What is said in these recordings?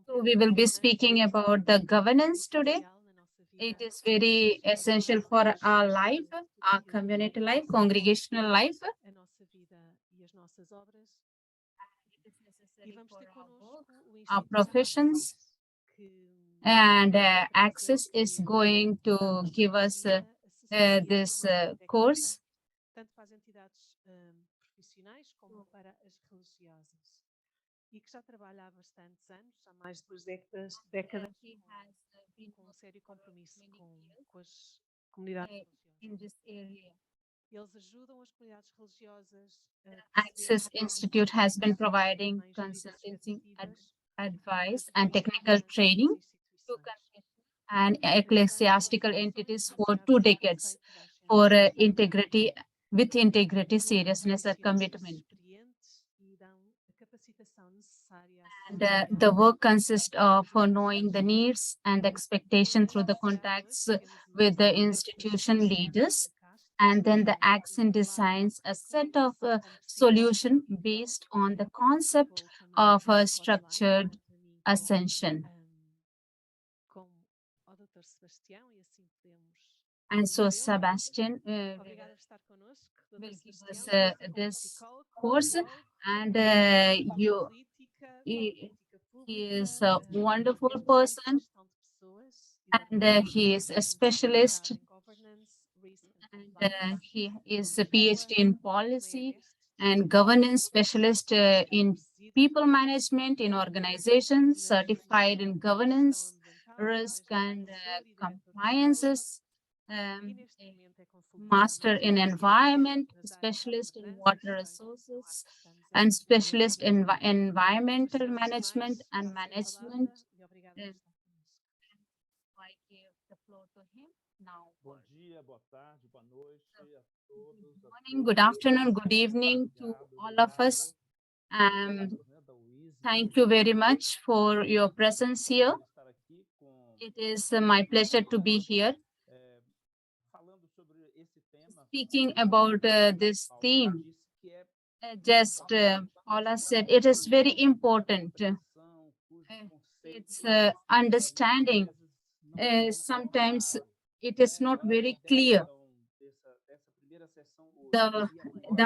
So we will be speaking about the governance today. It is very essential for our life, our community life, congregational life. It is necessary for our work, our professions, and Access is going to give us this course. E que já trabalha há bastantes anos, há mais de décadas, He has been com um working sério for compromisso many years com as comunidades in religiosas. this area. Eles ajudam as comunidades religiosas a Access Institute has been providing também gerir as consulting expectativas advice and das technical training to instituições. and Pensando ecclesiastical nas entities ações for associadas 2 decades ao conceito da for ascensão. integrity, with integrity, Atuam como seriousness, and profissionais commitment. experientes e dão a capacitação necessária à And the work consists of knowing the needs and expectation through the associar contacts connosco. Temos o with the Dr. institution José leaders. Castro, And then the que Accent vai falar designs a set of como solution based on the concept vou também of a passar para o slide, structured para mim ascension. com o Dr. Sebastião e assim podemos And so conhecê-lo. Sebastian Obrigada por estar connosco, Dr. will give us Sebastião, this psicólogo, course, pedagogo, and política, he pública, is a wonderful especialista em person, gestão de pessoas, and he is a specialist, especializado em governance, risk and and compliance. he is a Ela PhD in também é policy mestre and governance specialist in people management in organizations, na certified in gestão governance, ambiental, risk também and gestão de saúde e diretor de escola. compliances, E neste a momento é consultora master in environment, nas áreas de specialist in governança e water gestão, que são resources, áreas que estamos and a desenvolver specialist in juntos. environmental Por isso, antes de management mais, and passo-lhe a palavra management. e obrigada por estar connosco. I give the floor to him now. Bom dia, boa tarde, boa noite a todos. Good morning, good afternoon, good evening to all of us. Thank you very much for your presence here. It is my pleasure to be here speaking about this theme. Just Paula said, it is very important. It's understanding. Sometimes it is not very clear. The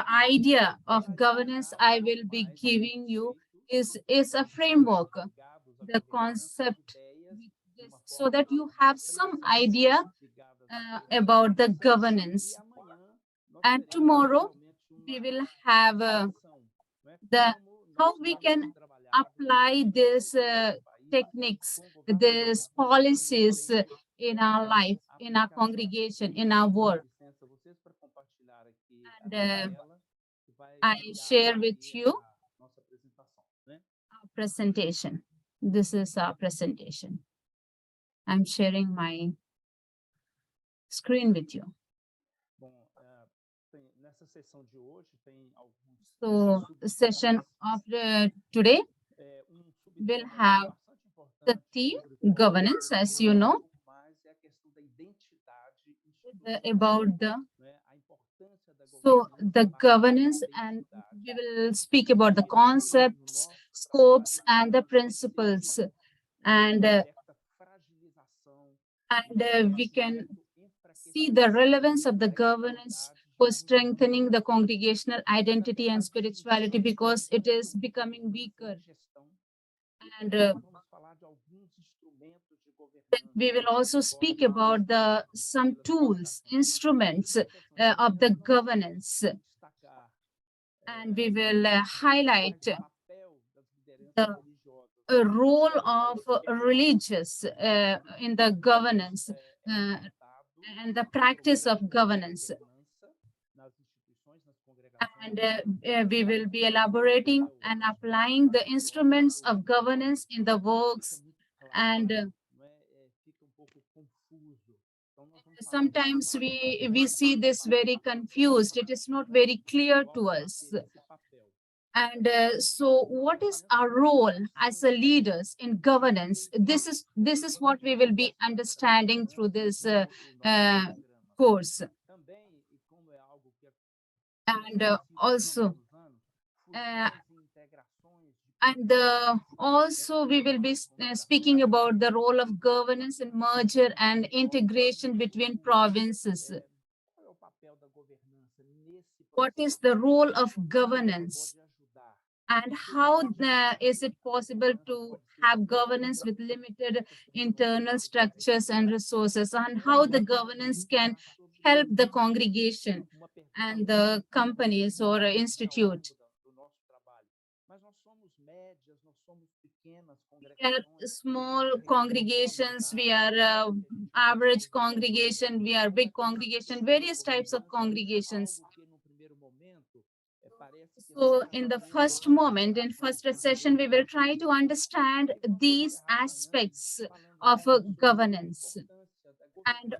idea of governance I will be giving you is a framework, the concept, so that you have some idea about the governance. And tomorrow we will have the how we can apply these techniques, these policies in our life, in our congregation, in our work. And I share with you our presentation. This is our presentation. I'm sharing my screen with you. So the session of today will have the theme governance, as you know, about the governance, and we will speak about the concepts, scopes, and the principles, and we can see the relevance of the governance for strengthening the congregational identity and spirituality, because it is becoming weaker. And we will also speak about some tools, instruments of the governance, and we will highlight the role of religious in the governance and the practice of governance. And we will be elaborating and applying the instruments of governance in the works. And sometimes we see this very confused. It is not very clear to us. And so what is our role as a leaders in governance? This is what we will be understanding through this course. And also And also we will be speaking about the role of governance and merger and integration between provinces. Qual é o papel da governança nesse What is processo? the role of Como ela governance? pode ajudar? And how is it possible to have governance with limited internal structures and resources, and how the governance can help the congregation Uma pergunta and the companies or ao institute? longo do nosso trabalho. Mas nós somos médias, nós somos pequenas We are congregações, small congregations, we are average congregation, we are big congregation, various types of congregations. algo que no primeiro momento parece que So in the first moment, in first session, we will try to understand these aspects of governance and,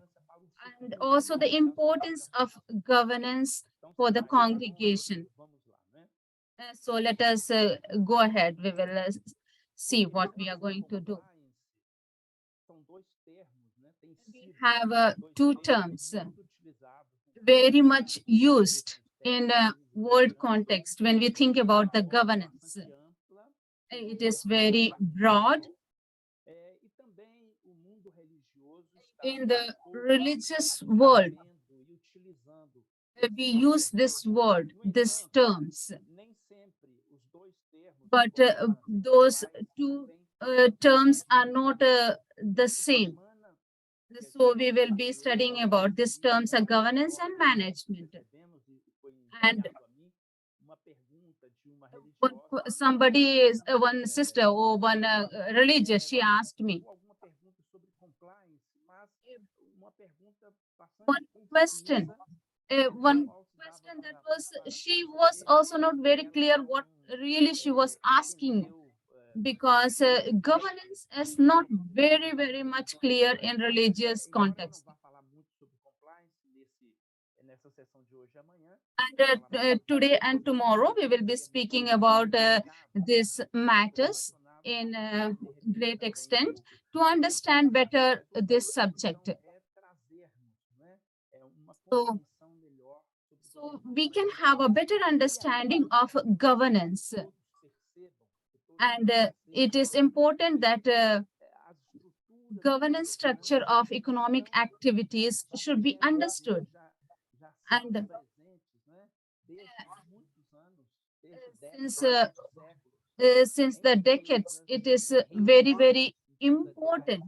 and also the importance of governance for the congregation. Vamos lá, né? So let us go ahead. We will see what we are going to do. São dois termos, né? Tem We sido have dois two termos terms muito utilizados very much used in a world context when we think about the governance. bastante ampla. It is very broad. E também o mundo religioso está In the pouco religious world, sabendo e utilizando. we use this word, these terms, Nem sempre os dois termos, but those two terms are not the same. So we will be studying about these terms of governance and management. And somebody is one sister or one religious, she asked me one question. One question that was, she was also not very clear what really she was asking, because governance is not very much clear in religious context. And today and tomorrow we will be speaking about these matters in great extent to understand better this subject. So we can have a better understanding of governance. And it is important that governance structure of economic activities should be understood. And since the decades, it is very important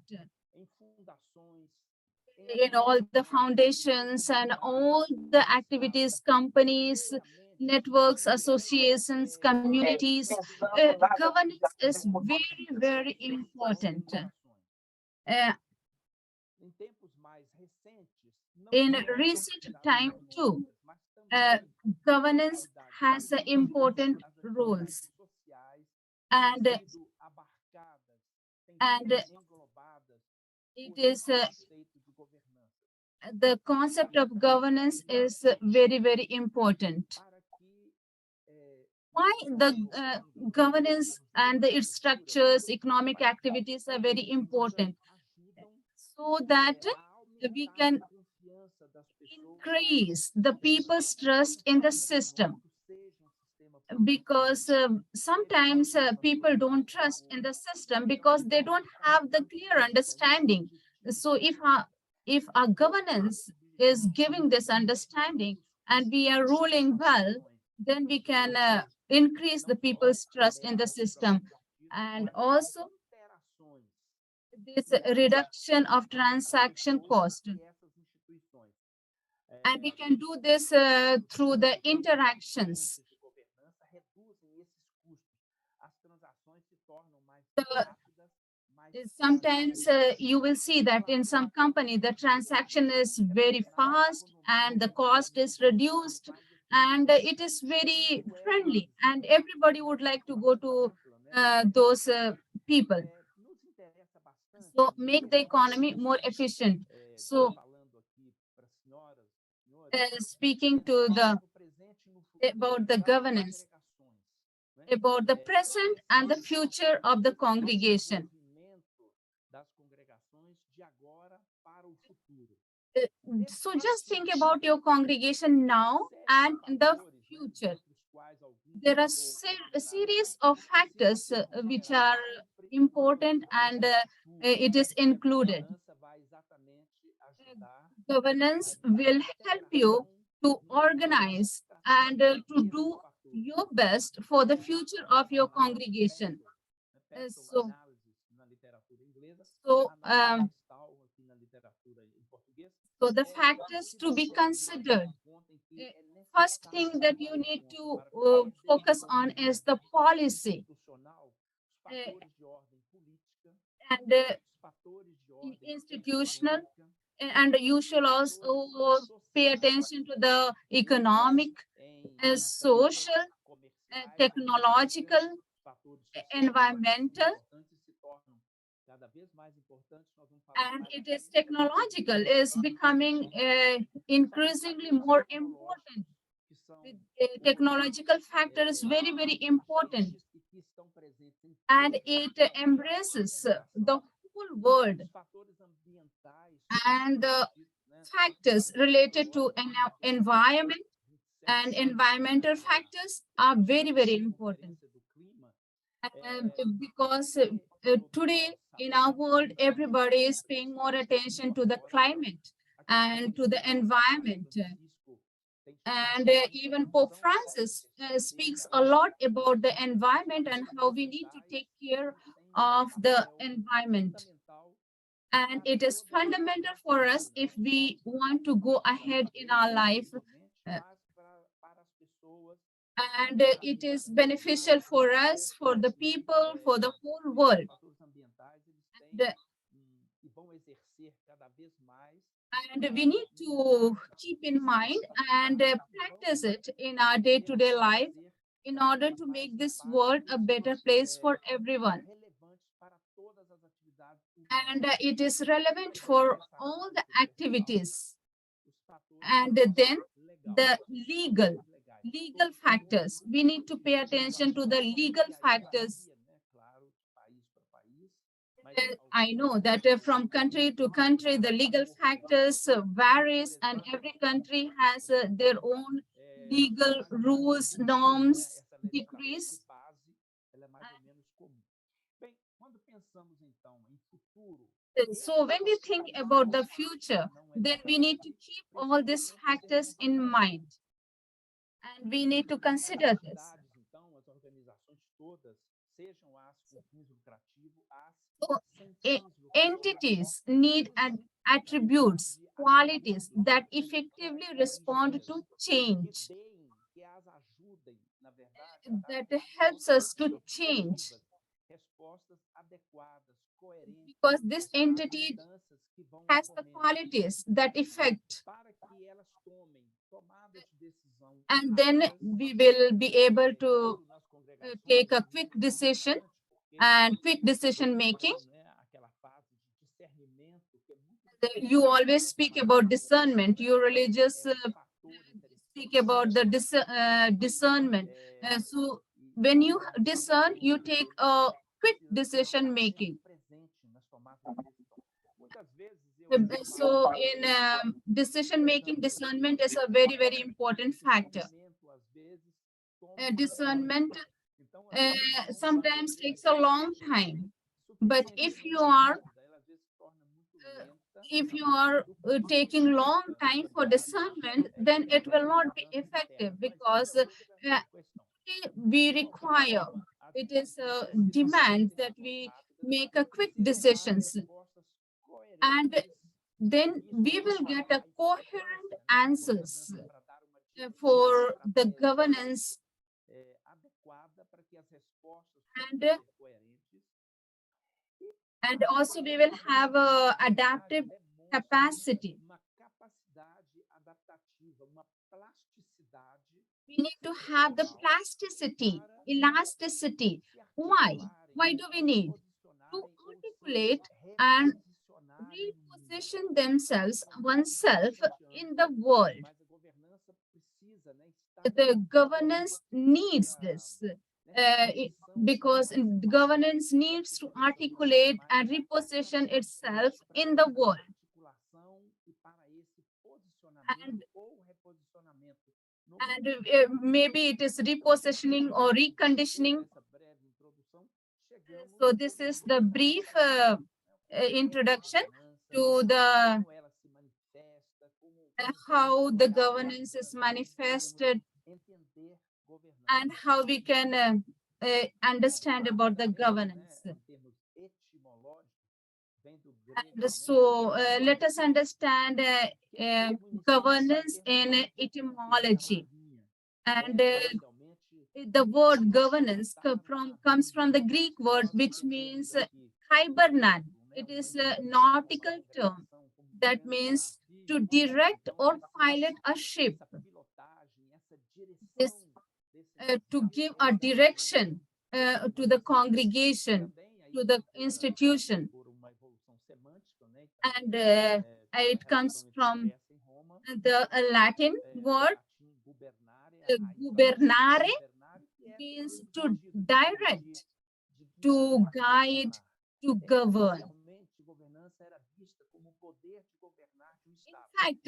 in all the foundations and all the activities, companies, networks, associations, communities. Governance is very important. In recent time too, governance has important roles, and it is the concept of governance is very important. Why the governance and its structures, economic activities are very important? So that we can increase the people's trust in the system, because sometimes people don't trust in the system because they don't have the clear understanding. So if our governance is giving this understanding and we are ruling well, then we can increase the people's trust in the system. And also this reduction of transaction cost. And we can do this through the interactions. Sometimes you will see that in some company, the transaction is very fast and the cost is reduced and it is very friendly and everybody would like to go to those people. So make the economy more efficient. So speaking to about the governance, about the present and the future of the congregation. So just think about your congregation now and in the future. there are a series of factors which are important, and it is included. Governance will help you to organize and to do your best for the future of your congregation. So, so, um, so the factors to be considered. First thing that you need to focus on is the policy. And institutional, and you should also pay attention to the economic, social, technological, environmental, and it is technological is becoming increasingly more important. The technological factor is very, very important, and it embraces the whole world, and the factors related to an environment and environmental factors are very, very important. Because today in our world, everybody is paying more attention to the climate and to the environment. And even Pope Francis speaks a lot about the environment and how we need to take care of the environment. And it is fundamental for us if we want to go ahead in our life. And it is beneficial for us, for the people, for the whole world. And we need to keep in mind and practice it in our day-to-day life in order to make this world a better place for everyone. And it is relevant for all the activities. And then the legal factors. We need to pay attention to the legal factors. I know that from country to country, the legal factors varies, and every country has their own legal rules, norms, decrees. So when we think about the future, then we need to keep all these factors in mind. And we need to consider this. So, entities need attributes, qualities that effectively respond to change, that helps us to change. Because this entity has the qualities that affect, and then we will be able to take a quick decision and quick decision making. You always speak about discernment. You religious speak about the discernment. So when you discern, you take a quick decision making. So in decision making, discernment is a very, very important factor. Discernment sometimes takes a long time, but if you are taking long time for discernment, then it will not be effective, because we require, it is a demand that we make a quick decisions, and then we will get a coherent answers for the governance, and also we will have a adaptive capacity. We need to have the plasticity, elasticity. Why? Why do we need to articulate and reposition themselves, oneself in the world? The governance needs this. Because governance needs to articulate and reposition itself in the world. And And maybe it is repositioning or reconditioning. So this is the brief introduction to the how the governance is manifested and how we can understand about the governance. And so let us understand governance in etymology. And the word governance comes from the Greek word, which means hibernan. It is a nautical term that means to direct or pilot a ship. This to give a direction to the congregation, to the institution. And it comes from the Latin word gubernare, means to direct, to guide, to govern. In fact,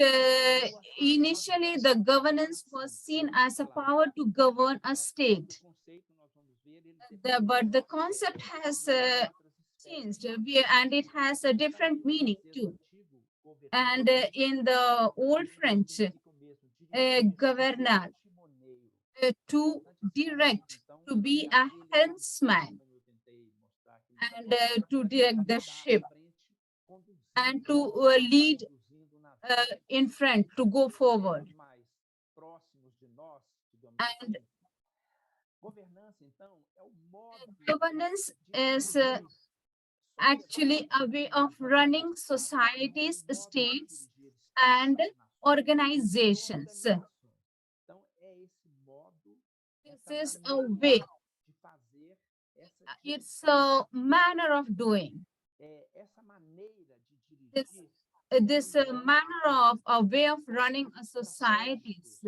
initially the governance was seen as a power to govern a state. But the concept has changed and it has a different meaning too. And in the old French, governor, to direct, to be a helmsman, and to direct the ship, and to lead in front, to go forward. And governance is actually a way of running societies, states, and organizations. This is a way, it's a manner of doing. This manner of a way of running a societies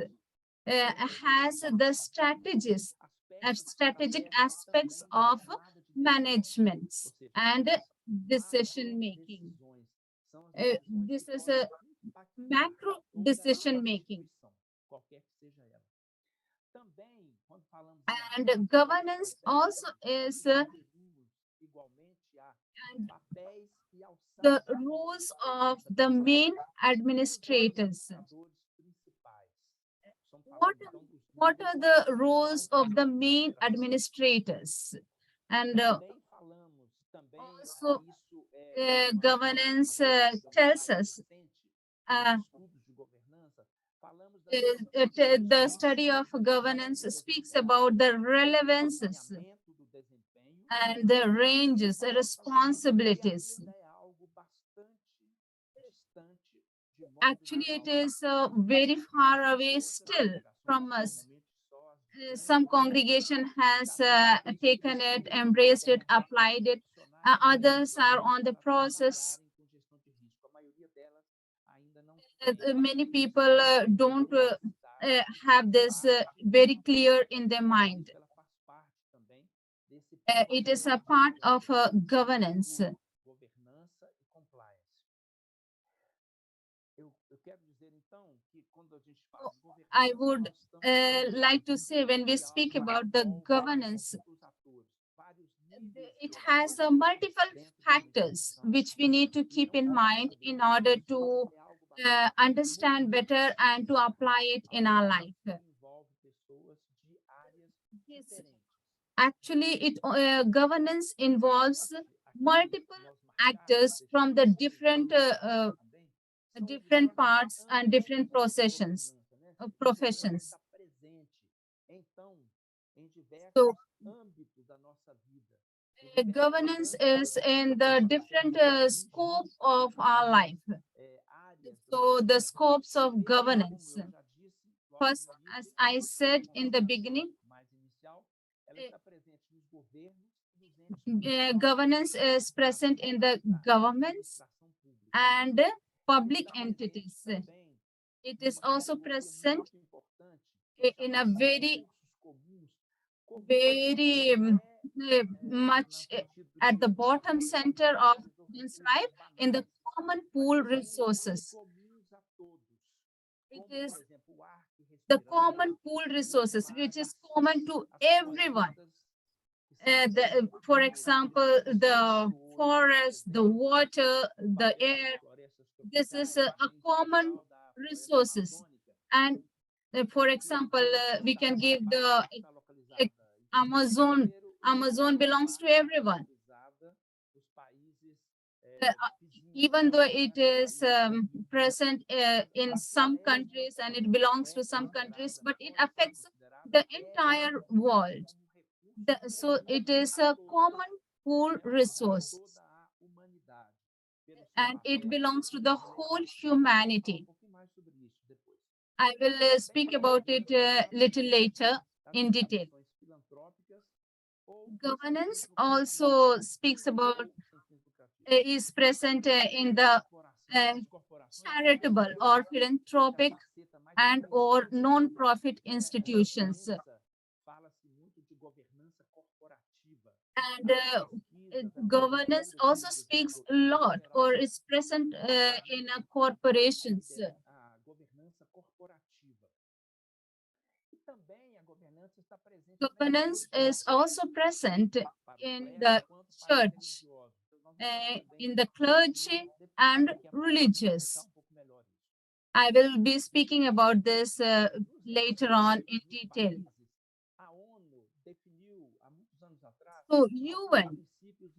has the strategic aspects of management and decision making. This is a macro decision making. And governance also is the roles of the main administrators. What are the roles of the main administrators? And also governance tells us the study of governance speaks about the relevances and the ranges, the responsibilities. Actually, it is very far away still from us. Some congregation has taken it, embraced it, applied it. Others are on the process. Many people don't have this very clear in their mind. It is a part of governance. I would like to say, when we speak about the governance, it has multiple factors which we need to keep in mind in order to understand better and to apply it in our life. Yes. Actually, governance involves multiple actors from the different parts and different professions. So governance is in the different scope of our life. So the scopes of governance. First, as I said in the beginning, governance is present in the governments and public entities. It is also present in a very much at the bottom center of one's life, in the common pool resources. It is the common pool resources, which is common to everyone. For example, the forest, the water, the air, this is a common resources. And for example, we can give the Amazon. Amazon belongs to everyone. Even though it is present in some countries and it belongs to some countries, but it affects the entire world. So it is a common pool resource and it belongs to the whole humanity. I will speak about it a little later in detail. Governance also speaks about, is present in the charitable or philanthropic and or non-profit institutions. And governance also speaks a lot or is present in corporations. Governance is also present in the church, in the clergy and religious. I will be speaking about this later on in detail. So UN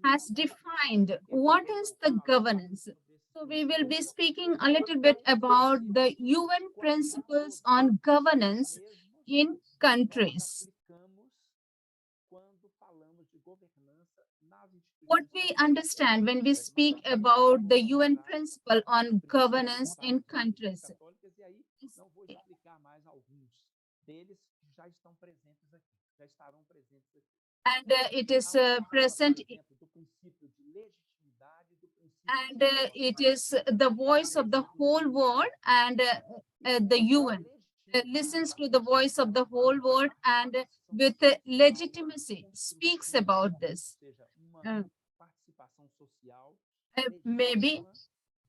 has defined what is the governance. So we will be speaking a little bit about the UN principles on governance in countries. What we understand when we speak about the UN principle on governance in countries. And it is present, and it is the voice of the whole world, and the UN listens to the voice of the whole world and with legitimacy speaks about this. Maybe,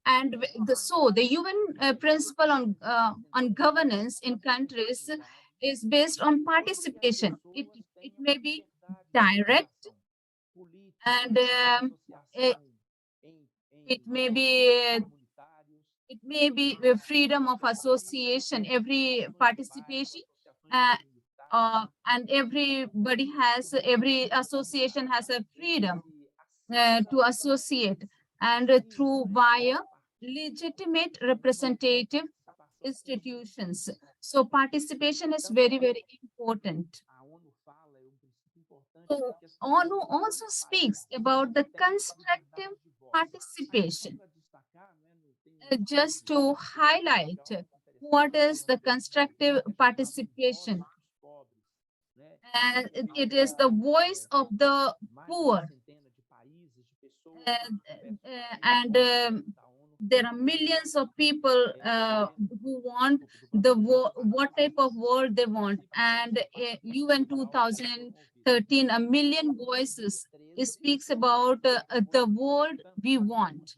and so the UN principle on governance in countries is based on participation. It may be direct, and it may be the freedom of association, every participation, and every association has a freedom to associate, and through via legitimate representative institutions. So participation is very, very important. So ONU also speaks about the constructive participation. Just to highlight what is the constructive participation. And it is the voice of the poor. And there are millions of people who want what type of world they want. And UN 2013, a million voices, it speaks about the world we want.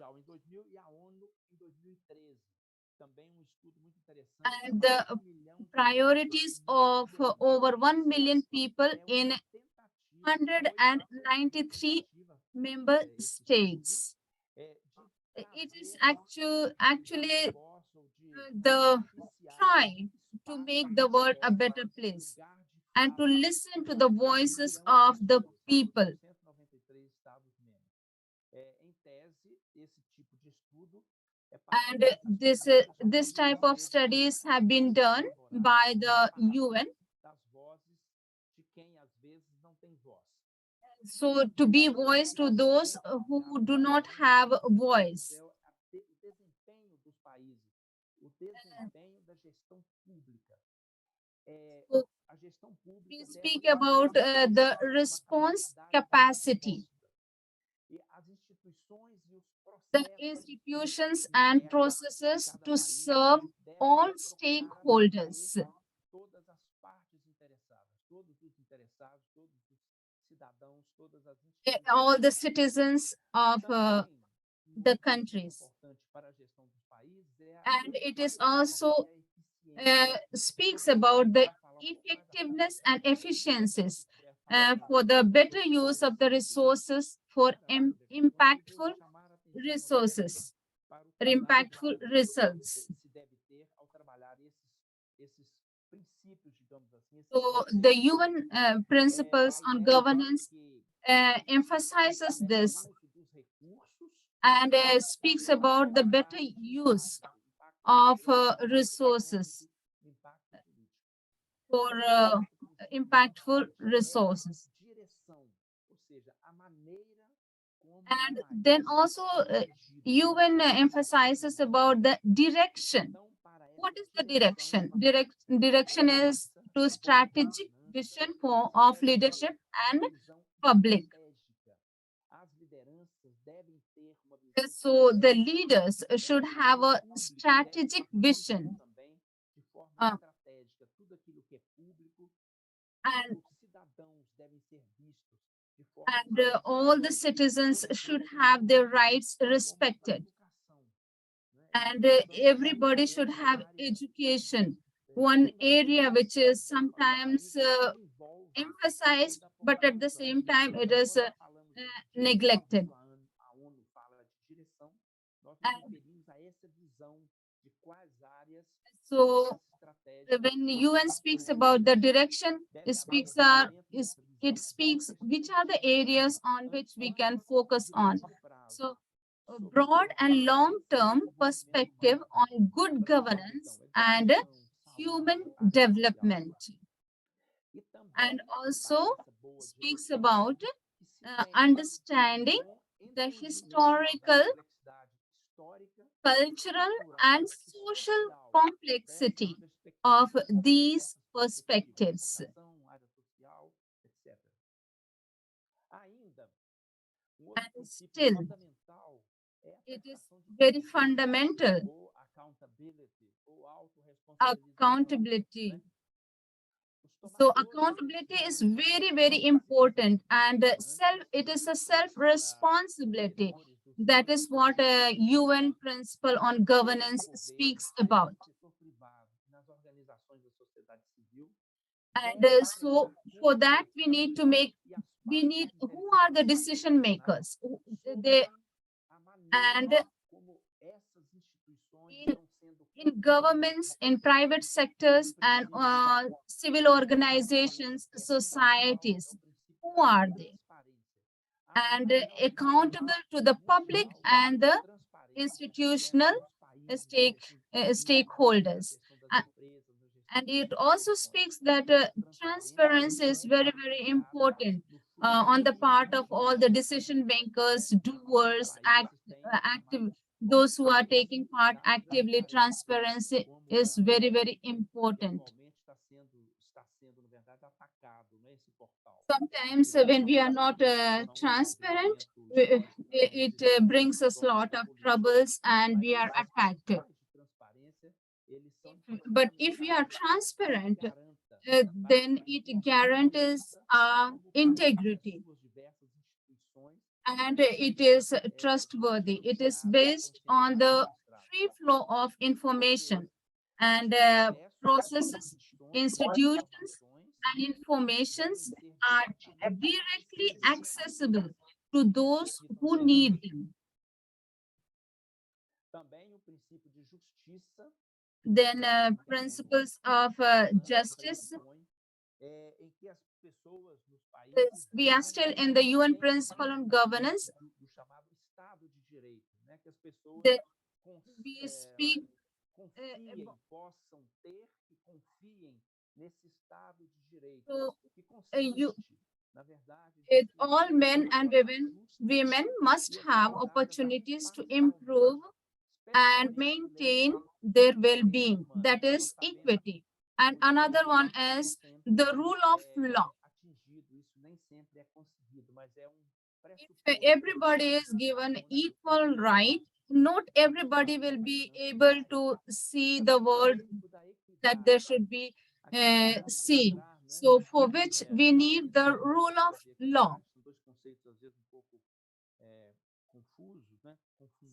And the priorities of over 1 million people in 193 member states. It is actually the try to make the world a better place and to listen to the voices of the people. And this type of studies have been done by the UN. So to be voice to those who do not have a voice. So we speak about the response capacity. The institutions and processes to serve all stakeholders. All the citizens of the countries. And it is also speaks about the effectiveness and efficiencies for the better use of the resources for impactful resources, or impactful results. So the UN principles on governance emphasizes this and speaks about the better use of resources for impactful resources. And then also UN emphasizes about the direction. What is the direction? Direction is to strategic vision of leadership and public. So the leaders should have a strategic vision. And all the citizens should have their rights respected. And everybody should have education. One area which is sometimes emphasized, but at the same time it is neglected. So when the UN speaks about the direction, it speaks which are the areas on which we can focus on. So a broad and long-term perspective on good governance and human development. And also speaks about understanding the historical, cultural, and social complexity of these perspectives. And still, it is very fundamental. Accountability. So accountability is very, very important, and it is a self-responsibility. That is what a UN principle on governance speaks about. And so for that, we need who are the decision makers? In governments, in private sectors, and civil organizations, societies, who are they? And accountable to the public and the institutional stakeholders. And it also speaks that transparency is very, very important on the part of all the decision makers, doers, active, those who are taking part actively. Transparency is very, very important. Sometimes when we are not transparent, it brings us a lot of troubles and we are attacked. But if we are transparent, then it guarantees integrity. And it is trustworthy. It is based on the free flow of information and processes, institutions, and informations are directly accessible to those who need them. Then principles of justice. We are still in the UN principle on governance. We speak all men and women must have opportunities to improve and maintain their well-being. That is equity. And another one is the rule of law. If everybody is given equal right, not everybody will be able to see the world that they should be seen. So for which we need the rule of law.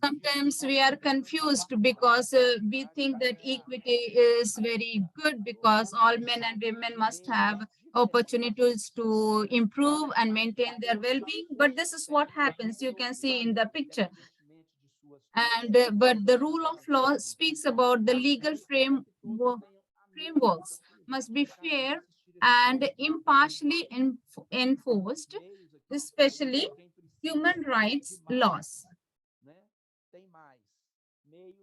Sometimes we are confused because we think that equity is very good because all men and women must have opportunities to improve and maintain their well-being. But this is what happens. You can see in the picture. And but the rule of law speaks about the legal frameworks must be fair and impartially enforced, especially human rights laws. Tem mais meios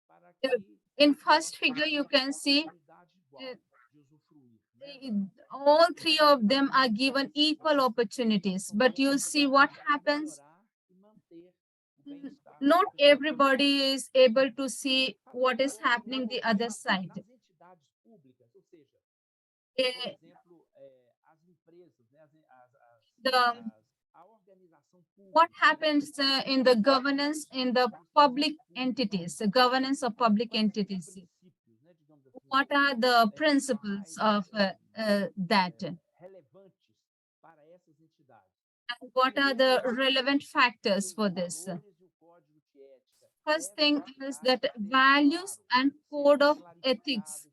para Uh, que In first figure, you can see igual de usufruir, all three of them are given equal opportunities. But you see what happens. e manter o bem-estar Not everybody is able to see what is happening the other side. nas entidades públicas, ou seja, por Eh, exemplo, as empresas, né, The a organização what pública, happens in the governance in the public entities, the governance of public entities? princípios, né, digamos assim, What are the principles of that? relevantes para essas entidades. And what are the relevant factors for this? Valores e o código de ética First thing is that values and code of ethics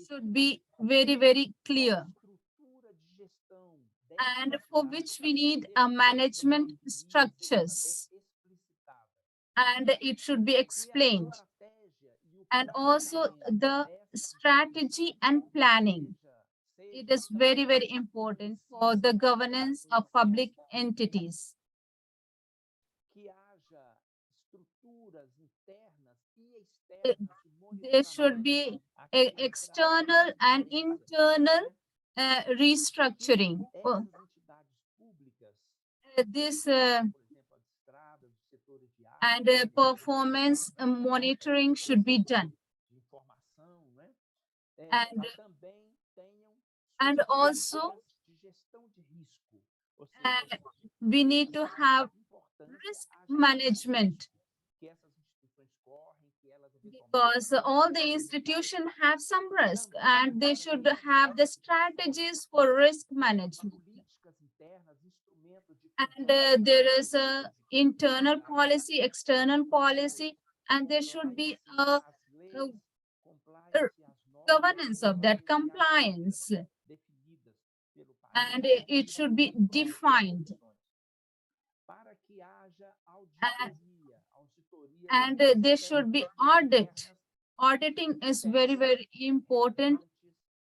should be very, very clear, estrutura de gestão and for which we need a management structures, explicitada. and it should be explained. And also the strategy and planning. It is very, very important for the governance of public entities. Que haja estruturas internas e externas de There should be external and internal restructuring. Essas entidades públicas, This por exemplo, as estradas, os setores de and performance monitoring should be done. de informação, né? And Também tenham and also de gestão de risco, ou seja, we need to have risk management, que essas instituições correm, que elas because all the institutions have some risk and they should have the strategies for risk management. políticas internas, instrumentos de And there is a internal policy, external policy, and there should be a governance of that compliance, and it should be defined. And there should be audit. Auditing is very, very important.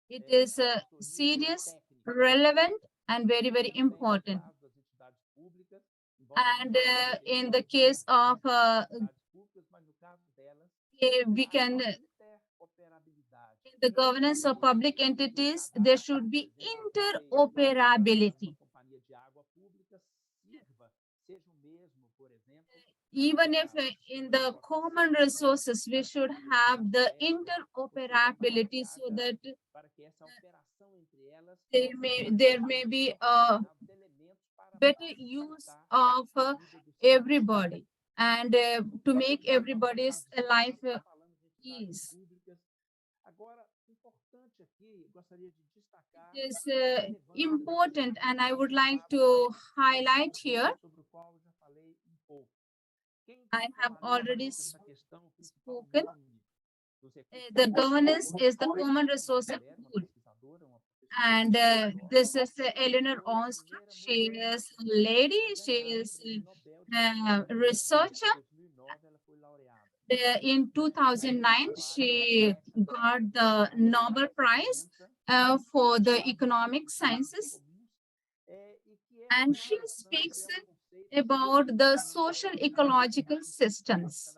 It is serious, relevant, and very, very important. And in the case of we can in the governance of public entities, there should be interoperability. Even if in the common resources, we should have the interoperability so that there may be a better use of everybody and to make everybody's life ease. It is important, and I would like to highlight here. I have already spoken. The governance is the common resource pool. And this is Eleanor Ostrom. She is a lady. She is a researcher. In 2009, she got the Nobel Prize for the economic sciences. And she speaks about the social ecological systems.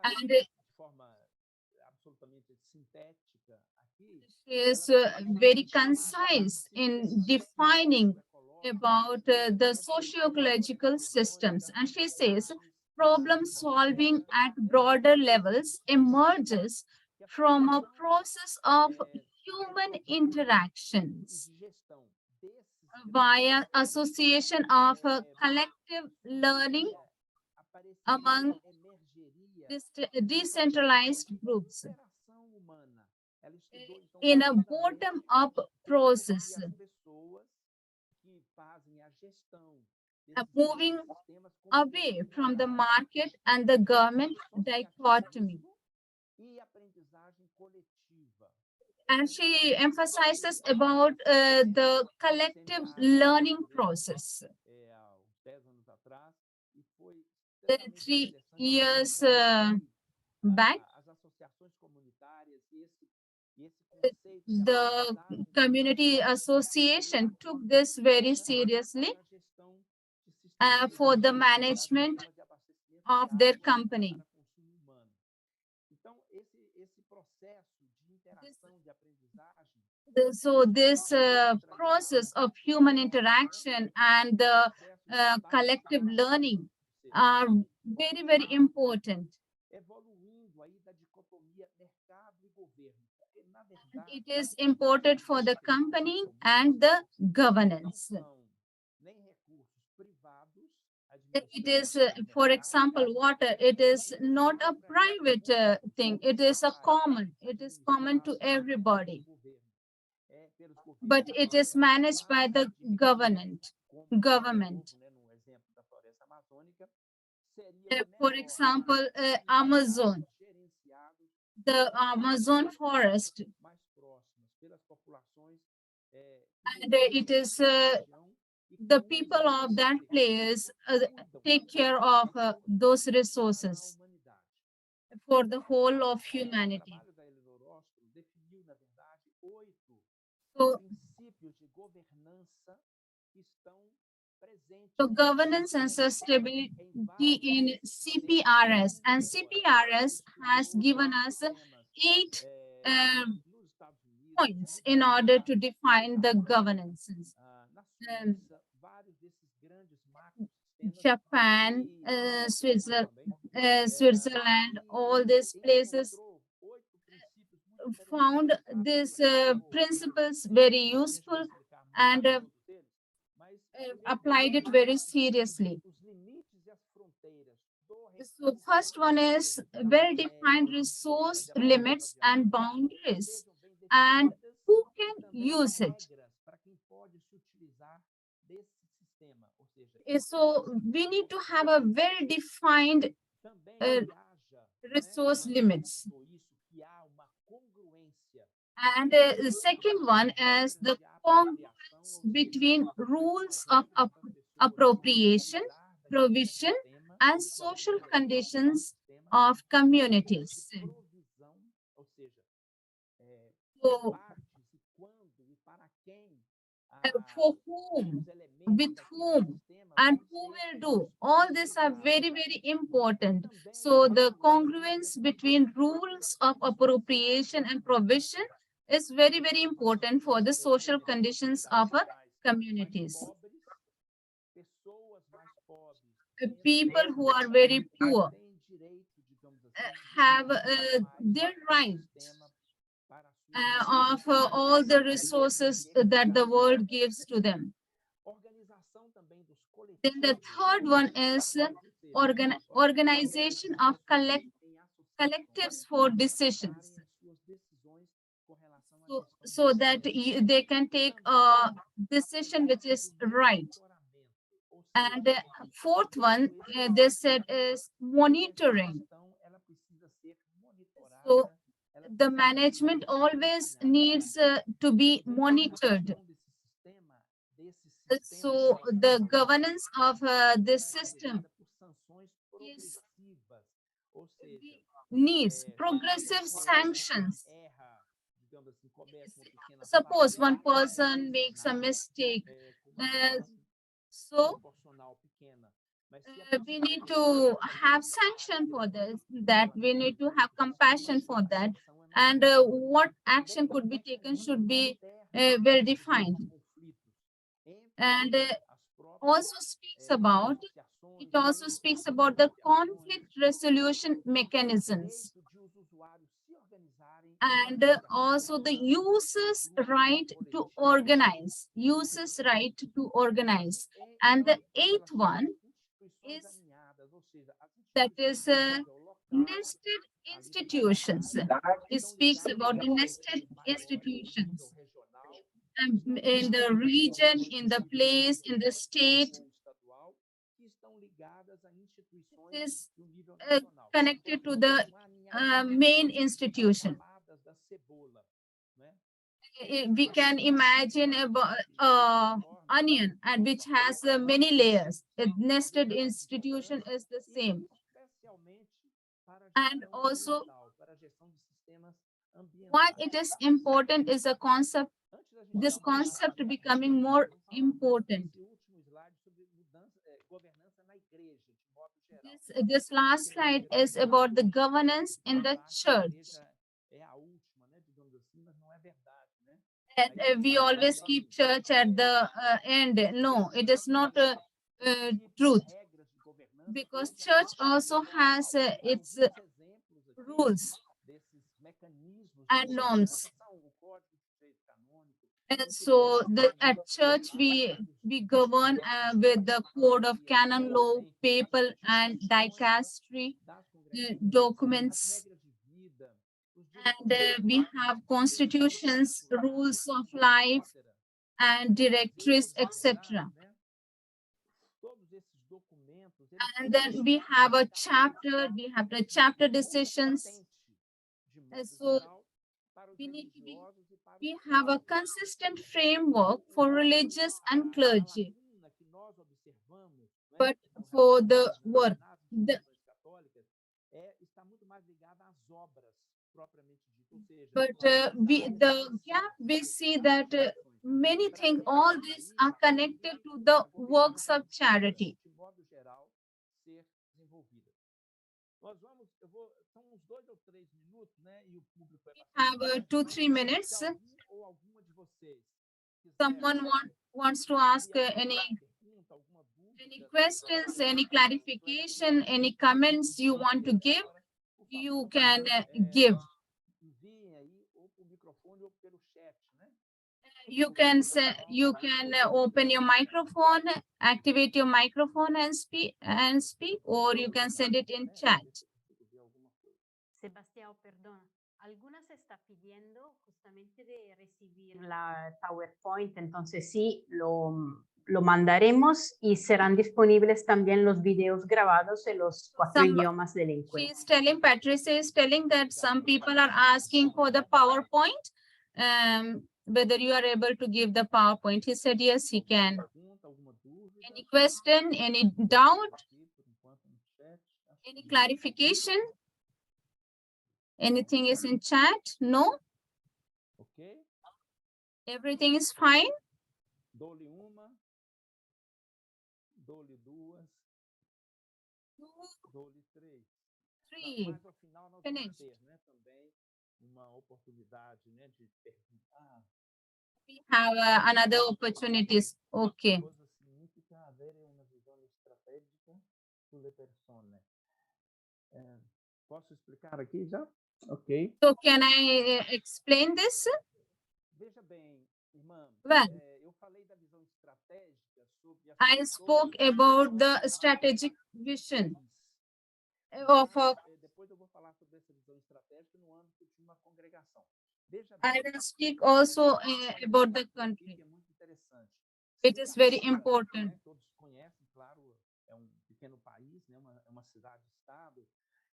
And she is very concise in defining about the socio-ecological systems. And she says, problem solving at broader levels emerges from a process of human interactions via association of collective learning among decentralized groups in a bottom-up process. moving away from the market and the government dichotomy. e aprendizagem coletiva. And she emphasizes about the collective learning process. Há uns 10 anos atrás, e foi The extremamente 3 interessante years como back, as associações comunitárias e esse conceito de the aprendizagem community association took this very seriously para a gestão de for the sistemas management de abastecimento of de their água company. para consumo humano. Então, esse processo de interação, de aprendizagem, So this process of human interaction and the collective learning are very, very important. evoluindo aí da dicotomia mercado e governo, porque na verdade It is important for the company and the governance. não são nem recursos privados It is, for example, water. It is not a private thing. It is a common. It is common to everybody. But it is managed by the government. For example, Amazon, the Amazon forest, and it is the people of that place take care of those resources for the whole of humanity. So, so governance and sustainability in CPRS, and CPRS has given us 8 points in order to define the governances. Japan, Switzerland, all these places found these principles very useful and applied it very seriously. So first one is well-defined resource limits and boundaries, and who can use it. So we need to have a well-defined resource limits. And the second one is the congruence between rules of appropriation, provision, and social conditions of communities. So, for whom, with whom, and who will do. All these are very, very important. So the congruence between rules of appropriation and provision is very, very important for the social conditions of our communities. People who are very poor have their right of all the resources that the world gives to them. Then the third one is organization of collectives for decisions, so that they can take a decision which is right. And fourth one, they said, is monitoring. So the management always needs to be monitored. So the governance of this system needs progressive sanctions. Suppose one person makes a mistake, so we need to have sanction for this, that we need to have compassion for that, and what action could be taken should be well defined. And also speaks about, it also speaks about the conflict resolution mechanisms, and also the user's right to organize, user's right to organize. And the eighth one is, that is nested institutions. It speaks about the nested institutions in the region, in the place, in the state, instituições is no nível uh, nacional. connected Então, to the um alinhamento main das institution. camadas da cebola, né? We can imagine a onion and which has many layers. A nested institution is the same. Especialmente para a And gestão also, ambiental, para a gestão de sistemas why ambientais. it is important is a concept, Antes da gente this dar uma concept passada becoming more vamos falar important. nesse último slide sobre mudança, governança na igreja, de modo geral. This last slide is about the governance in the A church. igreja é a última, né, digamos assim, mas não é verdade, né? And we always keep church at the end. No, it is not truth, Regras de governança because church also has its alguns exemplos aqui rules desses mecanismos and de norms. são o Código de Direito Canônico. And so at church we govern with the code of canon law, papal and dicastery documents, Regras de vida, os and we have constitutions, rules of life, and directories, etc. todos esses documentos, And then we have a chapter, we have the chapter decisions. de modo So geral, para os we need to be, religiosos e para we os have a consistent framework for religious and clergy. lacuna que nós observamos, né, But com for relação the às work, determinadas the, instituições católicas, está muito mais ligada às obras propriamente ditas, ou seja, but the gap we see that many things, all these are connected to the works of charity. de modo geral, ser desenvolvidas. Nós vamos, são uns 2 ou 3 minutos, né? E o público é Have bastante 2-3 minutes. Se algum ou alguma de vocês Someone wants to ask any pergunta, alguma dúvida, questions, any clarification, any comments you want to give, you can give. enviem aí ou por microfone ou pelo chat, né? You can say, you can open your microphone, activate your microphone and speak, or you can send it in chat. Sebastián, perdón. Algunas está pidiendo justamente de recibir la PowerPoint, entonces sí, lo mandaremos y serán disponibles también los videos grabados en los 4 idiomas del encuentro. She's telling, Patricia is telling that some people are asking for the PowerPoint, whether you are able to give the PowerPoint. He said, yes, he can. Any question, any doubt, any clarification? Anything is in chat? No? Ok? Everything is fine? Dou-lhe uma, dou-lhe duas, dou-lhe três. Three. Mas ao final nós Finish. vamos ter, né, também uma oportunidade, né, de perguntar. We have another opportunities. Okay. Cosa significa avere una visione strategica sulle persone. Posso explicar aqui já? Ok. So can I explain this? Veja bem, irmã, Well, eu falei da visão estratégica sobre as I pessoas spoke que about the são strategic vision país. of a, Depois eu vou falar sobre essa visão estratégica no âmbito de uma congregação. Veja I bem, will speak also about the aqui country. que é muito interessante. It is very Singapura, important. né, todos conhecem, claro, é um pequeno país, né, uma cidade-estado.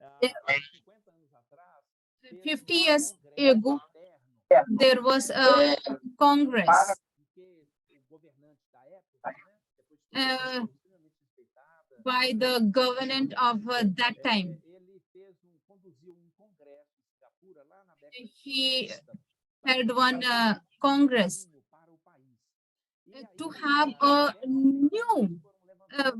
Há 50 anos atrás, 50 years ago, interno, there was a Congress porque o governante da época, né, depois de uma pessoa extremamente respeitada, by the government of that time. ele conduziu congresso em Singapura lá na década He de 60, had one Congress para o país. to have a new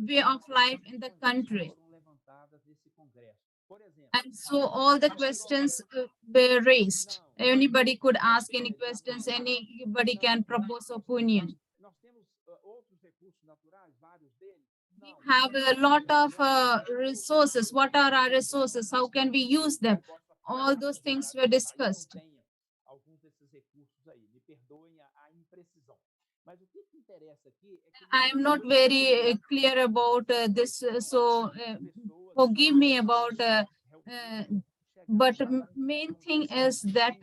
way of life in the country. Foram levantadas nesse congresso. Por exemplo, And so all the questions were raised. Anybody could ask any questions, anybody can propose opinion. nós temos outros recursos naturais, vários deles. We have a lot of resources. What are our resources? How can we use them? All those things were discussed. Alguns desses recursos aí, me perdoem a imprecisão. Mas o que interessa aqui é que I am not very clear about this, so forgive me about, but main thing is that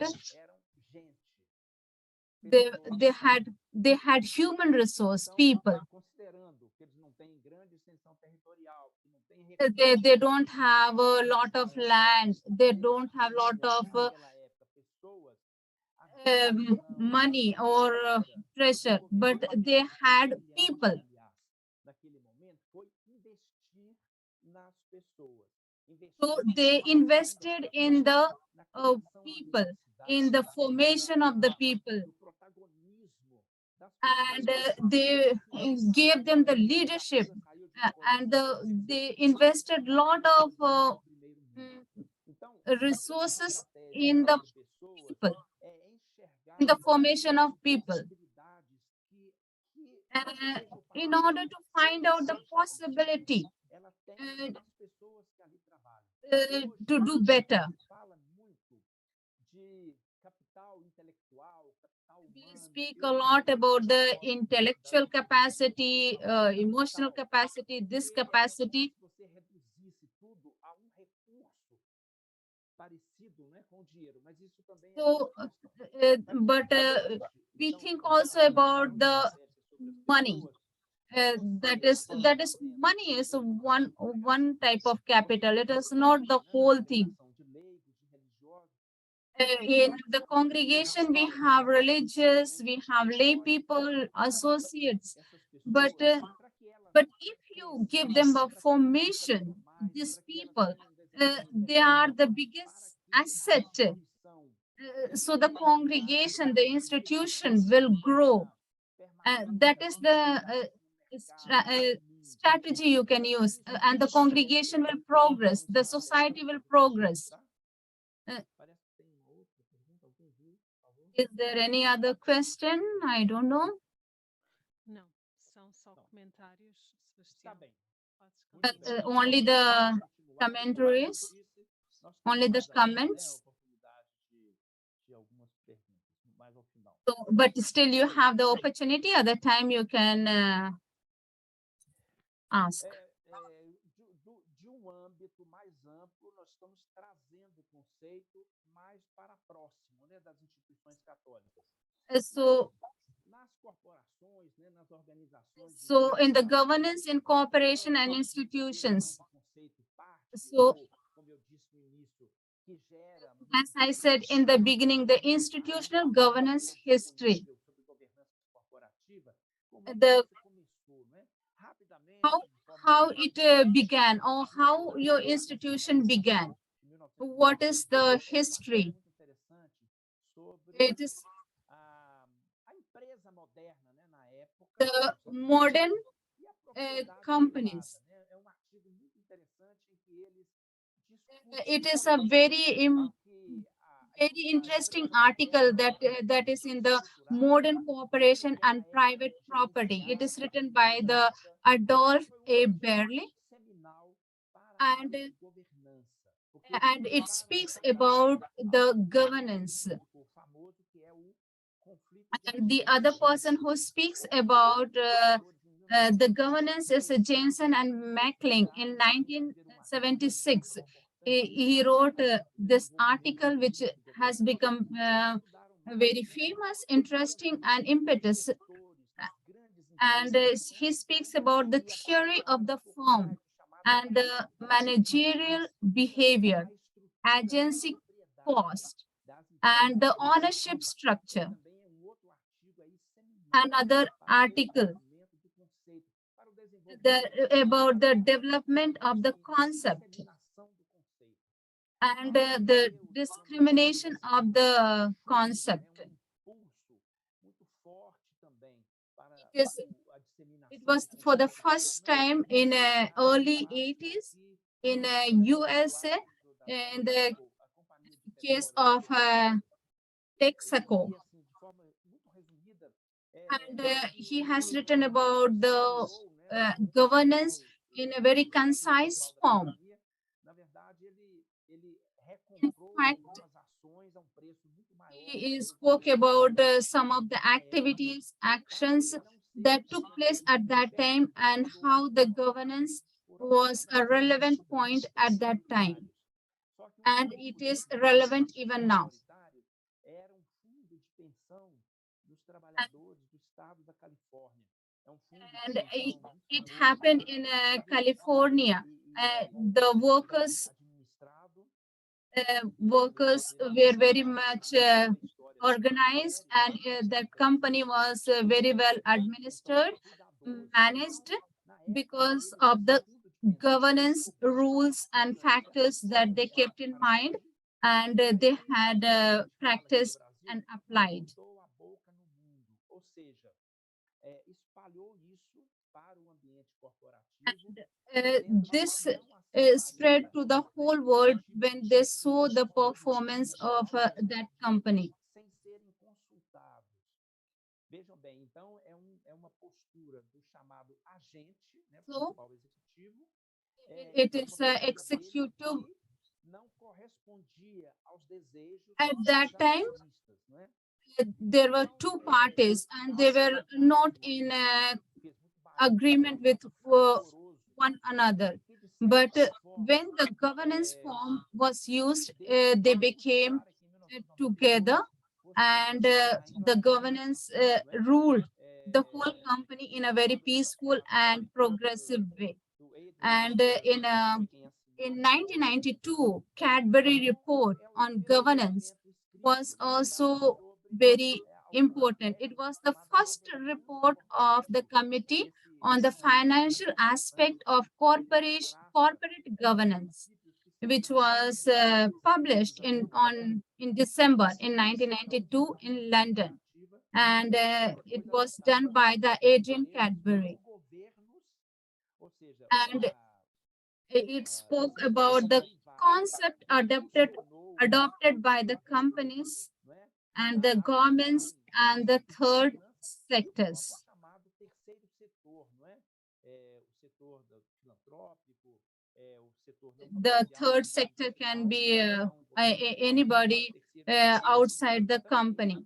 they had human resource, people. considerando que eles não têm grande extensão territorial, que não They don't have a lot of land. They don't have lot of naquela época, pessoas arriscavam, money or treasure, but they had people. aliás, naquele momento, foi investir nas pessoas. So Investir they na invested in the na criação da people, universidade, in the formation of the people, no protagonismo das and pessoas. they gave them the leadership, and they invested lot of Então, resources estratégia in the de pessoas people, é enxergar in the formation of people, possibilidades que in order to find out the possibility ela tem uh, nas pessoas que ali trabalham. to do better. Se fala muito de capital intelectual, capital We humano. speak a lot about the intellectual capacity, emotional capacity, this capacity. Se você reduzisse tudo a recurso parecido, né, com o dinheiro, mas isso também So, but we think also about the money. That is money is one type of capital. It is not the whole thing. In the congregation, we have religious, we have lay people, associates, but if you give them a formation, these people, they are the biggest asset. So the congregation, the institution will grow. That is the strategy you can use, and the congregation will progress, the society will progress. Is there any other question? I don't know. Não, são só comentários, Está Sebastião. bem. Podes continuar. Only the commentaries, only the comments. So, but still you have the opportunity. At the time you can ask. De âmbito mais amplo, nós estamos trazendo o conceito mais para próximo, né, das instituições católicas. So, Nas corporações, né, nas organizações. So in the governance, in cooperation and institutions. So, Como eu disse no início, que gera, as I said in the beginning, the institutional governance history. The how it began, or how your institution began. What is the history? It is the modern companies. It is a very interesting article that is in the Modern Cooperation and Private Property. It is written by the Adolf A. Berle, and it speaks about the governance. And the other person who speaks about the governance is Jensen and Mackling in 1976. He wrote this article, which has become very famous, interesting, and impetus. And he speaks about the theory of the firm and the managerial behavior, agency cost, and the ownership structure. Another article about the development of the concept and the discrimination of the concept. It was for the first time in early 80s in USA, in the case of Texaco. And he has written about the governance in a very concise form. In fact, he spoke about some of the activities, actions that took place at that time, and how the governance was a relevant point at that time. And it is relevant even now. And it happened in California. The workers were very much organized, and that company was very well administered, managed, because of the governance rules and factors that they kept in mind, and they had practiced and applied. botou a boca no mundo, ou seja, espalhou isso para o ambiente corporativo. This spread to the whole world when they saw the performance of that company. Sem serem consultados. Vejam bem, então é uma postura do chamado agente, né, So, principal executivo. it is executive. Não correspondia aos desejos At dos that time, acionistas, não é? there were two parties, and they were not in agreement with one another. But when the governance form was used, they became together, and the governance ruled the whole company in a very peaceful and progressive way. And in 1992, Cadbury report on governance was also very important. It was the first report of the committee on the financial aspect of corporate governance, which was published in December in 1992 in London, and it was done by the Adrian Cadbury, and it spoke about the concept adopted by the companies and the governments and the third sectors. The third sector can be anybody outside the company.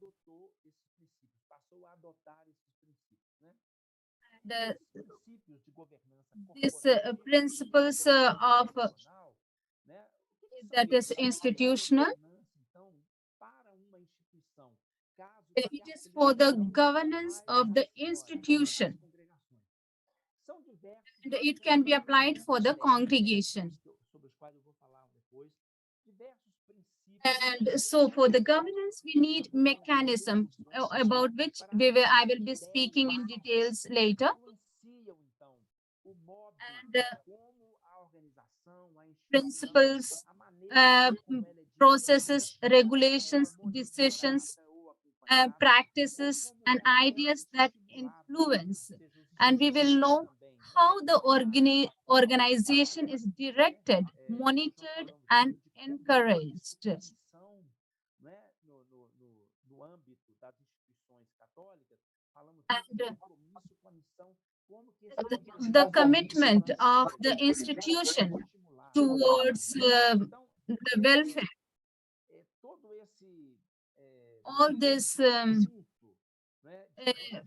These principles of that is institutional. It is for the governance of the institution, and it can be applied for the congregation. And so for the governance, we need mechanism about which I will be speaking in details later. And principles, processes, regulations, decisions, practices, and ideas that influence. And we will know how the organization is directed, monitored, and encouraged. And the commitment of the institution towards the welfare, all this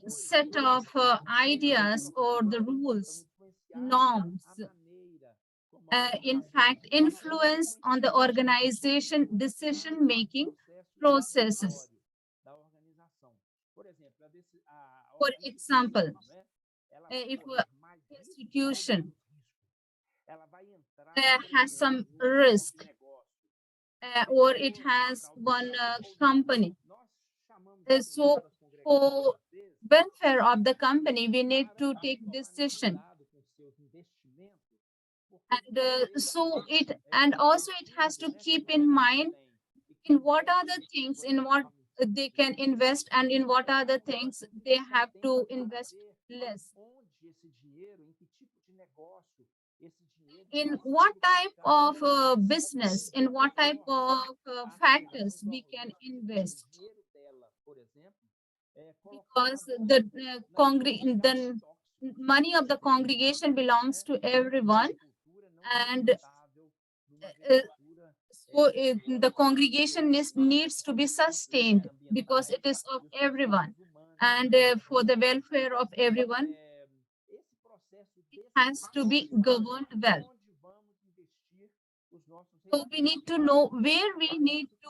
set of ideas or the rules, norms, in fact, influence on the organization decision-making processes. For example, if an institution has some risk, or it has one company, so for welfare of the company, we need to take decision. And so it has to keep in mind in what are the things in what they can invest and in what are the things they have to invest less. In what type of business, in what type of factors we can invest. Because the money of the congregation belongs to everyone, and so the congregation needs to be sustained because it is of everyone, and for the welfare of everyone, it has to be governed well. So we need to know where we need to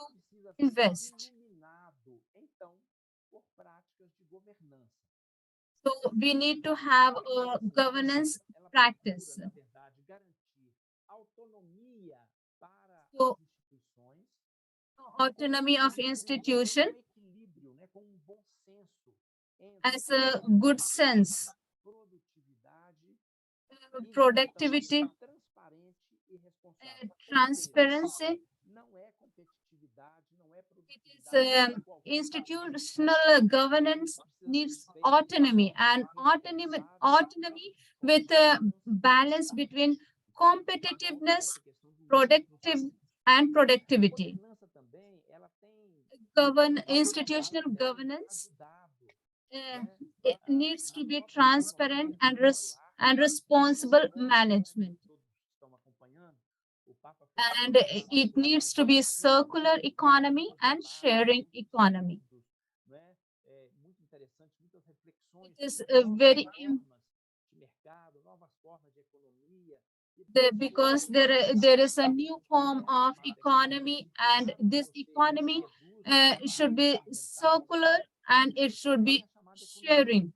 invest. So we need to have a governance practice. autonomia para So, as instituições, autonomy of institution equilíbrio, né, com bom senso as a good sense, produtividade productivity, transparente e responsável. transparency. Não é competitividade, não é It is produtividade. institutional governance needs autonomy and autonomy with a balance between competitiveness, productive and productivity. Institutional governance it needs to be transparent and responsible management. And it needs to be circular economy and sharing economy. It is very because there is a new form of economy, and this economy should be circular and it should be sharing.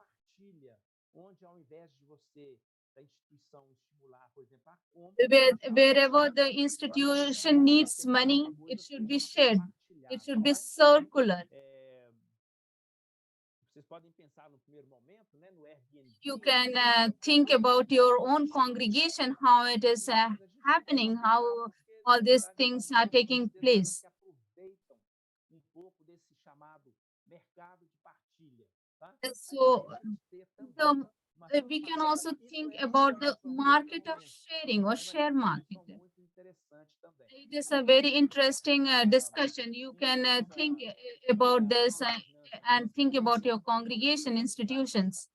Wherever the institution needs money, it should be shared. It should be circular. You can think about your own congregation, how it is happening, how all these things are taking place. So we can also think about the market of sharing or share market. It is a very interesting discussion. You can think about this and think about your congregation institutions.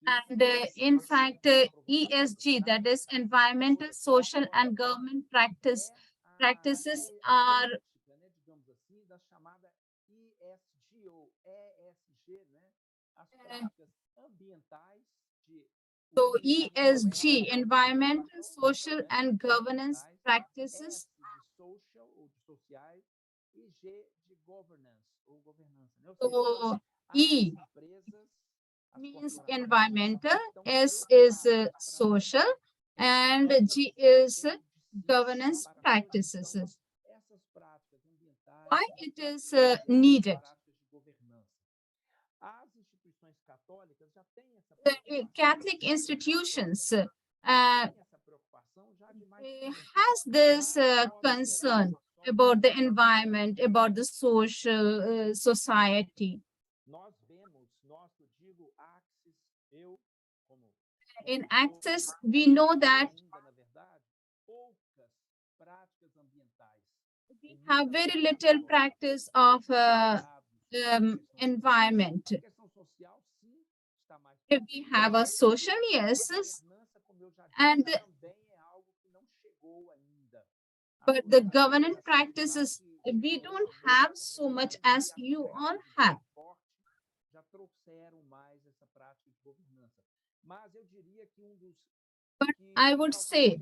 And in fact, ESG, that is environmental, social, and government practices are so ESG, environmental, social, and governance practices. So E means environmental, S is social, and G is governance practices. Why it is needed? The Catholic institutions has this concern about the environment, about the social society. In Access, we know that we have very little practice of environment. If we have a social, yes, and but the governance practices, we don't have so much as you all have. But I would say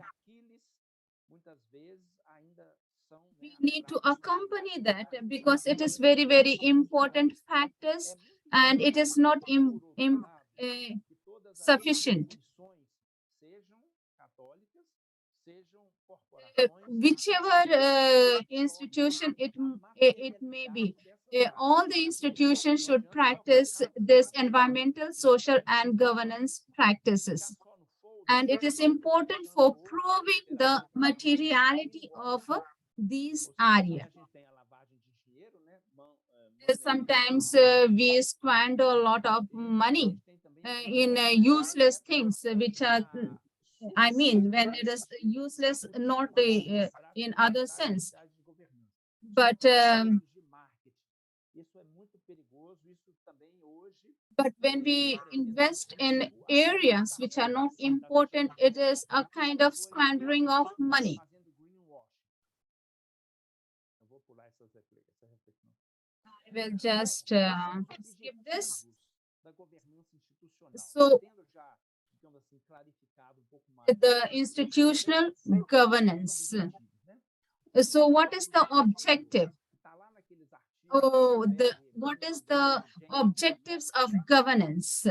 we need to accompany that because it is very, very important factors and it is not sufficient. Whichever institution it may be, all the institutions should practice this environmental, social, and governance practices. And it is important for proving the materiality of these areas. Sometimes we squander a lot of money in useless things, which are, I mean, when it is useless, not in other sense. But when we invest in areas which are not important, it is a kind of squandering of money. I will just skip this. So, the institutional governance. So, what is the objective? Oh, what is the objectives of governance?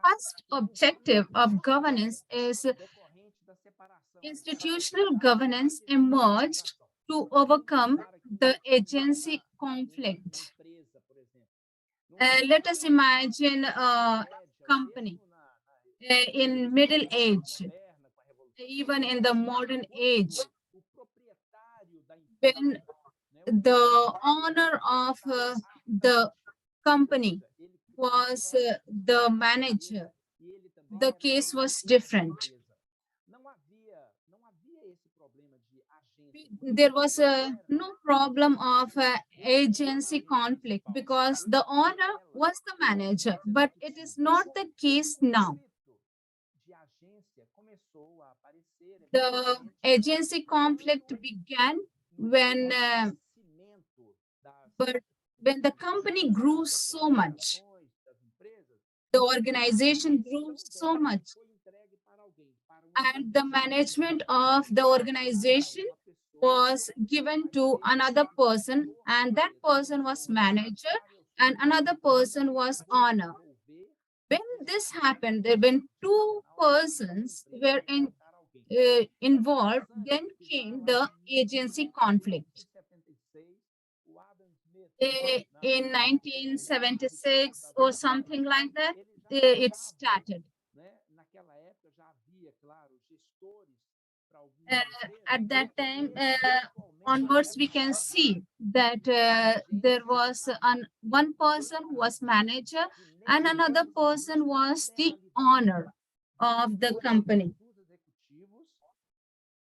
first objective of governance is decorrente da separação. institutional governance emerged to overcome the agency conflict. Empresa, por exemplo. Let us imagine a company in middle age, even in the modern age, O proprietário da when empresa, the owner of the company was the manager, e ele também the era case dono was da different. empresa. Não havia esse problema de agência. There was no problem of agency conflict because the owner was the manager, but it is not the case now. De agência começou a aparecer The agency conflict began when crescimento das but when the company grew so much, das empresas, the organization grew so much, foi entregue para alguém, para and the management of the organization was given to another person, and that person was manager and another person was owner. When this happened, when two persons were involved, then came the agency conflict. In 1976 or something like that, it started. Naquela época já havia, claro, gestores para algumas At that time, atualmente onwards, we can see that there was one person who was manager and another person was the owner of the company. dos executivos,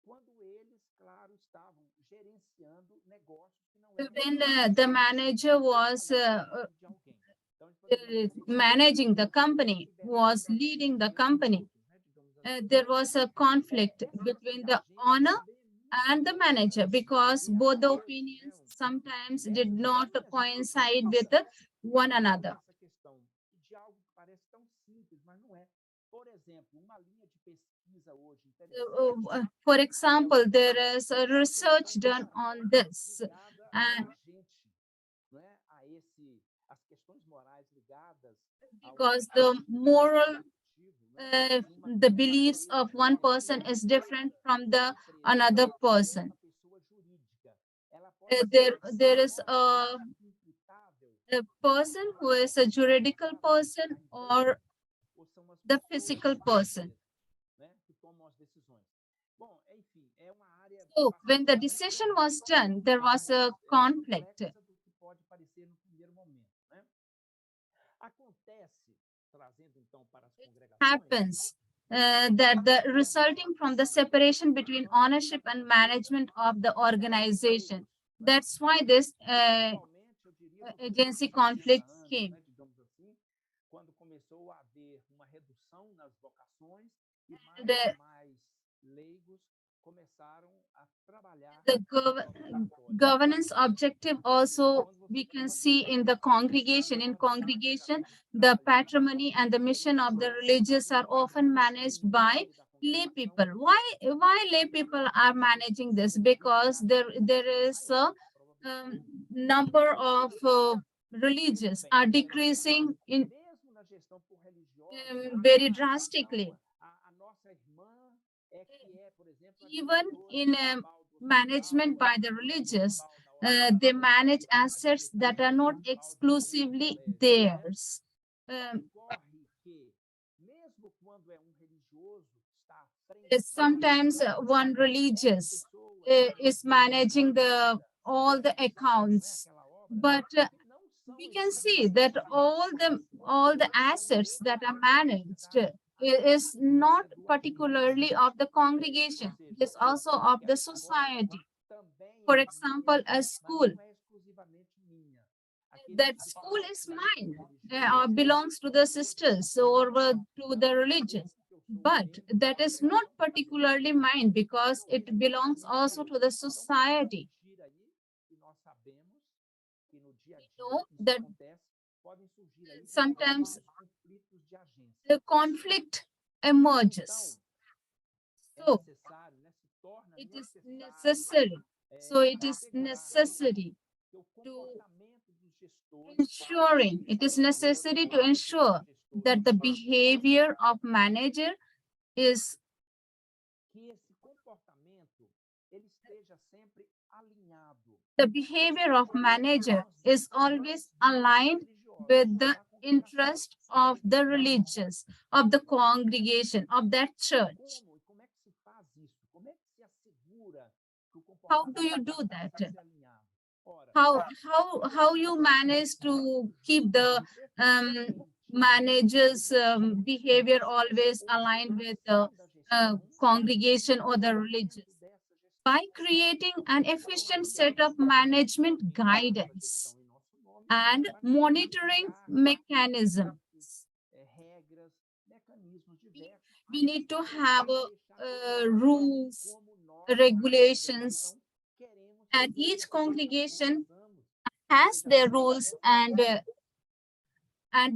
quando eles, claro, estavam gerenciando negócios que não eram When the manager was de alguém. Então, eles poderiam managing the company, was leading the company, there was a conflict between the owner and the manager because both the opinions sometimes did not coincide with one another. essa questão de algo que parece tão simples, mas não é. Por exemplo, uma linha de pesquisa hoje interessante For example, there is a research done on this. ligada And a gente, não é? A as questões morais ligadas ao because the moral, executivo, né? the beliefs of one person is different from the another person. Uma pessoa jurídica, ela pode There is a imputável person who is a juridical person or ou são as the pessoas physical person. né, que tomam as decisões. Bom, enfim, é uma área So when the decision was done, there was a conflict. complexa do que pode parecer no primeiro momento, né? Acontece, trazendo então para as congregações, Happens that the resulting from the separation between ownership and management of the organization. That's why this principalmente, eu diria, nos agency últimos 50 conflict anos, came. né, digamos assim, quando começou a haver uma redução nas vocações e mais The- e mais leigos começaram a trabalhar The no próprio cartório. governance objective also we can see in the congregation. In congregation, the patrimony and the mission of the religious are often managed by lay people. Why lay people are managing this? Because there is a number of religious are decreasing in Mesmo na gestão por religiosa, very drastically. a nossa irmã é que é, por exemplo, a Even diretora in municipal do management by the religious, they manage assets that are not exclusively theirs. ocorre que, mesmo quando é religioso que está à frente, Sometimes one religious is managing all the accounts, but we can see that all the assets that are managed is not particularly of the congregation, it is also of the society. For example, a school, that school is mine, belongs to the sisters or to the religious, but that is not particularly mine because it belongs also to the society. Know that sometimes the conflict emerges. So it is necessary. So it is necessary to it is necessary to ensure that the behavior of manager is que esse comportamento ele esteja sempre alinhado. the behavior of manager is always aligned with the interest of the religious, of the congregation, of that church. Como é que se faz isso? Como é que se assegura que o How do you comportamento do está that? se alinhado? Ora, How you manage to keep the manager's behavior always aligned with the congregation or the religious? By creating an efficient set of management guidance and monitoring mechanisms. regras, mecanismos diversos. We need to have rules, regulations, and each congregation has their rules, and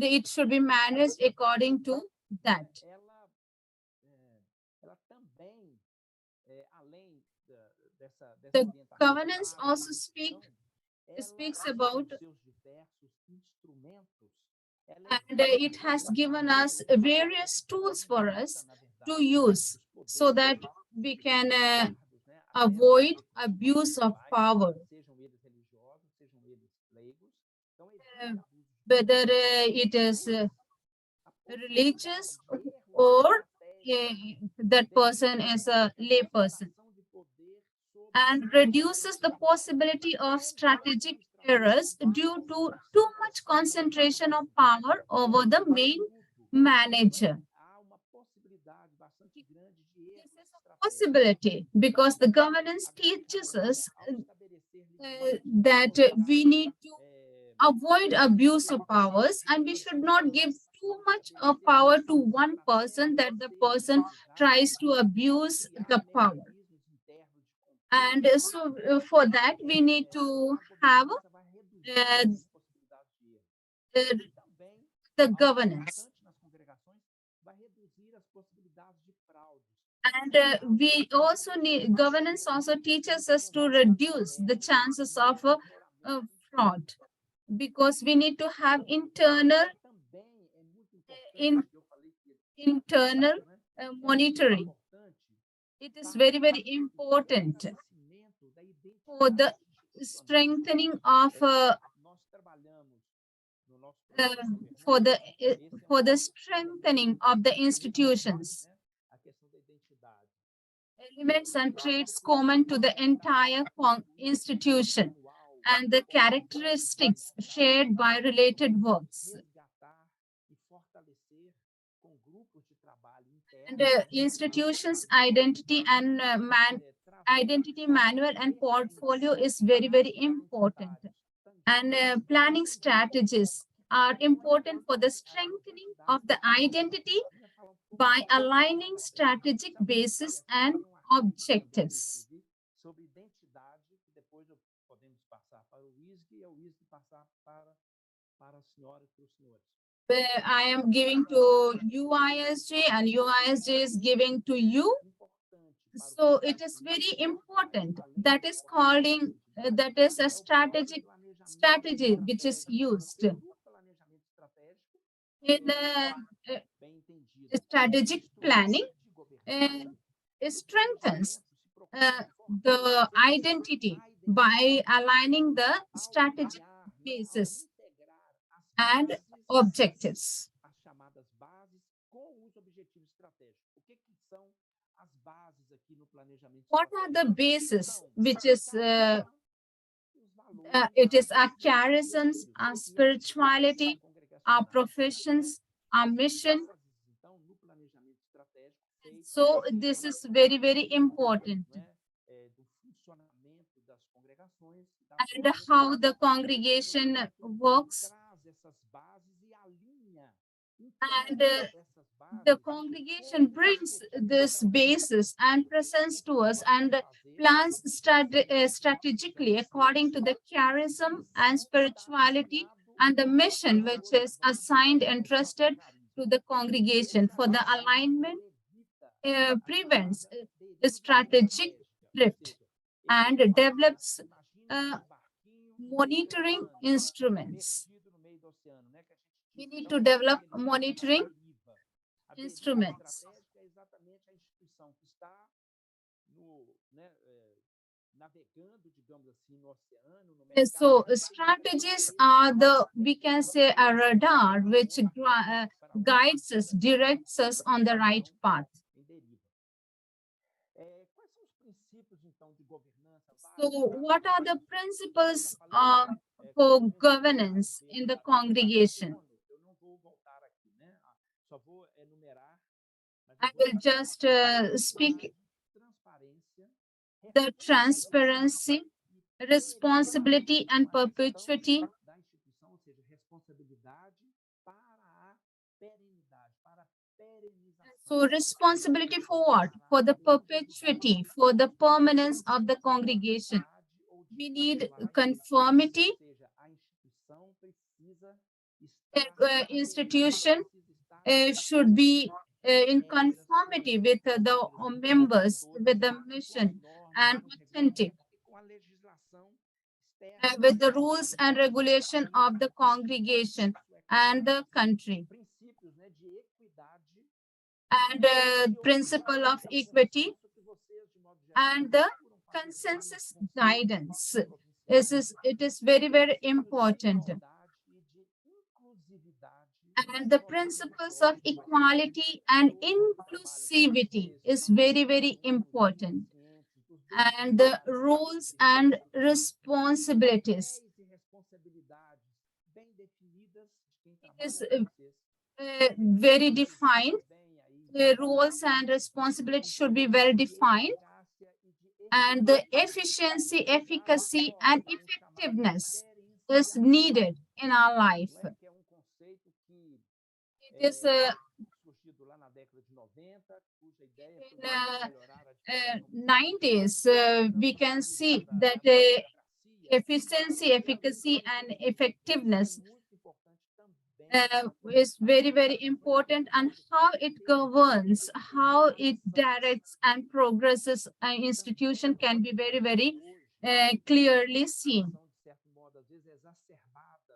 it should be managed according to that. Ela também, além dessa The orientação governance clara, also speaks about, seus diversos instrumentos, and it has given us various tools for us to use so that we can avoid abuse of power, whether it is religious or that person is a lay person, and reduces the possibility of strategic errors due to too much concentration of power over the main manager. This is a possibility because the governance teaches us that we need to avoid abuse of powers, and we should not give too much of power to one person that the person tries to abuse the power. And so for that, we need to have the governance. And we also need, governance also teaches us to reduce the chances of fraud, because we need to have internal monitoring. It is very, very important for the strengthening of for the strengthening of the institutions. Elements and traits common to the entire institution and the characteristics shared by related works. And institutions' identity and identity manual and portfolio is very, very important. And planning strategies are important for the strengthening of the identity by aligning strategic bases and objectives. I am giving to UISJ and UISJ is giving to you. So it is very important. That is calling, that is a strategy which is used. In strategic planning, it strengthens the identity by aligning the strategic basis and objectives. What are the bases, which is it is our charisms, our spirituality, our professions, our mission. So this is very, very important. And how the congregation works. And the congregation brings this basis and presents to us and plans strategically according to the charism and spirituality and the mission which is assigned and trusted to the congregation for the alignment, prevents strategic drift and develops monitoring instruments. We need to develop monitoring instruments. Estratégica é exatamente a instituição que está no, né, navegando, digamos assim, no oceano, no mercado. So strategies are we can say, a radar which guides us, directs us on the right path. Em deriva. Quais são os princípios, então, de governança? So what are the principles for governance in the congregation? Eu não vou voltar aqui, né? Só vou enumerar. I will just speak Transparência, the transparency, responsibility, and perpetuity. da instituição, ou seja, responsabilidade para a perenidade, para a perenização. So responsibility for what? For the perpetuity, for the permanence of the congregation. We need conformity. Ou seja, a instituição precisa estar, Institution should be in conformity with the members, with the mission, and authentic com a legislação externa, with the rules and regulation of the congregation and the country. princípios, né, de equidade, And principle of equity isso que vocês, de modo geral, and the consensus guidance. It is very, very important. e de inclusividade, And the principles of equality and inclusivity is very, very important. And the roles and responsibilities e responsabilidades bem definidas de quem is trabalha com vocês. very defined. Bem aí, The roles and responsibilities should be well defined. eficácia e de And the efficiency, efficacy, and effectiveness is needed in our life. que é conceito que It is surgido lá na década de 90, cuja ideia foi In, melhorar a 90s, we can see that efficiency, efficacy, and effectiveness muito importante também is very, very important, and how it governs, how it directs and progresses an institution can be very, very clearly seen. de certo modo, às vezes exacerbada.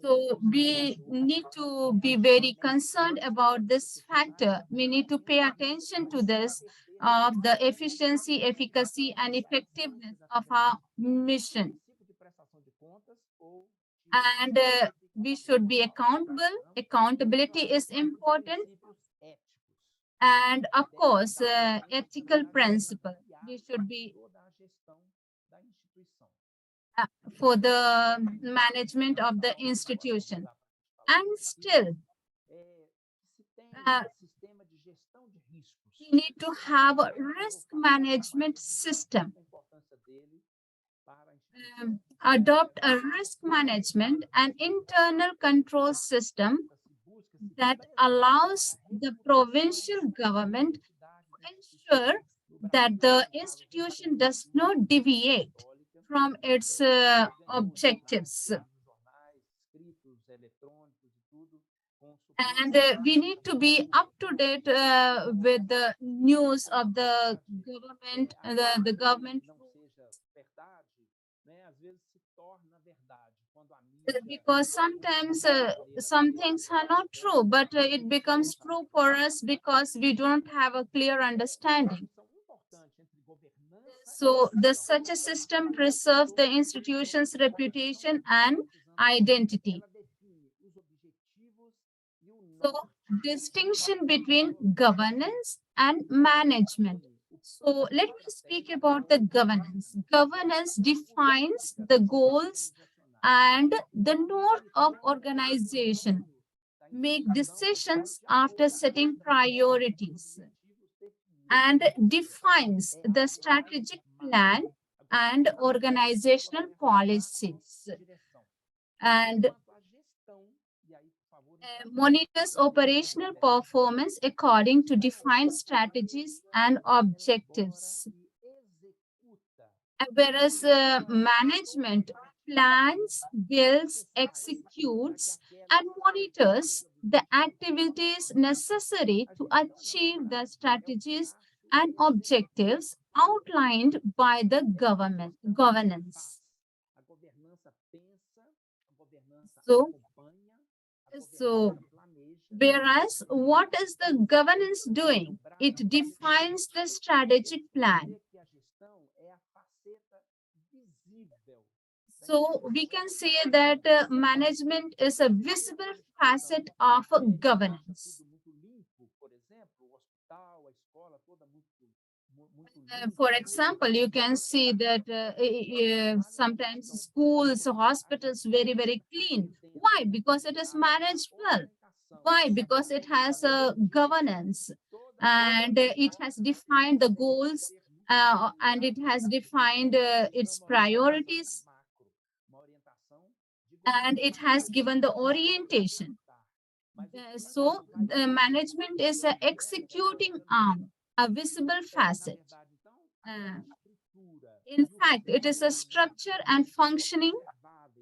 So we need to be very concerned about this factor. We need to pay attention to this of the efficiency, efficacy, and effectiveness of our mission. Princípio de prestação de contas ou And we should be accountable. Accountability is important. princípios éticos. And of course, ethical principle. We should be Toda a gestão da instituição. for the management of the institution. And still, Se tem sistema de gestão de riscos. we need to have a risk management system. A importância dele para a instituição. Adopt a risk management and internal control system that allows the provincial government to ensure that the institution does not deviate from its objectives. And we need to be up to date with the news of the government, the government, because sometimes some things are not true, but it becomes true for us because we don't have a clear understanding. So such a system preserves the institution's reputation and identity. So distinction between governance and management. So let me speak about the governance. Governance defines the goals and the norm of organization, make decisions after setting priorities, and defines the strategic plan and organizational policies, and monitors operational performance according to defined strategies and objectives. Whereas management plans, builds, executes, and monitors the activities necessary to achieve the strategies and objectives outlined by the governance. So, So, whereas what is the governance doing? It defines the strategic plan. So we can say that management is a visible facet of governance. For example, you can see that sometimes schools, hospitals, very, very clean. Why? Because it is managed well. Why? Because it has a governance and it has defined the goals and it has defined its priorities and it has given the orientation. So the management is an executing arm, a visible facet. In fact, it is a structure and functioning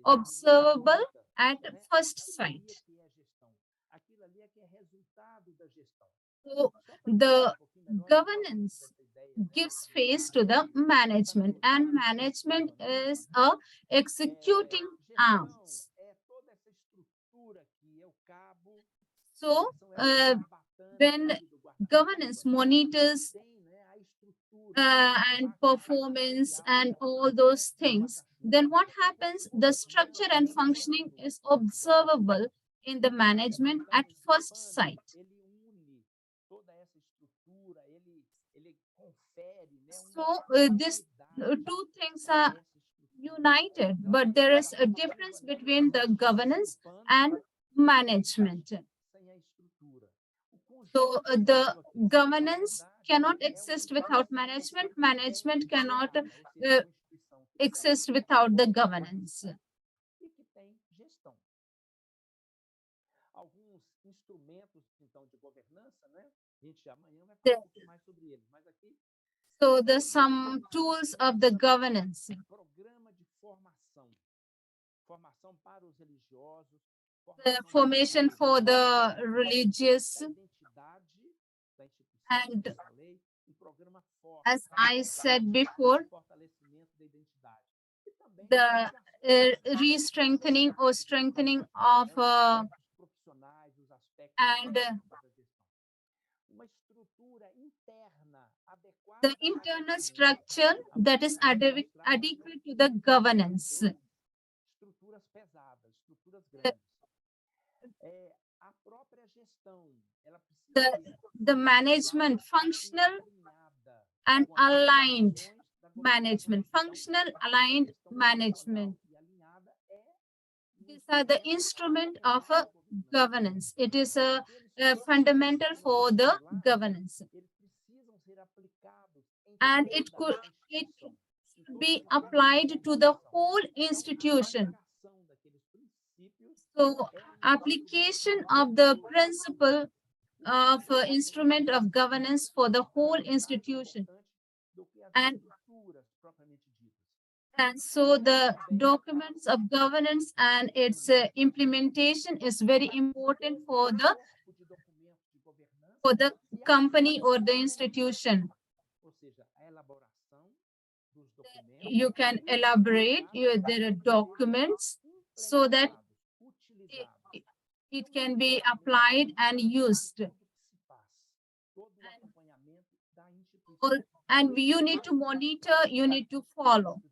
observable at first sight. So the governance gives face to the management and management is a executing arms. So when governance monitors and performance and all those things, then what happens? The structure and functioning is observable in the management at first sight. So these two things are united, but there is a difference between the governance and management. So the governance cannot exist without management. Management cannot exist without the governance. So there's some tools of the governance. The formation for the religious and as I said before, the re-strengthening or strengthening of and the internal structure that is adequate to the governance. The management, functional and aligned management, functional aligned management. These are the instrument of a governance. It is a fundamental for the governance. And it could be applied to the whole institution. So application of the principle of instrument of governance for the whole institution. And so the documents of governance and its implementation is very important for the company or the institution. You can elaborate, there are documents so that it can be applied and used. And you need to monitor, you need to follow.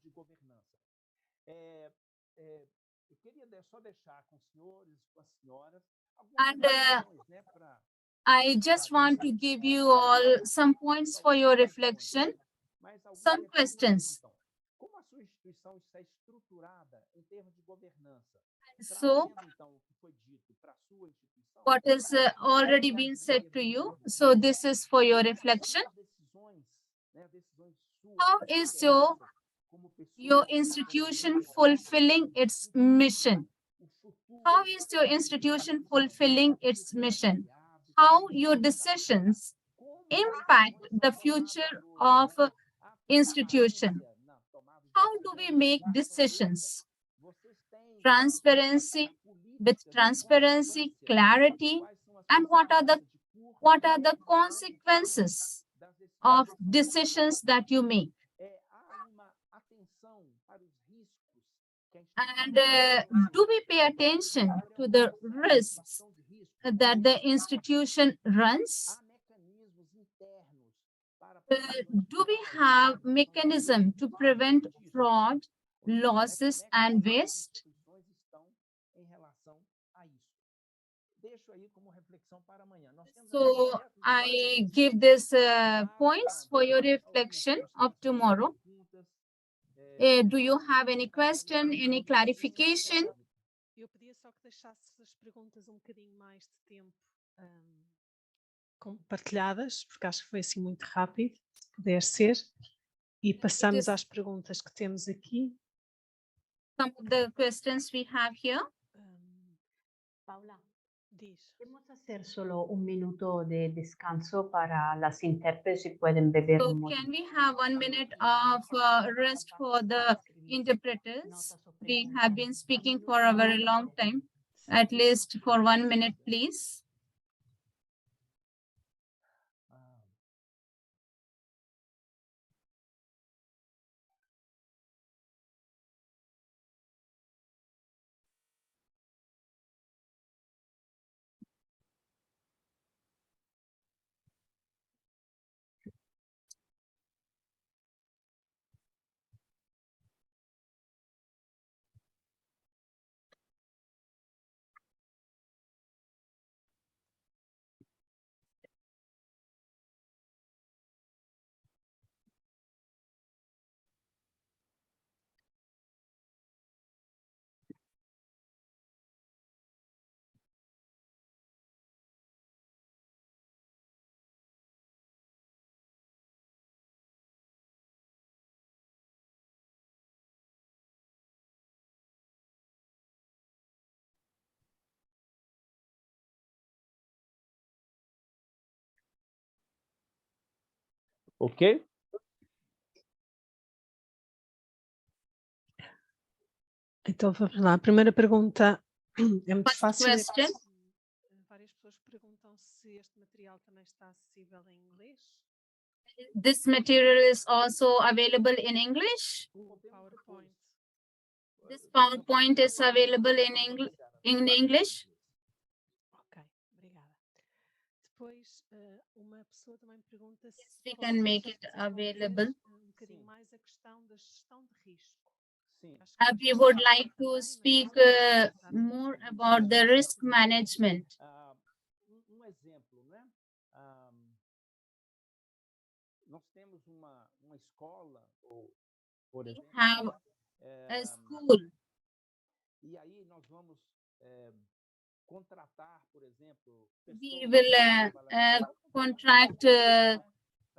And I just want to give you all some points for your reflection, some questions. So, what is already been said to you? So, this is for your reflection. How is your institution fulfilling its mission? How is your institution fulfilling its mission? How your decisions impact the future of institution? How do we make decisions? Transparency, with transparency, clarity, and what are the consequences of decisions that you make? And do we pay attention to the risks that the institution runs? Há mecanismos internos para Do we have mechanism to prevent fraud, losses, and waste? instituições estão em relação a isso. Deixo aí como reflexão para amanhã. Nós temos So I give this points for your reflection of tomorrow. Do you have any question, any clarification? Eu pedia só que deixasses as perguntas um bocadinho mais de tempo compartilhadas, porque acho que foi assim muito rápido, se puder ser. E passamos is- às perguntas que temos aqui. Some of the questions we have here. Paula, Diz. podemos hacer solo un minuto de descanso para las intérpretes y pueden beber So un momentito. can we have 1 minute of rest for the interpreters? We have been speaking for a very long time. At least for 1 minute, please. Ok? Então vamos lá. A primeira pergunta é muito First fácil. question. Várias pessoas perguntam se este material também está acessível em inglês. This material is also available in English. O PowerPoint. This PowerPoint is available in English. Ok, obrigada. Depois, uma pessoa também pergunta se we consegue can make it desenvolver, available. um bocadinho mais a questão da gestão de risco. Sim. Acho que We vocês would sabem like também, to mas speak more exatamente about the risk management. Exemplo, né? Nós temos uma escola, ou, por exemplo, Have a school. e aí nós vamos contratar, por exemplo, We will contract,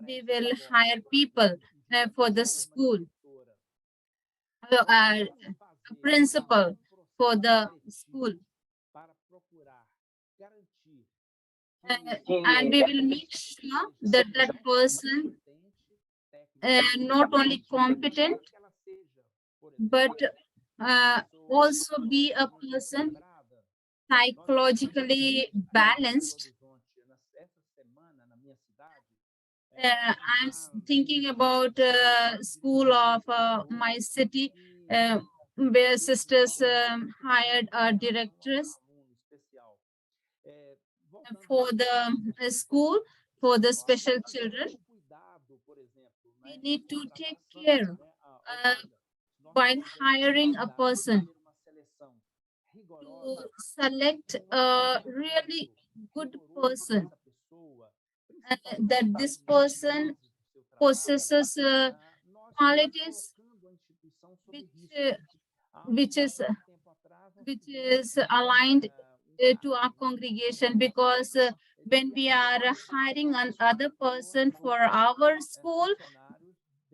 we will hire people for the school, a principal for the school. para procurar garantir And we will make sure that that person not only competent, but also be a person psychologically balanced. I'm thinking about school of my city, where sisters hired a directress for the school for the special children. We need to take care while hiring a person to select a really good person, that this person possesses qualities which is aligned to our congregation, because when we are hiring another person for our school,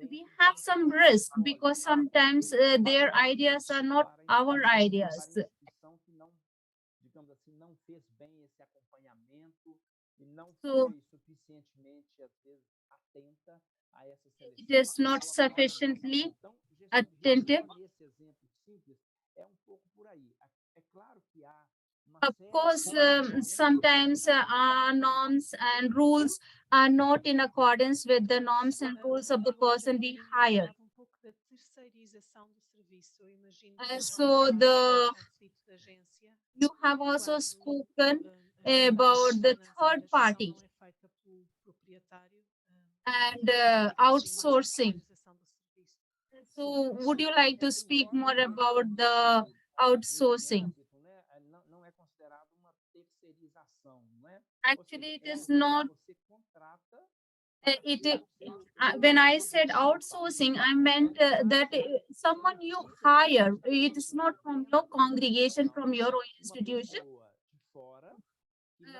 we have some risk, because sometimes their ideas are not our ideas. So it is not sufficiently attentive. Of course, sometimes our norms and rules are not in accordance with the norms and rules of the person we hire. isso. Eu imagino So conflito de agência, you have also quando, spoken a about the third gestão party não é feita pelo proprietário, and fica assim mais outsourcing. centralização do serviço. So would you like to speak more about the outsourcing? Não é considerado uma terceirização, não é? Actually, it is Algo que not. você contrata When I said outsourcing, I meant that someone you hire. It is not from your congregation, from your own institution.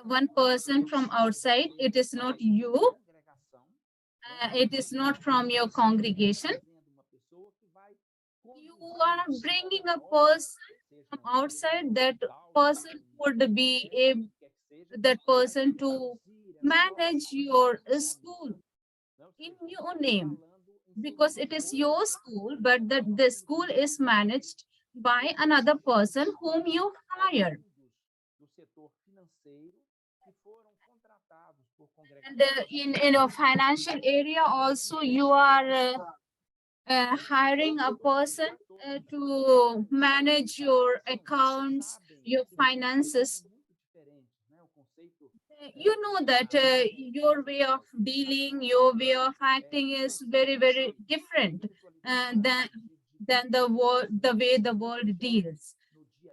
One person from outside. It is not you. It is not from your congregation. You are bringing a person from outside. That person would be that person to manage your school in your name, because it is your school, but the school is managed by another person whom you hire. And in a financial area also, you are hiring a person to manage your accounts, your finances. You know that your way of dealing, your way of acting is very, very different than the way the world deals.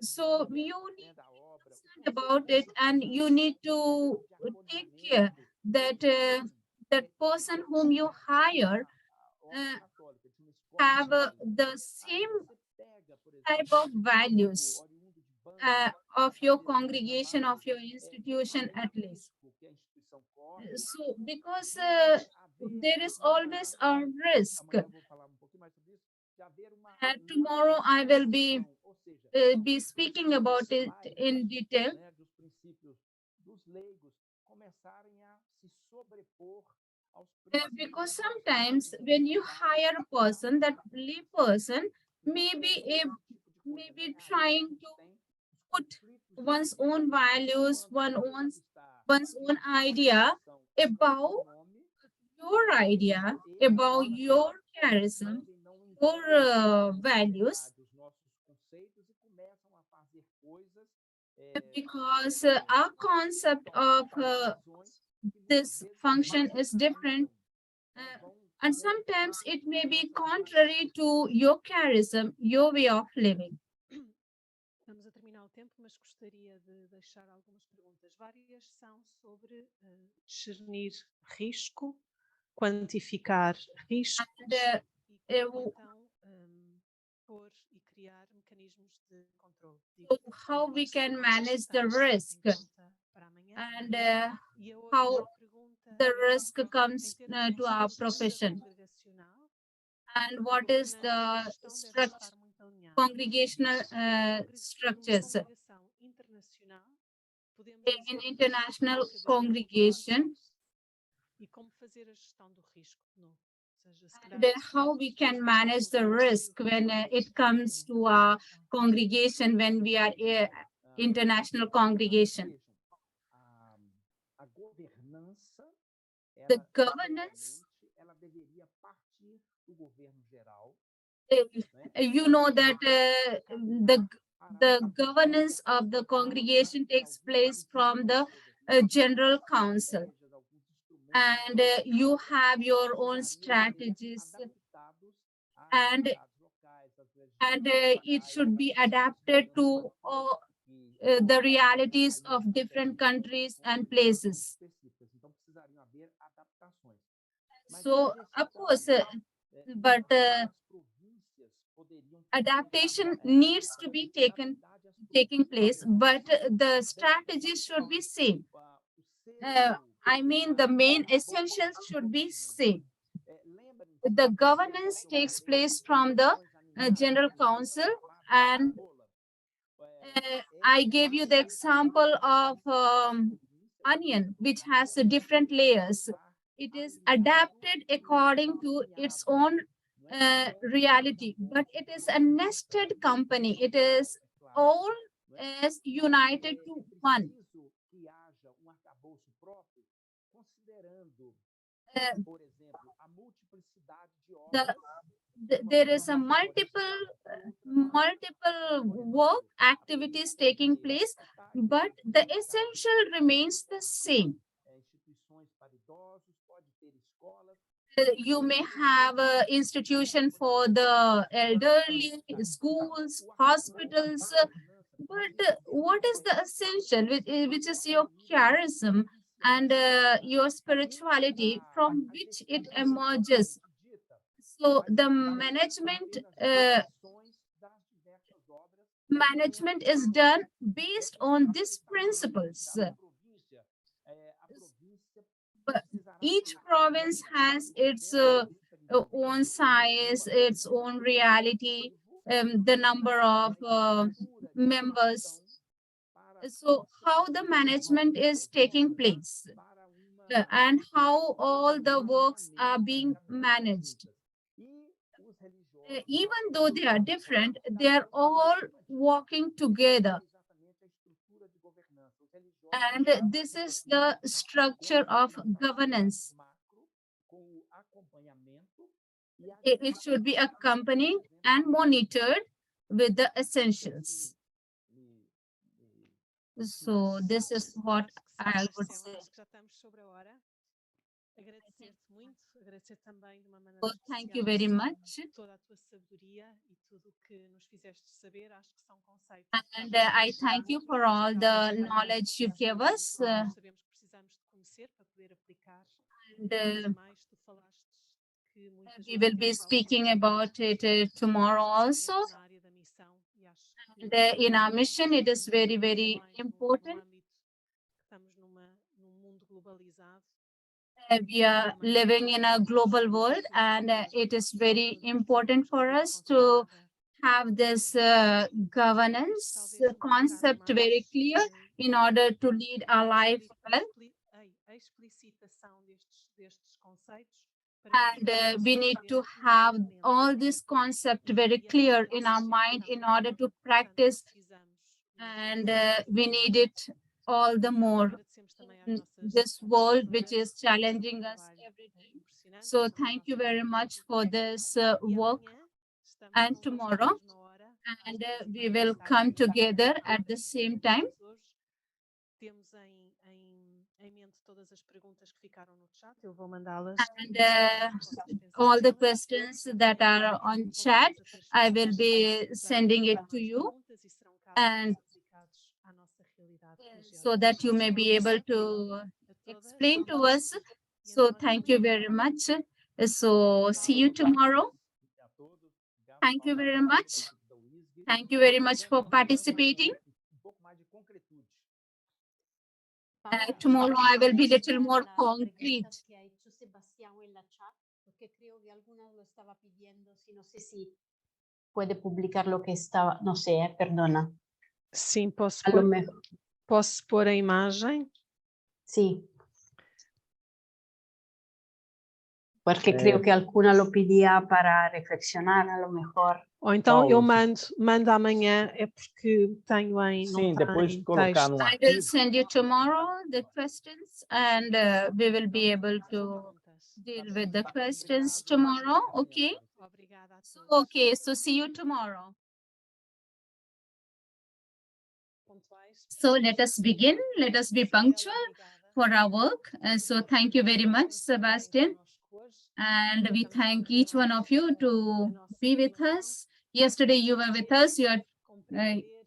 So you need to understand about it, and you need to take care that that person whom you hire have the same type of values of your congregation, of your institution at least. So, because there is always a risk. Tomorrow I will be speaking about it in detail. Because sometimes when you hire a person, that lay person may be trying to put one's own values, one's own idea about your idea, about your charism, your values, because our concept of this function is different. And sometimes it may be contrary to your charism, your way of living. Estamos a terminar o tempo, mas gostaria de deixar algumas perguntas. Várias são sobre discernir risco, quantificar riscos e como então pôr e criar mecanismos de controle. So how we can manage the risk, and how the risk comes to our profession, and what is the congregational structures in international congregation, and how we can manage the risk when it comes to our congregation, when we are international congregation. The governance, you know that the governance of the congregation takes place from the general council, and you have your own strategies, and it should be adapted to the realities of different countries and places. So, of course, but adaptation needs to be taking place, but the strategy should be same. I mean, the main essentials should be same. The governance takes place from the general council, and I gave you the example of onion, which has different layers. It is adapted according to its own reality, but it is a nested company. It is all as united to one. There is a multiple multiple work activities taking place, but the essential remains the same. Instituições para idosos, pode ter escolas. You may have an institution for the elderly, schools, hospitals, but what is the essential, which is your charism and your spirituality from which it emerges? So the management is done based on these principles. But each province has its own size, its own reality, the number of members. So how the management is taking place and how all the works are being managed. Even though they are different, they are all working together. And this is the structure of governance. It should be accompanied and monitored with the essentials. So this is what I would say. Agradecer-te muito, agradecer também de uma maneira So thank you especial very much. toda a tua sabedoria e tudo o que nos fizeste saber. Acho que são conceitos. And I thank you for all the knowledge you gave us. Sabemos que precisamos de conhecer para poder aplicar. And Mais tu falaste que muitas we vezes will be temos speaking about it tomorrow also. na área da missão e acho que And in our mission, it is very, very important. estamos num mundo globalizado. We are living in a global world, and it is very important for us to have this governance concept very clear in order to lead our life well. And we need to have all this concept very clear in our mind in order to practice, and we need it all the more in this world which is challenging us every day. So thank you very much for this work. And tomorrow, and we will come together at the same time. And all the questions that are on chat, I will be sending it to you, and so that you may be able to explain to us. So thank you very much. So see you tomorrow. Thank you very much. Thank you very much for participating. Tomorrow I will be little more concrete. Puede publicar lo que estaba, no sé, perdona. Sim, posso A lo mejor. pôr a imagem? Sí. Porque creo que alguna lo pedía para reflexionar, a lo mejor. Ou então eu Paulo, mando amanhã, é porque tenho em. Sim, não depois tem de colocar texto. no I will arquivo. send you tomorrow the questions, and we will be able to deal with the questions tomorrow. Okay. Obrigada a todos. Okay. So see you tomorrow. Pontuais. So let us begin. Let us be punctual for our work. So thank you very much, Sebastian. And we thank each one of you to be with us. Yesterday you were with us. You are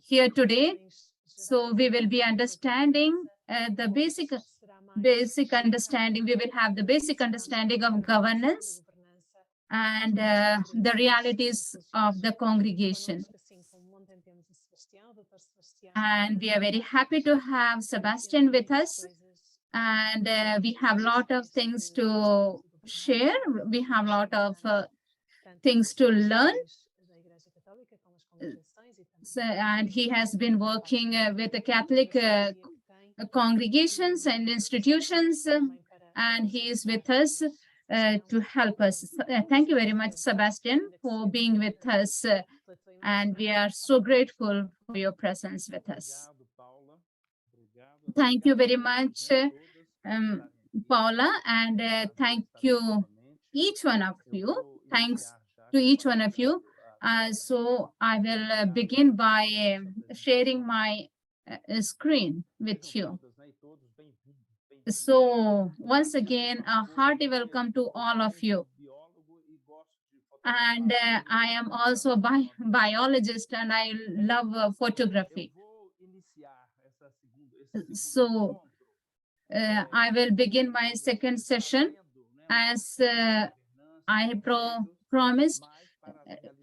here today. So we will be understanding the basic understanding. We will have the basic understanding of governance and the realities of the congregation. And we are very happy to have Sebastian with us. And we have a lot of things to share. We have a lot of things to learn. So, and he has been working with the Catholic congregations and institutions, and he is with us to help us. Thank you very much, Sebastian, for being with us. And we are so grateful for your presence with us. Thank you very much, Paula, and thank you, each one of you. Thanks to each one of you So I will begin by sharing my screen with you. So once again, a hearty welcome to all of you. And I am also a biologist and I love photography. So I will begin my second session as I have promised,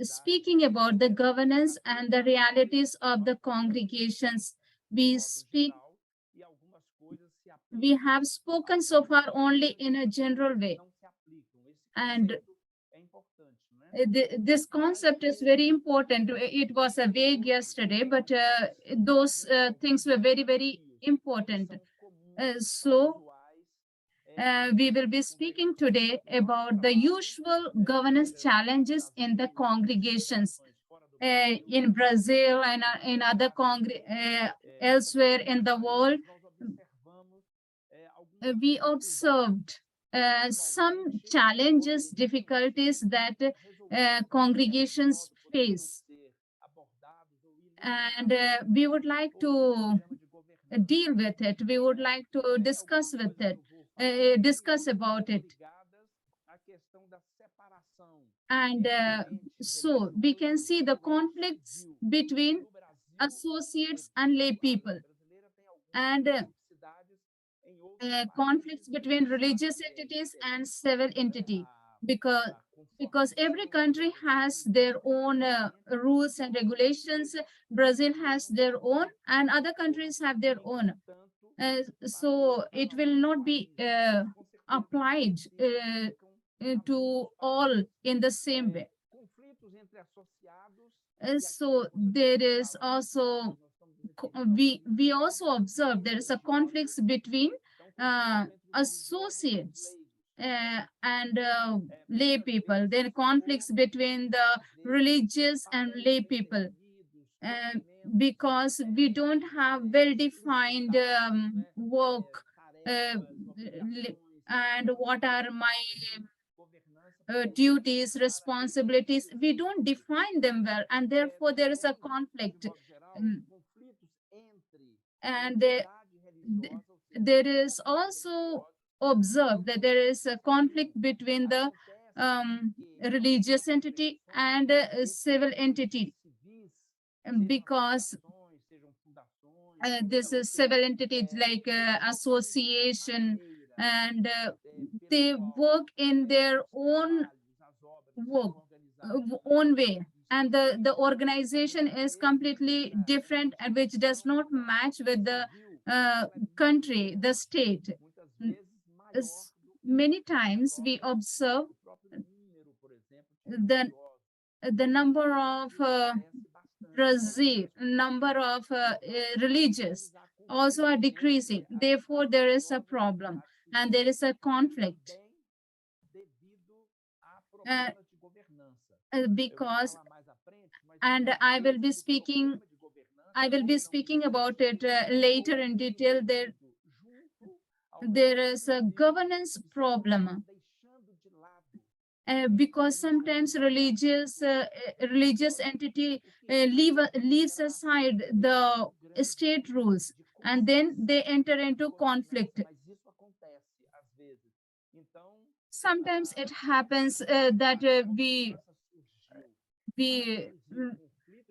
speaking about the governance and the realities of the congregations. We have spoken so far only in a general way. And this concept is very important. It was a vague yesterday, but those things were very, very important. So we will be speaking today about the usual governance challenges in the congregations in Brazil and in other elsewhere in the world. We observed some challenges, difficulties that congregations face. And we would like to deal with it. We would like to discuss with it, discuss about it. And so we can see the conflicts between associates and lay people, and conflicts between religious entities and civil entity, because every country has their own rules and regulations. Brazil has their own and other countries have their own. So it will not be applied to all in the same way. So there is also, we also observe there is a conflicts between associates and lay people. There are conflicts between the religious and lay people because we don't have well-defined work and what are my duties, responsibilities. We don't define them well, and therefore there is a conflict. And there is also observed that there is a conflict between the religious entity and civil entity, because this is civil entities like association, and they work in their own own way, and the organization is completely different, and which does not match with the country, the state. Many times we observe the number of number of religious also are decreasing. Therefore, there is a problem and there is a conflict. Because, and I will be speaking about it later in detail. There is a governance problem. Because sometimes religious entity leaves aside the state rules, and then they enter into conflict. Sometimes it happens that we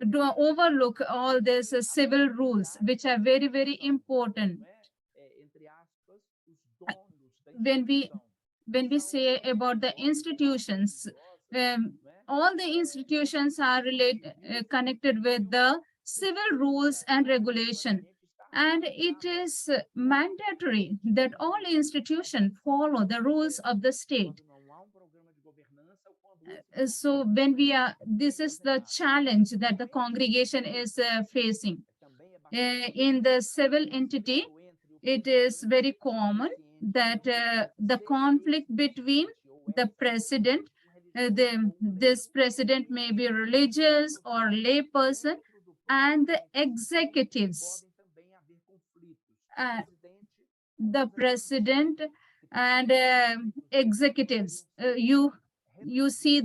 do overlook all these civil rules, which are very, very important. When we say about the institutions, all the institutions are connected with the civil rules and regulation. And it is mandatory that all institutions follow the rules of the state. So when this is the challenge that the congregation is facing. In the civil entity, it is very common that the conflict between the president, this president may be religious or lay person, and the executives, the president and executives. you see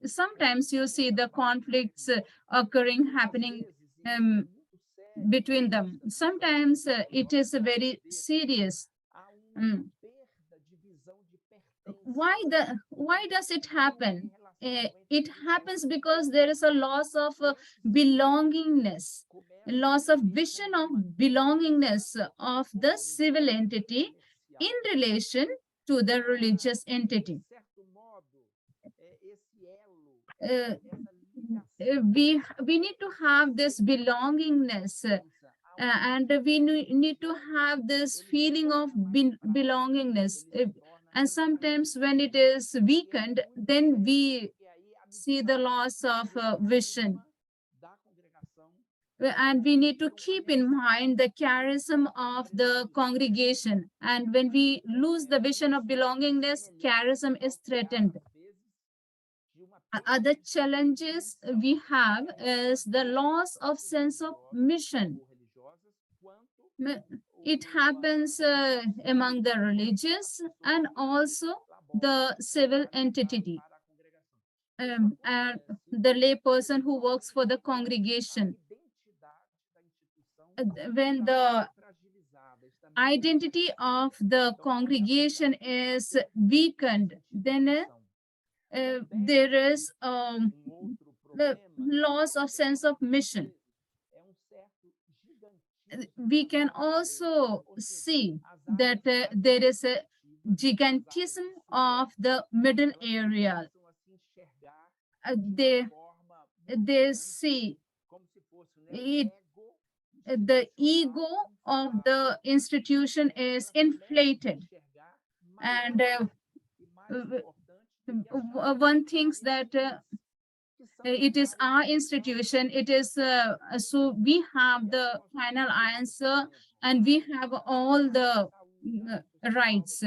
sometimes you see the conflicts happening between them. Sometimes it is very serious. Why does it happen? It happens because there is a loss of belongingness, loss of vision of belongingness of the civil entity in relation to the religious entity. We need to have this belongingness, and we need to have this feeling of belongingness. And sometimes when it is weakened, then we see the loss of vision. And we need to keep in mind the charism of the congregation. And when we lose the vision of belongingness, charism is threatened. Other challenges we have is the loss of sense of mission. It happens among the religious and also the civil entity, the lay person who works for the congregation. When the identity of the congregation is weakened, then there is the loss of sense of mission. We can also see that there is a gigantism of the middle area. They see it, the ego of the institution is inflated, and one thinks that it is our institution, it is so we have the final answer and we have all the rights.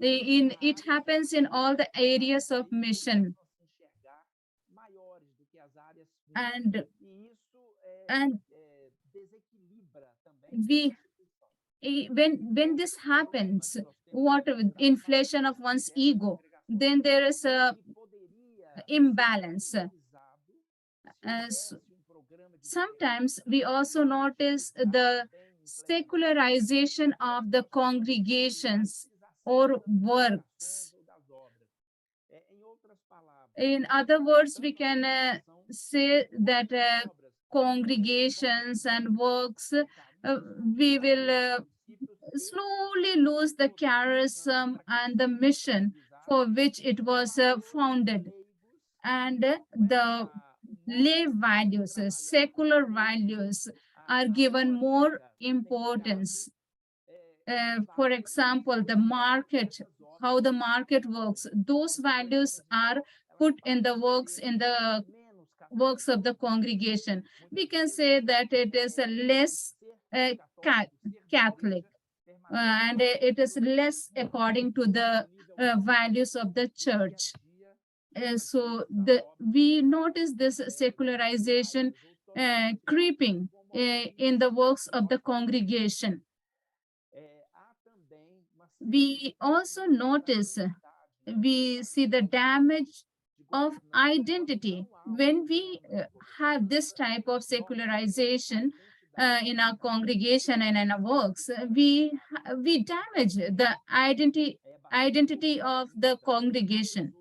It happens in all the areas of mission, and when this happens, what inflation of one's ego, then there is a imbalance. Sometimes we also notice the secularization of the congregations or works. In other words, we can say that congregations and works, we will slowly lose the charism and the mission for which it was founded. And the lay values, secular values are given more importance. For example, the market, how the market works, those values are put in the works of the congregation. We can say that it is a less Catholic, and it is less according to the values of the church. So we notice this secularization creeping in the works of the congregation. We also notice, we see the damage of identity. When we have this type of secularization in our congregation and in our works, we damage the identity of the congregation.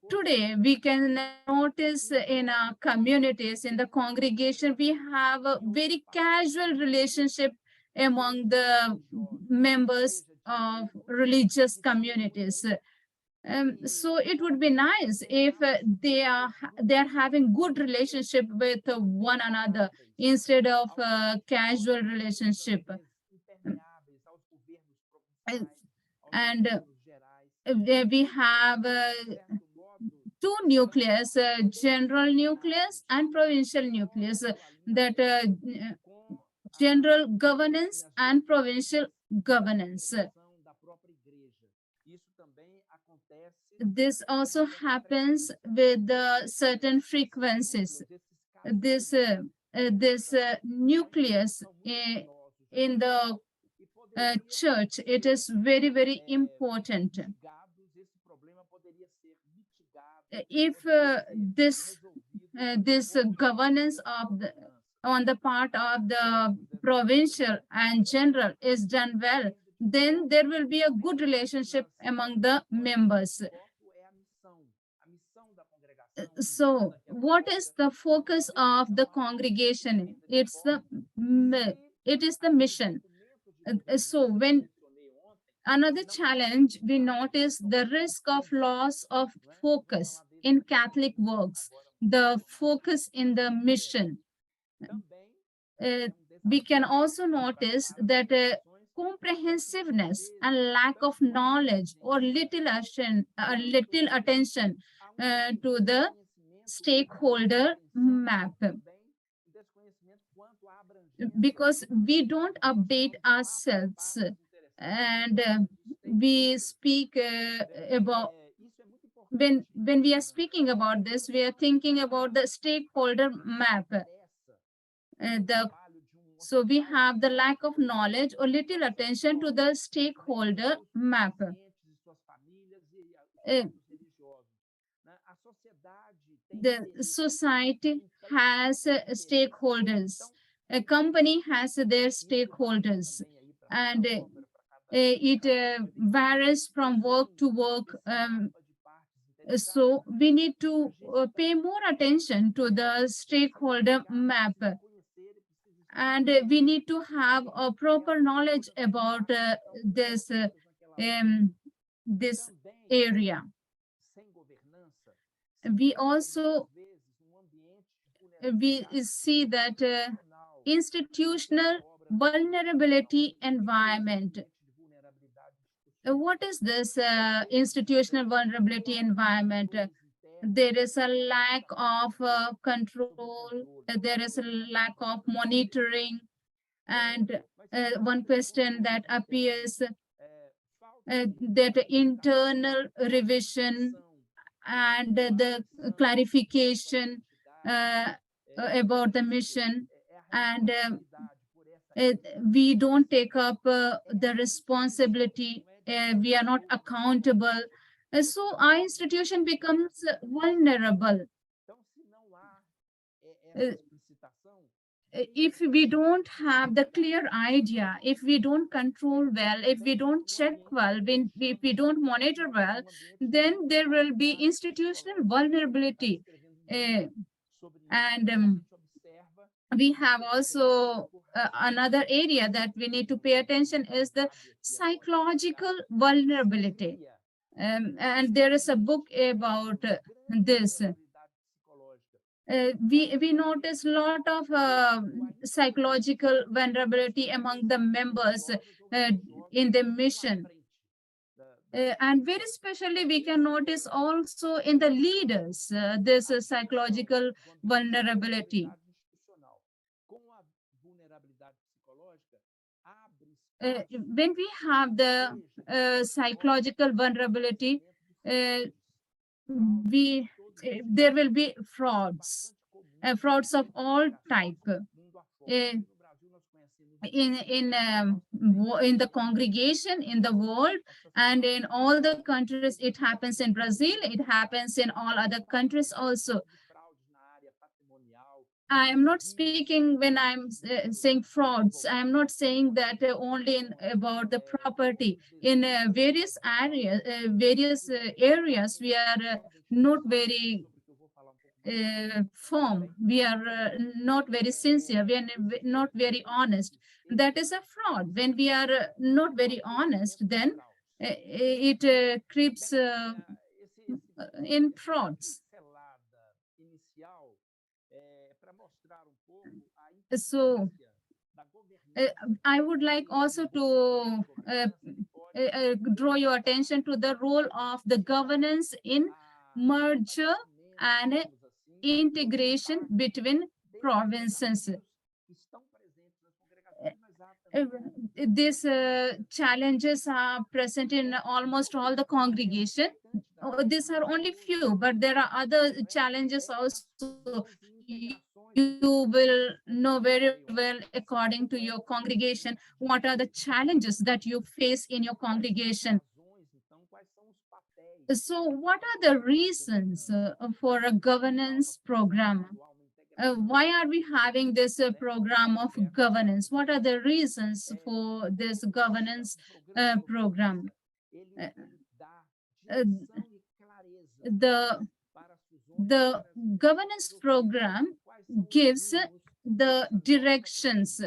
Today we can notice in our communities, in the congregation, we have a very casual relationship among the members of religious communities. So it would be nice if they are having good relationship with one another instead of casual relationship. And we have two nucleus, general nucleus and provincial nucleus, that general governance and provincial governance. This also happens with certain frequencies. This nucleus in the church, it is very, very important. If this governance of the on the part of the provincial and general is done well, then there will be a good relationship among the members. So what is the focus of the congregation? It is the mission. So when another challenge, we notice the risk of loss of focus in Catholic works, the focus in the mission. We can also notice that comprehensiveness and lack of knowledge or little attention to the stakeholder map, because we don't update ourselves, and we speak about when we are speaking about this, we are thinking about the stakeholder map. So we have the lack of knowledge or little attention to the stakeholder map. The society has stakeholders. A company has their stakeholders, and it varies from work to work. So we need to pay more attention to the stakeholder map, and we need to have a proper knowledge about this area. We also we see that institutional vulnerability environment. What is this institutional vulnerability environment? There is a lack of control, there is a lack of monitoring, and one question that appears, that internal revision and the clarification about the mission, and we don't take up the responsibility, we are not accountable. So our institution becomes vulnerable. If we don't have the clear idea, if we don't control well, if we don't check well, if we don't monitor well, then there will be institutional vulnerability. And we have also another area that we need to pay attention is the psychological vulnerability. And there is a book about this. We notice a lot of psychological vulnerability among the members in the mission. And very especially, we can notice also in the leaders, this psychological vulnerability. When we have the psychological vulnerability, there will be frauds, frauds of all type. In the congregation, in the world, and in all the countries. It happens in Brazil, it happens in all other countries also. I am not speaking when I'm saying frauds. I am not saying that only about the property. In various areas, we are not very firm. We are not very sincere. We are not very honest. That is a fraud. When we are not very honest, then it creeps in frauds. So I would like also to draw your attention to the role of the governance in merger and integration between provinces. These challenges are present in almost all the congregation. These are only few, but there are other challenges also. You you will know very well, according to your congregation, what are the challenges that you face in your congregation. So what are the reasons for a governance program? Why are we having this program of governance? What are the reasons for this governance program? The governance program gives the directions,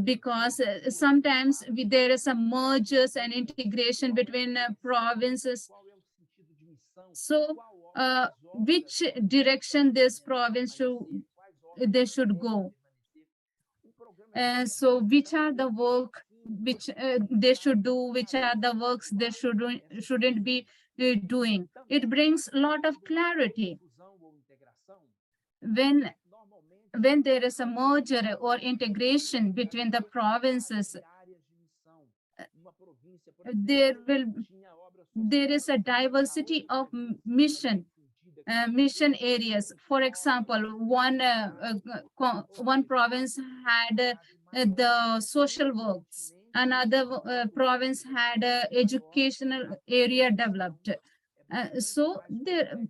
because sometimes there is a mergers and integration between provinces. So which direction this province should go? So which are the work which they should do, which are the works they shouldn't be doing? It brings a lot of clarity. When there is a merger or integration between the provinces, there is a diversity of mission areas. For example, one province had the social works, another province had educational area developed. So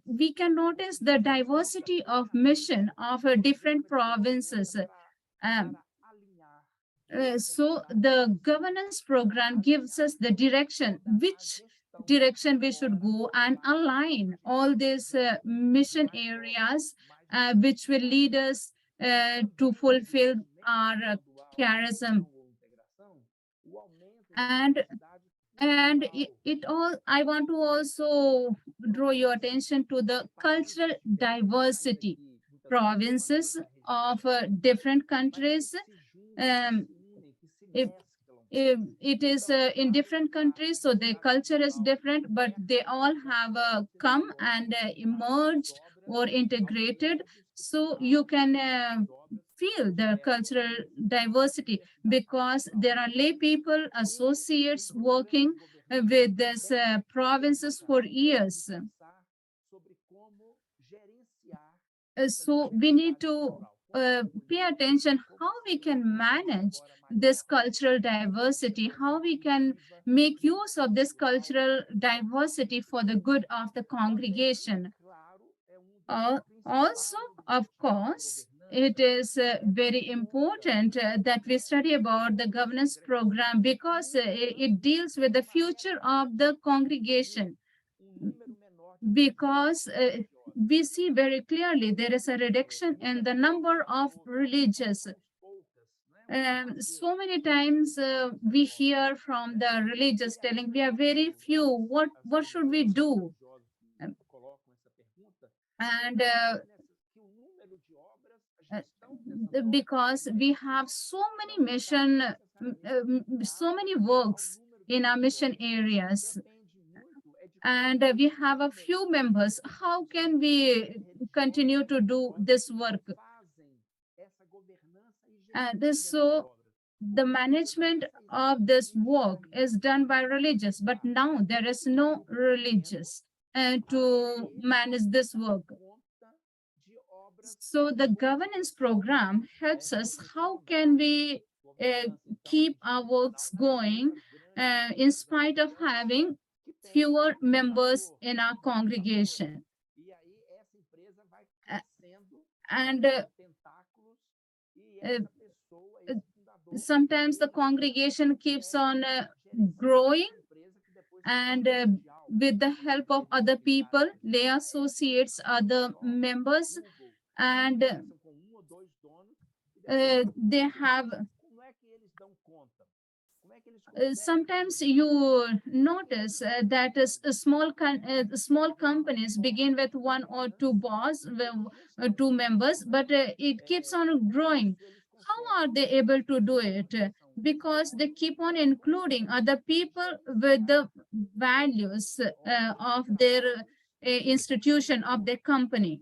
we can notice the diversity of mission of different provinces. So the governance program gives us the direction, which direction we should go, and align all these mission areas, which will lead us to fulfill our charism. And I want to also draw your attention to the cultural diversity. Provinces of different countries, if it is in different countries, so their culture is different, but they all have come and emerged or integrated. So you can feel the cultural diversity, because there are lay people, associates working with these provinces for years. So we need to pay attention how we can manage this cultural diversity, how we can make use of this cultural diversity for the good of the congregation. Also, of course, it is very important that we study about the governance program, because it deals with the future of the congregation. Because we see very clearly there is a reduction in the number of religious. So many times we hear from the religious telling we are very few. What should we do? And because we have so many mission, so many works in our mission areas, and we have a few members, how can we continue to do this work? So the management of this work is done by religious, but now there is no religious to manage this work. So the governance program helps us. How can we keep our works going in spite of having fewer members in our congregation? And sometimes the congregation keeps on growing, and with the help of other people, lay associates, other members, and they have sometimes you notice that small companies begin with one or two boss, two members, but it keeps on growing. How are they able to do it? Because they keep on including other people with the values of their institution, of their company.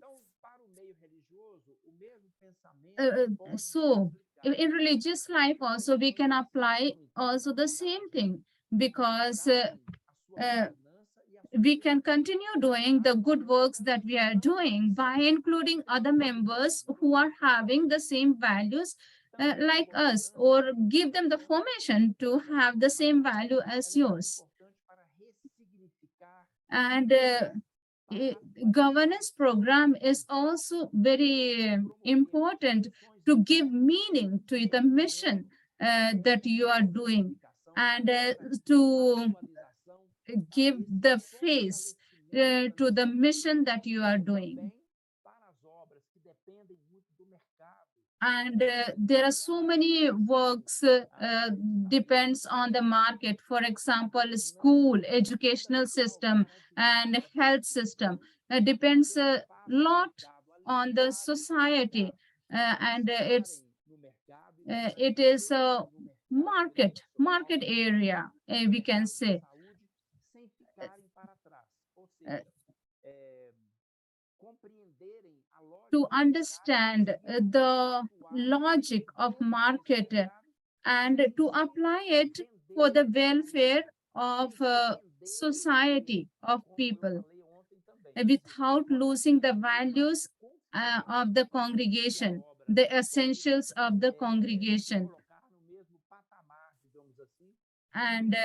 So in religious life also we can apply also the same thing, because we can continue doing the good works that we are doing by including other members who are having the same values like us, or give them the formation to have the same value as yours. And governance program is also very important to give meaning to the mission that you are doing, and to give the face to the mission that you are doing. And there are so many works depends on the market. For example, school, educational system, and health system depends a lot on the society, and it is a market area, we can say. To understand the logic of market and to apply it for the welfare of society, of people, without losing the values of the congregation, the essentials of the congregation. And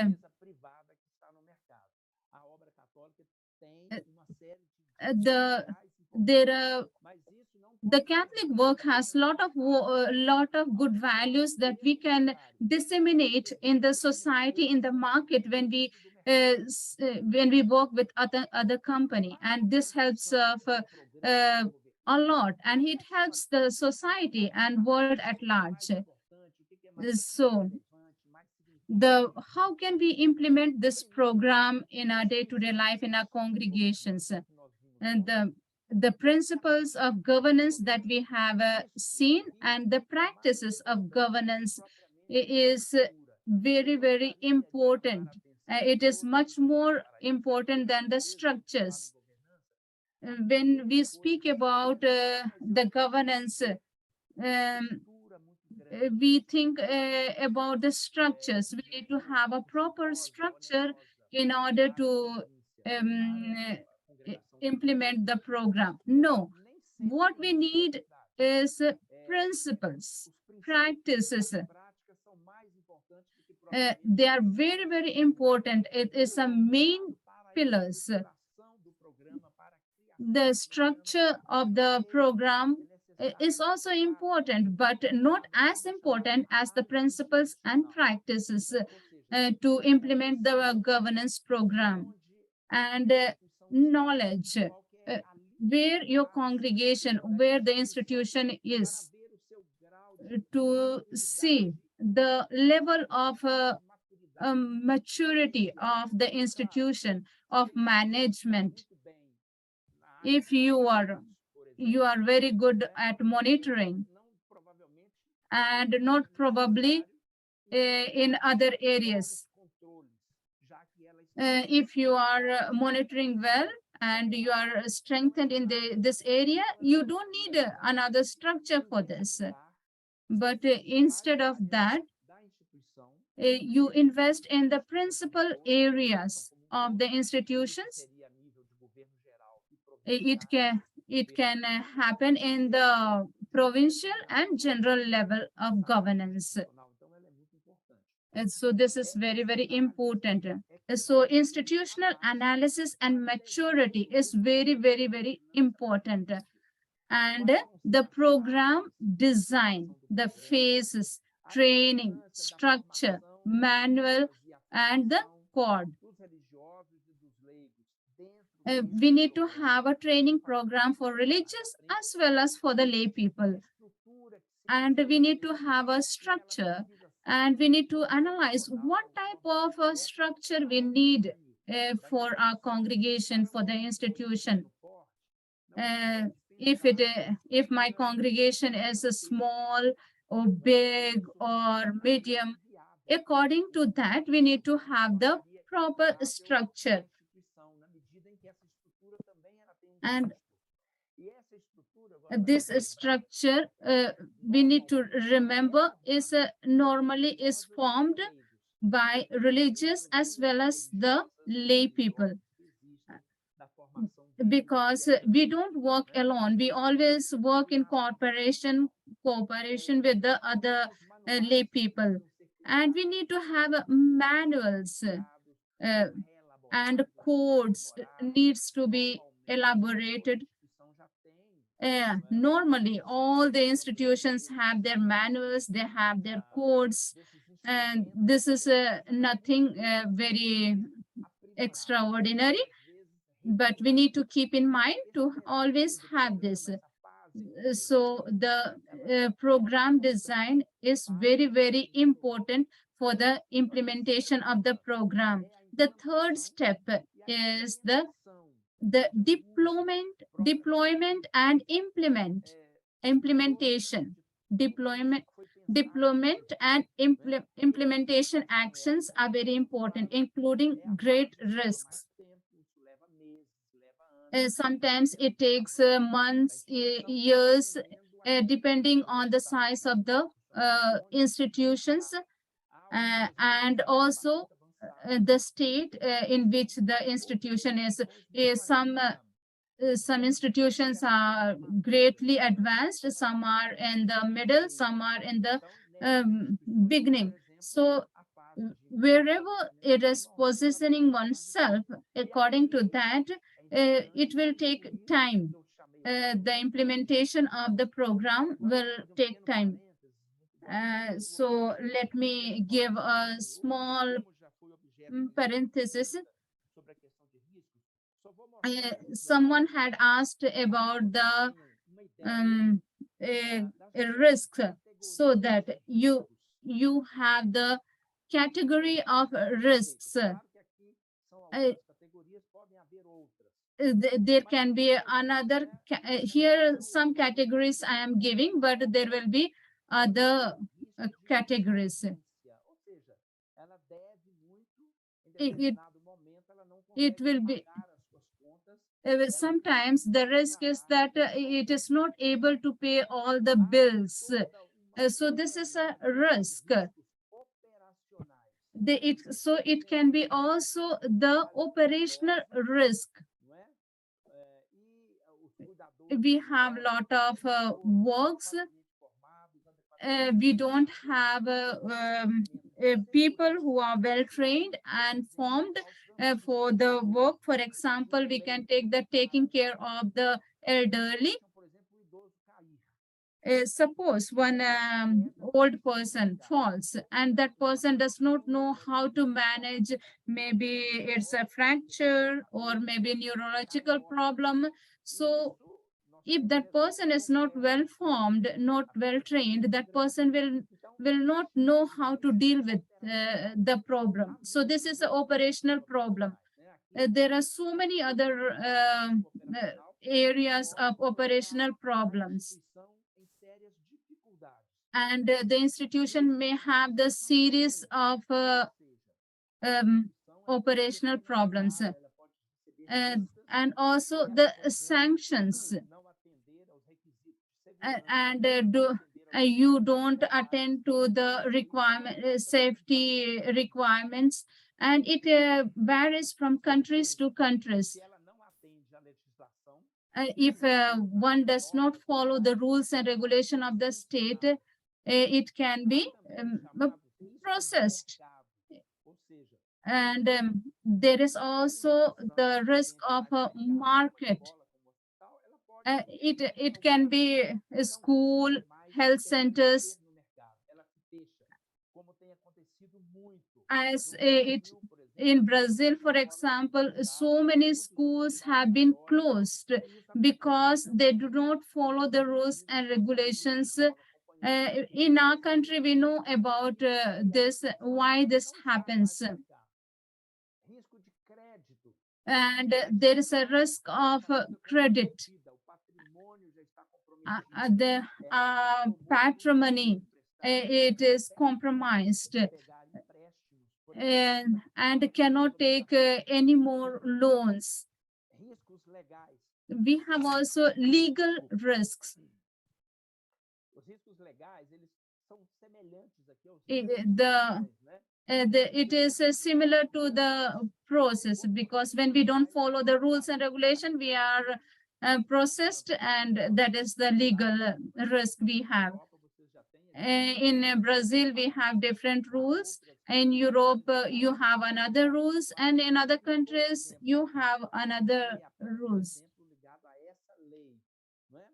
the Catholic work has lot of good values that we can disseminate in the society, in the market, when we work with other company, and this helps a lot, and it helps the society and world at large. So how can we implement this program in our day-to-day life in our congregations? And the principles of governance that we have seen, and the practices of governance is very, very important. It is much more important than the structures. When we speak about the governance, we think about the structures. We need to have a proper structure in order to implement the program. No, what we need is principles, practices. They are very, very important. It is a main pillars. The structure of the program is also important, but not as important as the principles and practices to implement the governance program. And knowledge, where your congregation, where the institution is, to see the level of maturity of the institution, of management. If you are very good at monitoring, and not probably in other areas. If you are monitoring well and you are strengthened in this area, you don't need another structure for this. But instead of that, you invest in the principal areas of the institutions. It can happen in the provincial and general level of governance. And so this is very, very important. So institutional analysis and maturity is very, very, very important. And the program design, the phases, training, structure, manual, and the code. We need to have a training program for religious as well as for the lay people. And we need to have a structure, and we need to analyze what type of a structure we need for our congregation, for the institution. If my congregation is a small or big or medium, according to that, we need to have the proper structure. And this structure, we need to remember, is normally is formed by religious as well as the lay people. because we don't work alone. We always work in cooperation with the other lay people. And we need to have manuals and codes needs to be elaborated. Normally, all the institutions have their manuals, they have their codes, and this is nothing very extraordinary, but we need to keep in mind to always have this. So the program design is very, very important for the implementation of the program. The third step is the deployment and implementation. Deployment and implementation actions are very important, including great risks. Sometimes it takes months, years, depending on the size of the institutions and also the state in which the institution is. Some institutions are greatly advanced, some are in the middle, some are in the beginning. So wherever it is positioning oneself, according to that, it will take time. The implementation of the program will take time. So let me give a small parenthesis. Someone had asked about the risk, so that you have the category of risks. There can be another, here some categories I am giving, but there will be other categories. It will be, sometimes the risk is that it is not able to pay all the bills. So this is a risk. So it can be also the operational risk. We have a lot of works. We don't have people who are well trained and formed for the work. For example, we can take the taking care of the elderly. Suppose one old person falls and that person does not know how to manage, maybe it's a fracture or maybe neurological problem. So if that person is not well formed, not well trained, that person will not know how to deal with the problem. So this is an operational problem. There are so many other areas of operational problems. And the institution may have the series of operational problems. And also the sanctions. You don't attend to the safety requirements, and it varies from countries to countries. If one does not follow the rules and regulation of the state, it can be processed. And there is also the risk of a market. It can be a school, health centers. As in Brazil, for example, so many schools have been closed because they do not follow the rules and regulations. In our country, we know about this, why this happens. And there is a risk of credit. The patrimony, it is compromised and cannot take any more loans. We have also legal risks. são semelhantes aqui aos It, né? it is similar to the process, because when we don't follow the rules and regulation, we are processed, and that is the legal risk we have. Europa, vocês já têm aí In Brazil, we have different rules. In Europe, you have another rules, and in other countries, you have another rules. exemplo ligado a essa lei, não é?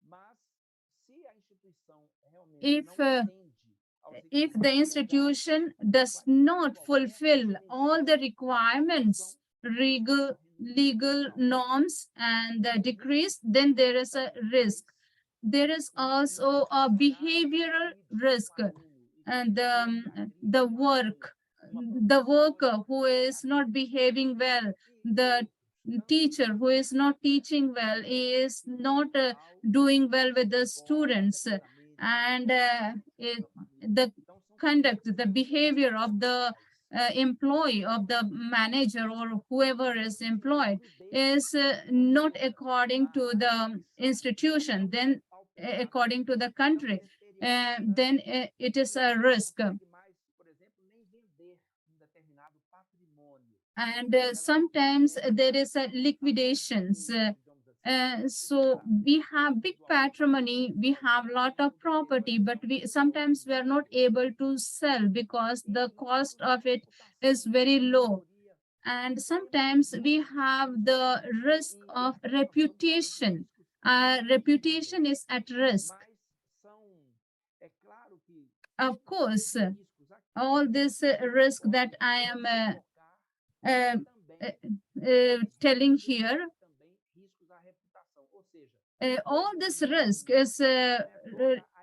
Mas se a instituição realmente If, não atende aos If the requisitos institution does not fulfill all the requirements, legal norms and the decrees, then there is a risk. There is also a behavioral risk, and the worker who is not behaving well, the teacher who is not teaching well, is not doing well with the students, and the conduct, the behavior of the employee, of the manager or whoever is employed, is not according to the institution, then according to the country, then it is a risk. por exemplo, nem vender determinado patrimônio. And sometimes there is a liquidations. So we have big patrimony, we have a lot of property, but sometimes we are not able to sell because the cost of it is very low. And sometimes we have the risk of reputation. Reputation is at risk. Of course, all this risk that I am telling here, all this risk is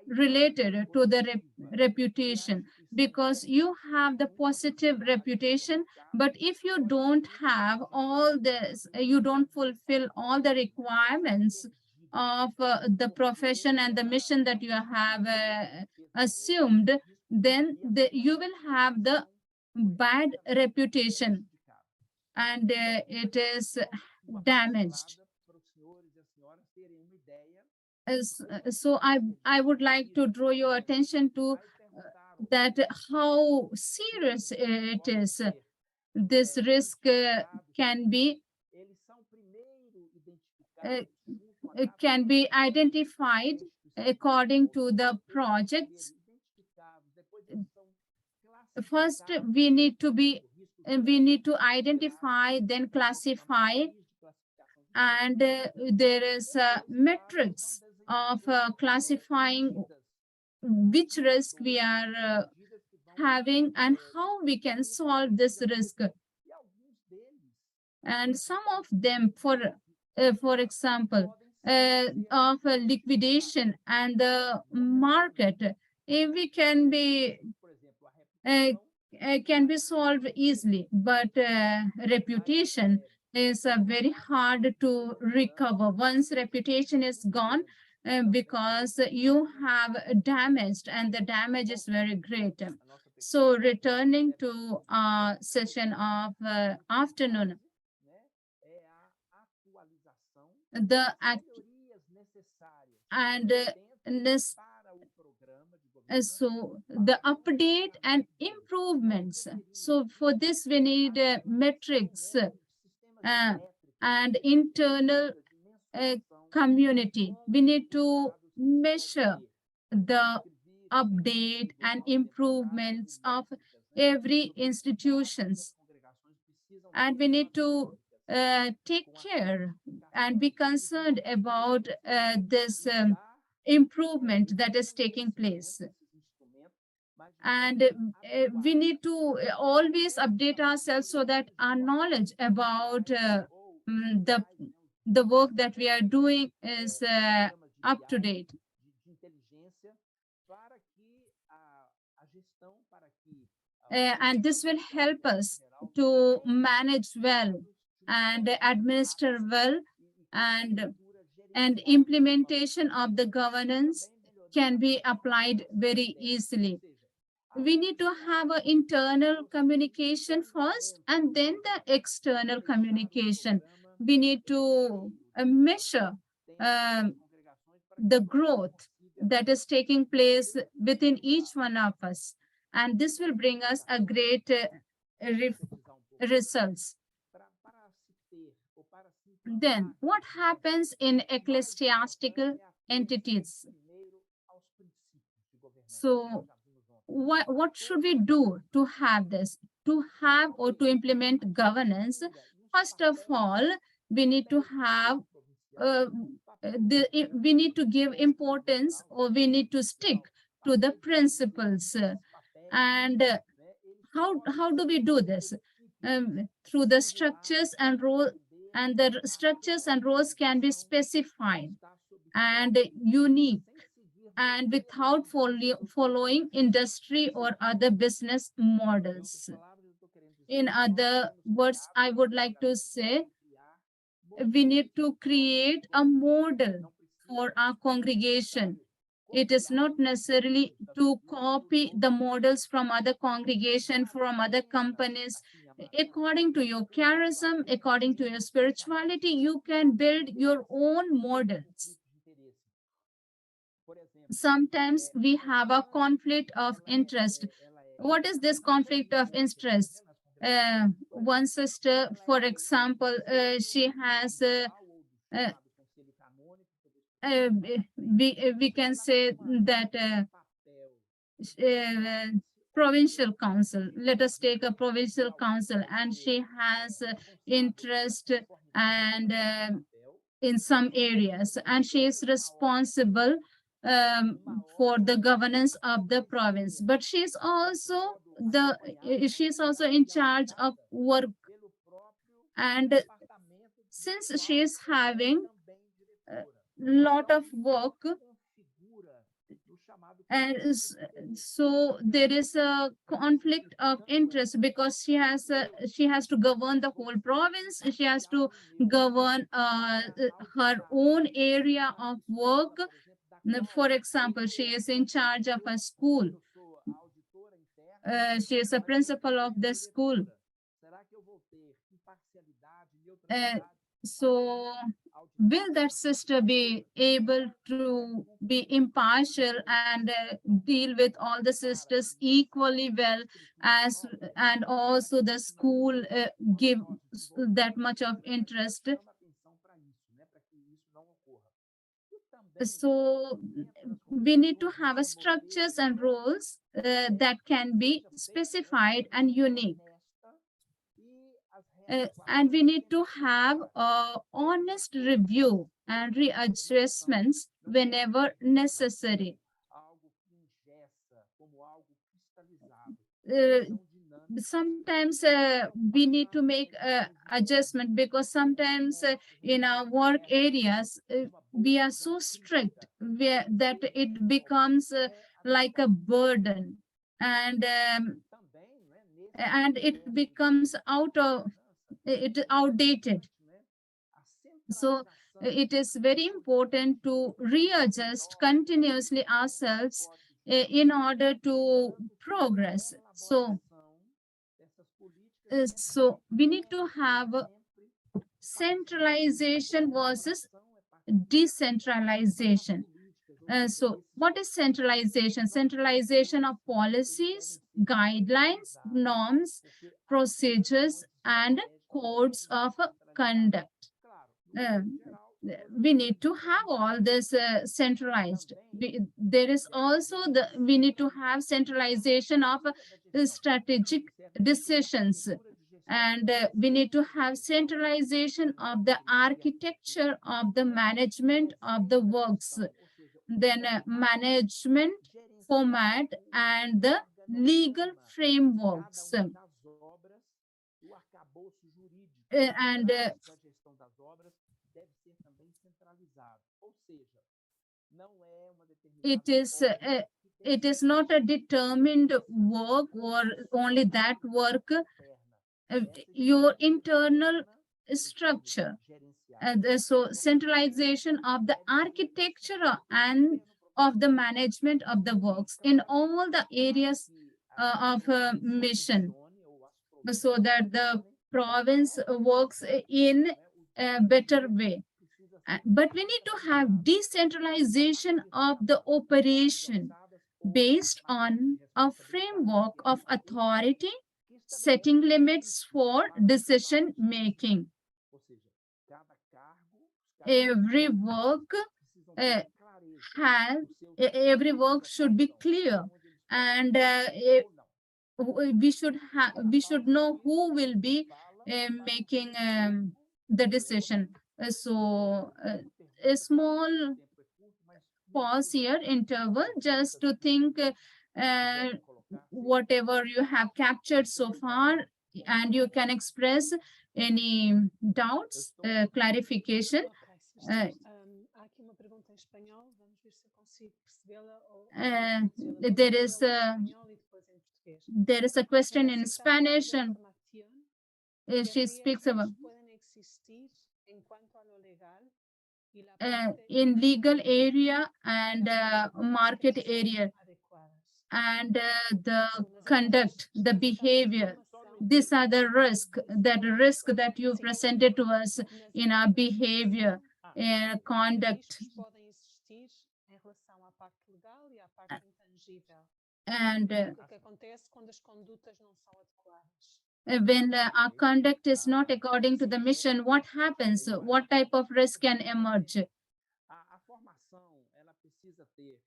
related to the reputation, because you have the positive reputation, but if you don't have all this, you don't fulfill all the requirements of the profession and the mission that you have assumed, then you will have the bad reputation, and it is damaged. So I would like to draw your attention to that, how serious it is. This risk can be identified according to the projects. First, we need to identify, then classify, and there is metrics of classifying which risk we are having and how we can solve this risk. And some of them, for example, of liquidation and the market, we can be solved easily, but reputation is very hard to recover. Once reputation is gone, because you have damaged, and the damage is very great. So returning to our session of afternoon, so the update and improvements. So for this, we need metrics and internal community. We need to measure the update and improvements of every institutions. And we need to take care and be concerned about this improvement that is taking place. And we need to always update ourselves so that our knowledge about the work that we are doing is up to date. And this will help us to manage well and administer well, and implementation of the governance can be applied very easily. We need to have an internal communication first, and then the external communication. We need to measure the growth. that is taking place within each one of us. And this will bring us a great results. Then what happens in ecclesiastical entities? So what should we do to have this? To have or to implement governance, first of all, we need to have we need to give importance, or we need to stick to the principles. And how do we do this? Through the structures and role, and the structures and roles can be specified and unique, and without following industry or other business models. In other words, I would like to say, we need to create a model for our congregation. It is not necessarily to copy the models from other congregation, from other companies. According to your charism, according to your spirituality, you can build your own models. Sometimes we have a conflict of interest. What is this conflict of interest? One sister, for example, she has we can say that provincial council. Let us take a provincial council, and she has interest and in some areas, and she is responsible for the governance of the province. But she is also in charge of work, and since she is having a lot of work, and so there is a conflict of interest, because she has to govern the whole province. She has to govern her own area of work. For example, she is in charge of a school. She is a principal of the school. So will that sister be able to be impartial and deal with all the sisters equally well, as and also the school give that much of interest? So we need to have a structures and roles that can be specified and unique. And we need to have a honest review and readjustments whenever necessary. Sometimes we need to make adjustment, because sometimes in our work areas we are so strict that it becomes like a burden, and it becomes outdated. So it is very important to readjust continuously ourselves in order to progress. So we need to have centralization versus decentralization. So what is centralization? Centralization of policies, guidelines, norms, procedures, and codes of conduct. We need to have all this centralized. There is also we need to have centralization of strategic decisions, and we need to have centralization of the architecture of the management of the works, then management format and the legal frameworks. And it is not a determined work or only that work. Your internal structure. So centralization of the architecture and of the management of the works in all the areas of mission, so that the province works in a better way. But we need to have decentralization of the operation based on a framework of authority, setting limits for decision making. Every work every work should be clear, and we should know who will be making the decision. A small pause here, interval, just to think whatever you have captured so far, and you can express any doubts, clarification. Ok, há aqui uma pergunta em espanhol, vamos ver se eu consigo percebê-la ou traduzê-la. There is Primeiro a em espanhol e depois em português. there is a question in Verificar Spanish, la and información que she speaks about riesgos pueden existir en cuanto a lo legal y la parte in legal area and market area, adecuadas. and the conduct, the behavior. These are the risk that you presented to us in our behavior and conduct. Riscos podem existir em relação à parte legal e à parte intangível. And O que acontece quando as condutas não são adequadas? when our conduct is not according to the mission, what happens? What type of risk can emerge? A formação, ela precisa ter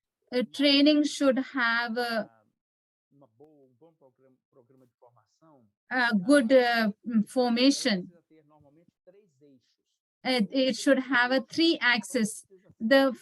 Training should have bom programa de formação. a good formation. Precisa ter normalmente 3 eixos. It should have a 3 axis. The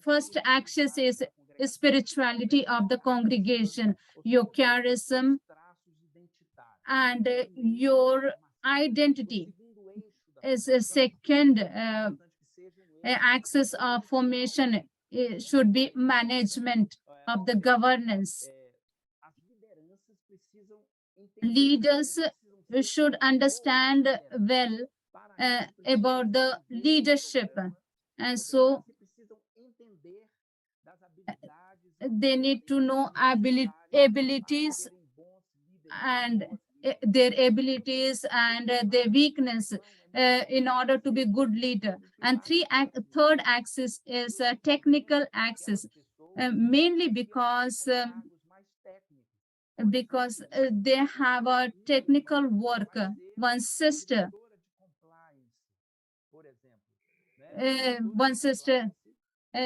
first axis is spirituality of the congregation, your charism, Traços identitários. and your identity. Segundo eixo da Is a second importante que seja eixo axis of formation. It should be management of the governance. as lideranças precisam Leaders precisam should understand well para about the leadership, and so precisam entender das habilidades they need to know abilities serem bons líderes, and their abilities and their weakness in order to be good leader. And third axis is a technical axis, mainly because cargos mais técnicos. they have a technical work. One sister, Diretora de compliance, por exemplo, né? one sister,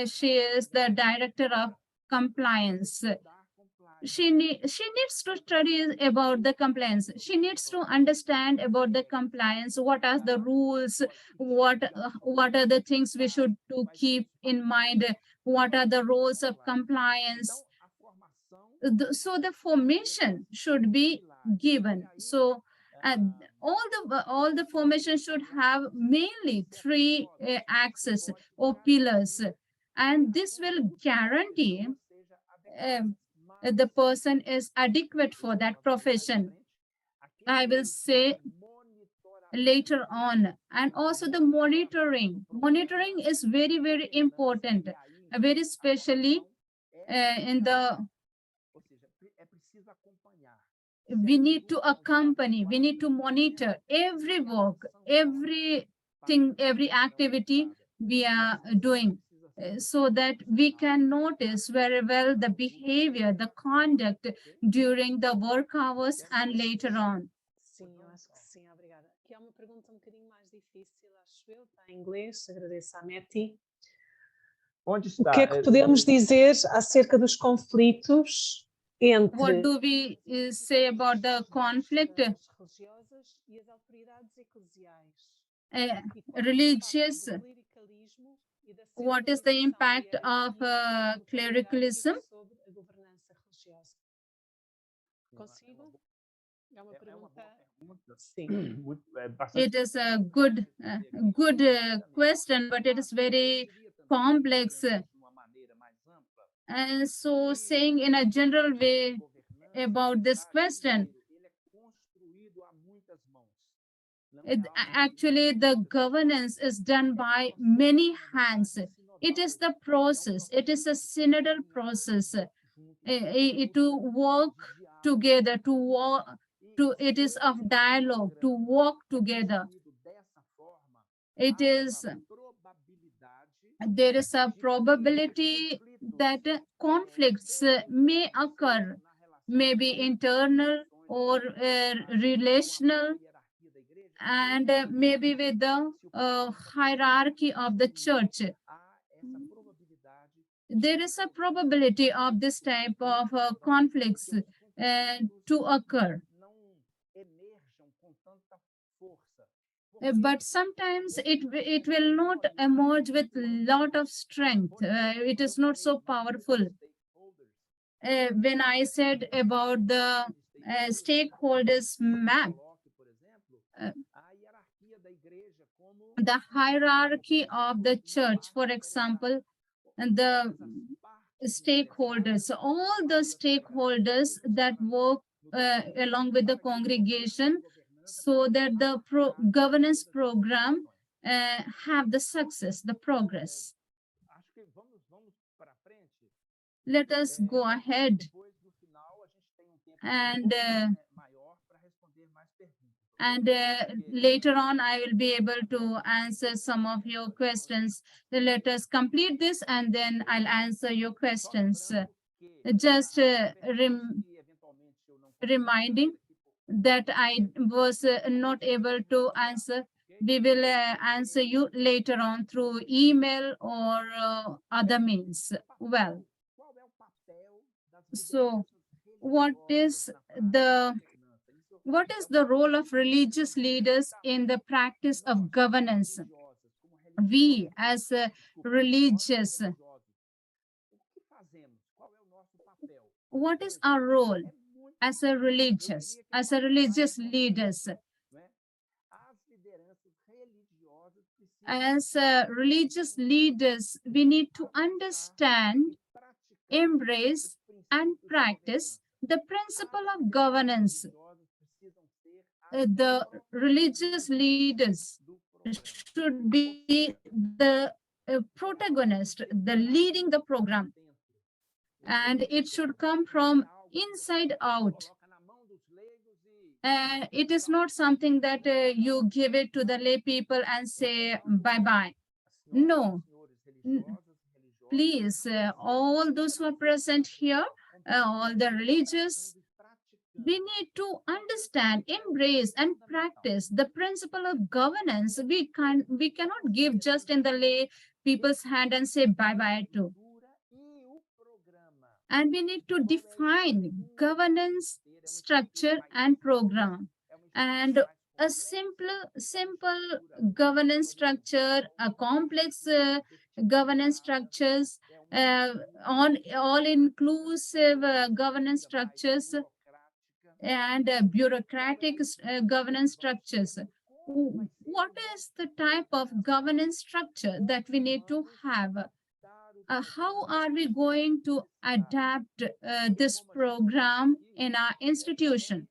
she is the director of compliance. Dar compliance. She needs to study about the compliance. She needs to understand about the compliance. What are the rules? What are the things we should to keep in mind? What are the roles of compliance? Então, a formação So the formation should be given. So all the formation should have mainly 3 axes or pillars, and this will guarantee the person is adequate for that profession. I will say later on. And also the monitoring. Monitoring is very, very important, very especially in the, ou seja, é preciso acompanhar. we need to accompany, we need to monitor every work, everything, every activity we are doing, so that we can notice very well the behavior, the conduct during the work hours and later on. Sim, eu acho que sim, obrigada. Aqui há uma pergunta um bocadinho mais difícil, acho eu, está em inglês, agradeço à Meti. Onde O está? que é que podemos dizer acerca dos conflitos entre What do we say about the conflict? religiosas e as autoridades eclesiais? E qual é o Religious, impacto do clericalismo e da what is the centralização impact da of hierarquia clericalism? sobre a governança religiosa? Consigo? É uma pergunta. Sim. It is a good question, but it is very complex. And so saying in a general way about this question, actually the governance is done by many hands. It is the process, it is a synodal process to work together, it is of dialogue, to walk together. It is there is a probability that conflicts may occur, maybe internal or relational, and maybe with the hierarchy of the church. There is a probability of this type of conflicts to occur. But sometimes it will not emerge with lot of strength. It is not so powerful. When I said about the stakeholders map, the hierarchy of the church, for example, and the stakeholders, all the stakeholders that work along with the congregation, so that the governance program have the success, the progress. Let us go ahead, and later on I will be able to answer some of your questions. Let us complete this and then I'll answer your questions. Just reminding that I was not able to answer. We will answer you later on through email or other means. Well, so what is the role of religious leaders in the practice of governance? We as religious, what is our role as a religious leaders? As religious leaders, we need to understand, embrace, and practice the principle of governance. The religious leaders should be the protagonist, the leading the program, and it should come from inside out. It is not something that you give it to the lay people and say bye-bye. No. Please, all those who are present here, all the religious, we need to understand, embrace, and practice the principle of governance. We cannot give just in the lay people's hand and say bye-bye to. And we need to define governance, structure, and program. And a simple governance structure, a complex governance structures, all-inclusive governance structures, and bureaucratic governance structures. What is the type of governance structure that we need to have? How are we going to adapt this program in our institution?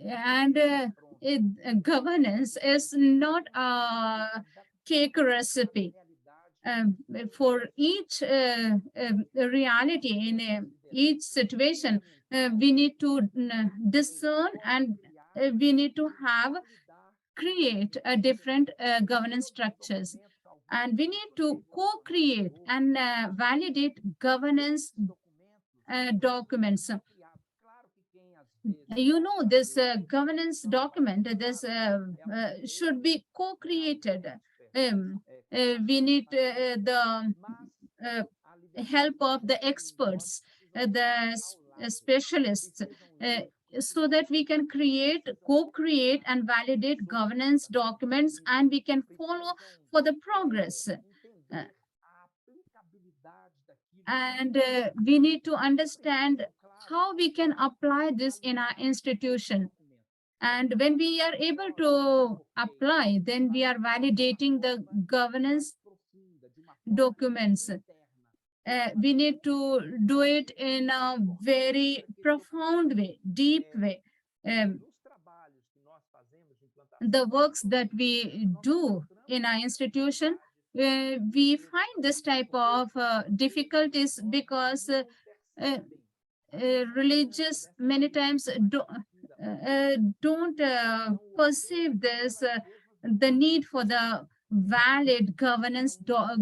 And governance is not a cake recipe. For each reality, in each situation, we need to discern, and we need to create a different governance structures. And we need to co-create and validate governance documents. You know, this governance document, this should be co-created. We need the help of the experts, the specialists, so that we can co-create and validate governance documents, and we can follow for the progress. And we need to understand how we can apply this in our institution. And when we are able to apply, then we are validating the governance documents. We need to do it in a very profound way, deep way. The works that we do in our institution, we find this type of difficulties because religious many times don't perceive this, the need for the valid governance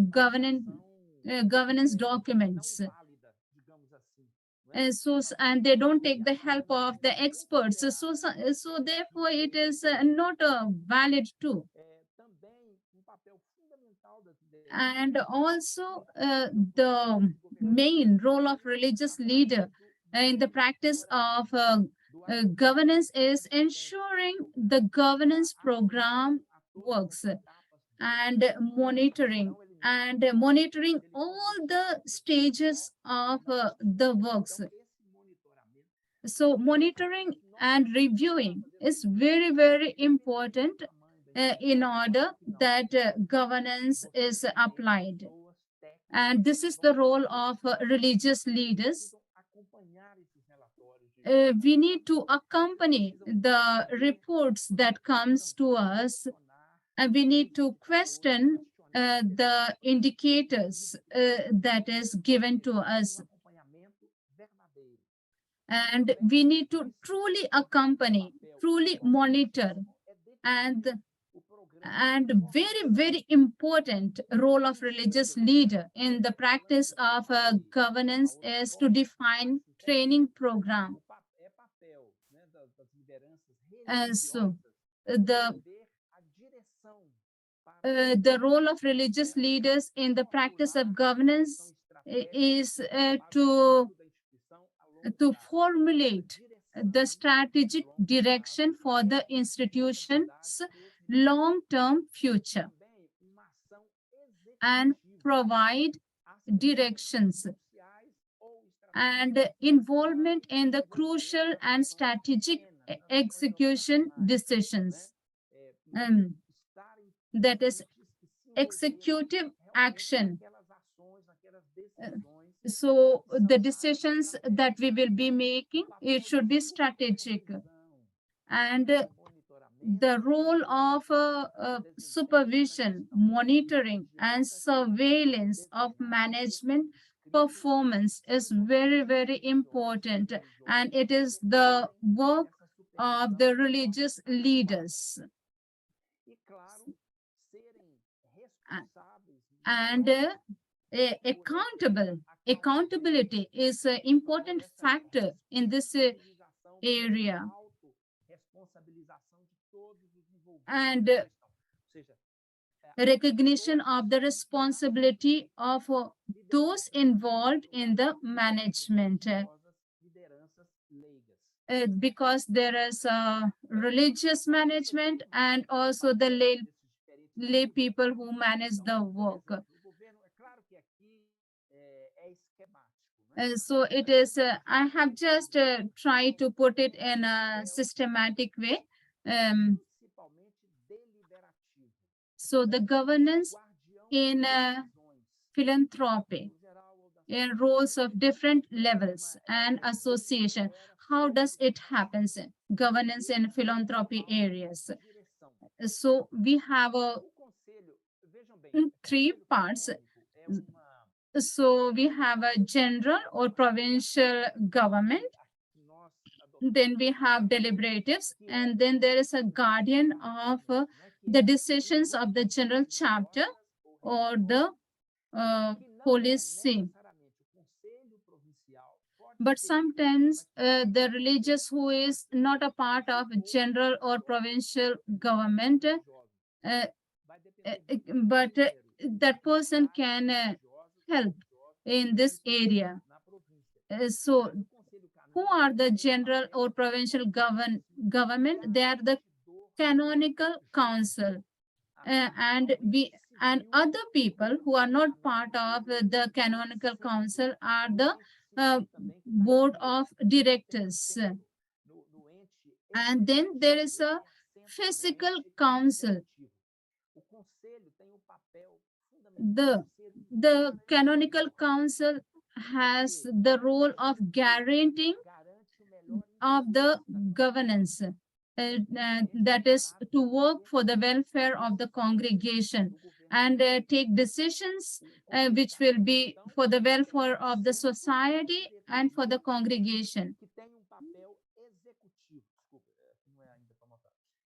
governance documents. And they don't take the help of the experts. So therefore, it is not valid too. And also, the main role of religious leader in the practice of governance is ensuring the governance program works and monitoring all the stages of the works. So monitoring and reviewing is very, very important in order that governance is applied. And this is the role of religious leaders. We need to accompany the reports that comes to us, and we need to question the indicators that is given to us. And we need to truly accompany, truly monitor, and very, very important role of religious leader in the practice of governance is to define training program. And so the role of religious leaders in the practice of governance is to formulate the strategic direction for the institution's long-term future and provide directions and involvement in the crucial and strategic execution decisions. That is executive action. So the decisions that we will be making, it should be strategic. And the role of supervision, monitoring, and surveillance of management performance is very, very important. And it is the work of the religious leaders. And accountability is an important factor in this area. And recognition of the responsibility of those involved in the management. Because there is religious management and also the lay people who manage the work. So it is, I have just tried to put it in a systematic way. So the governance in philanthropy, in roles of different levels and association, how does it happen? Governance in philanthropy areas. So we have three parts. So we have a general or provincial government. Then we have deliberatives, and then there is a guardian of the decisions of the general chapter or the policy. But sometimes the religious who is not a part of general or provincial government, but that person can help in this area. So who are the general or provincial government? They are the canonical council, and other people who are not part of the canonical council are the board of directors. And then there is a physical council. The canonical council has the role of guaranteeing of the governance, that is to work for the welfare of the congregation and take decisions which will be for the welfare of the society and for the congregation.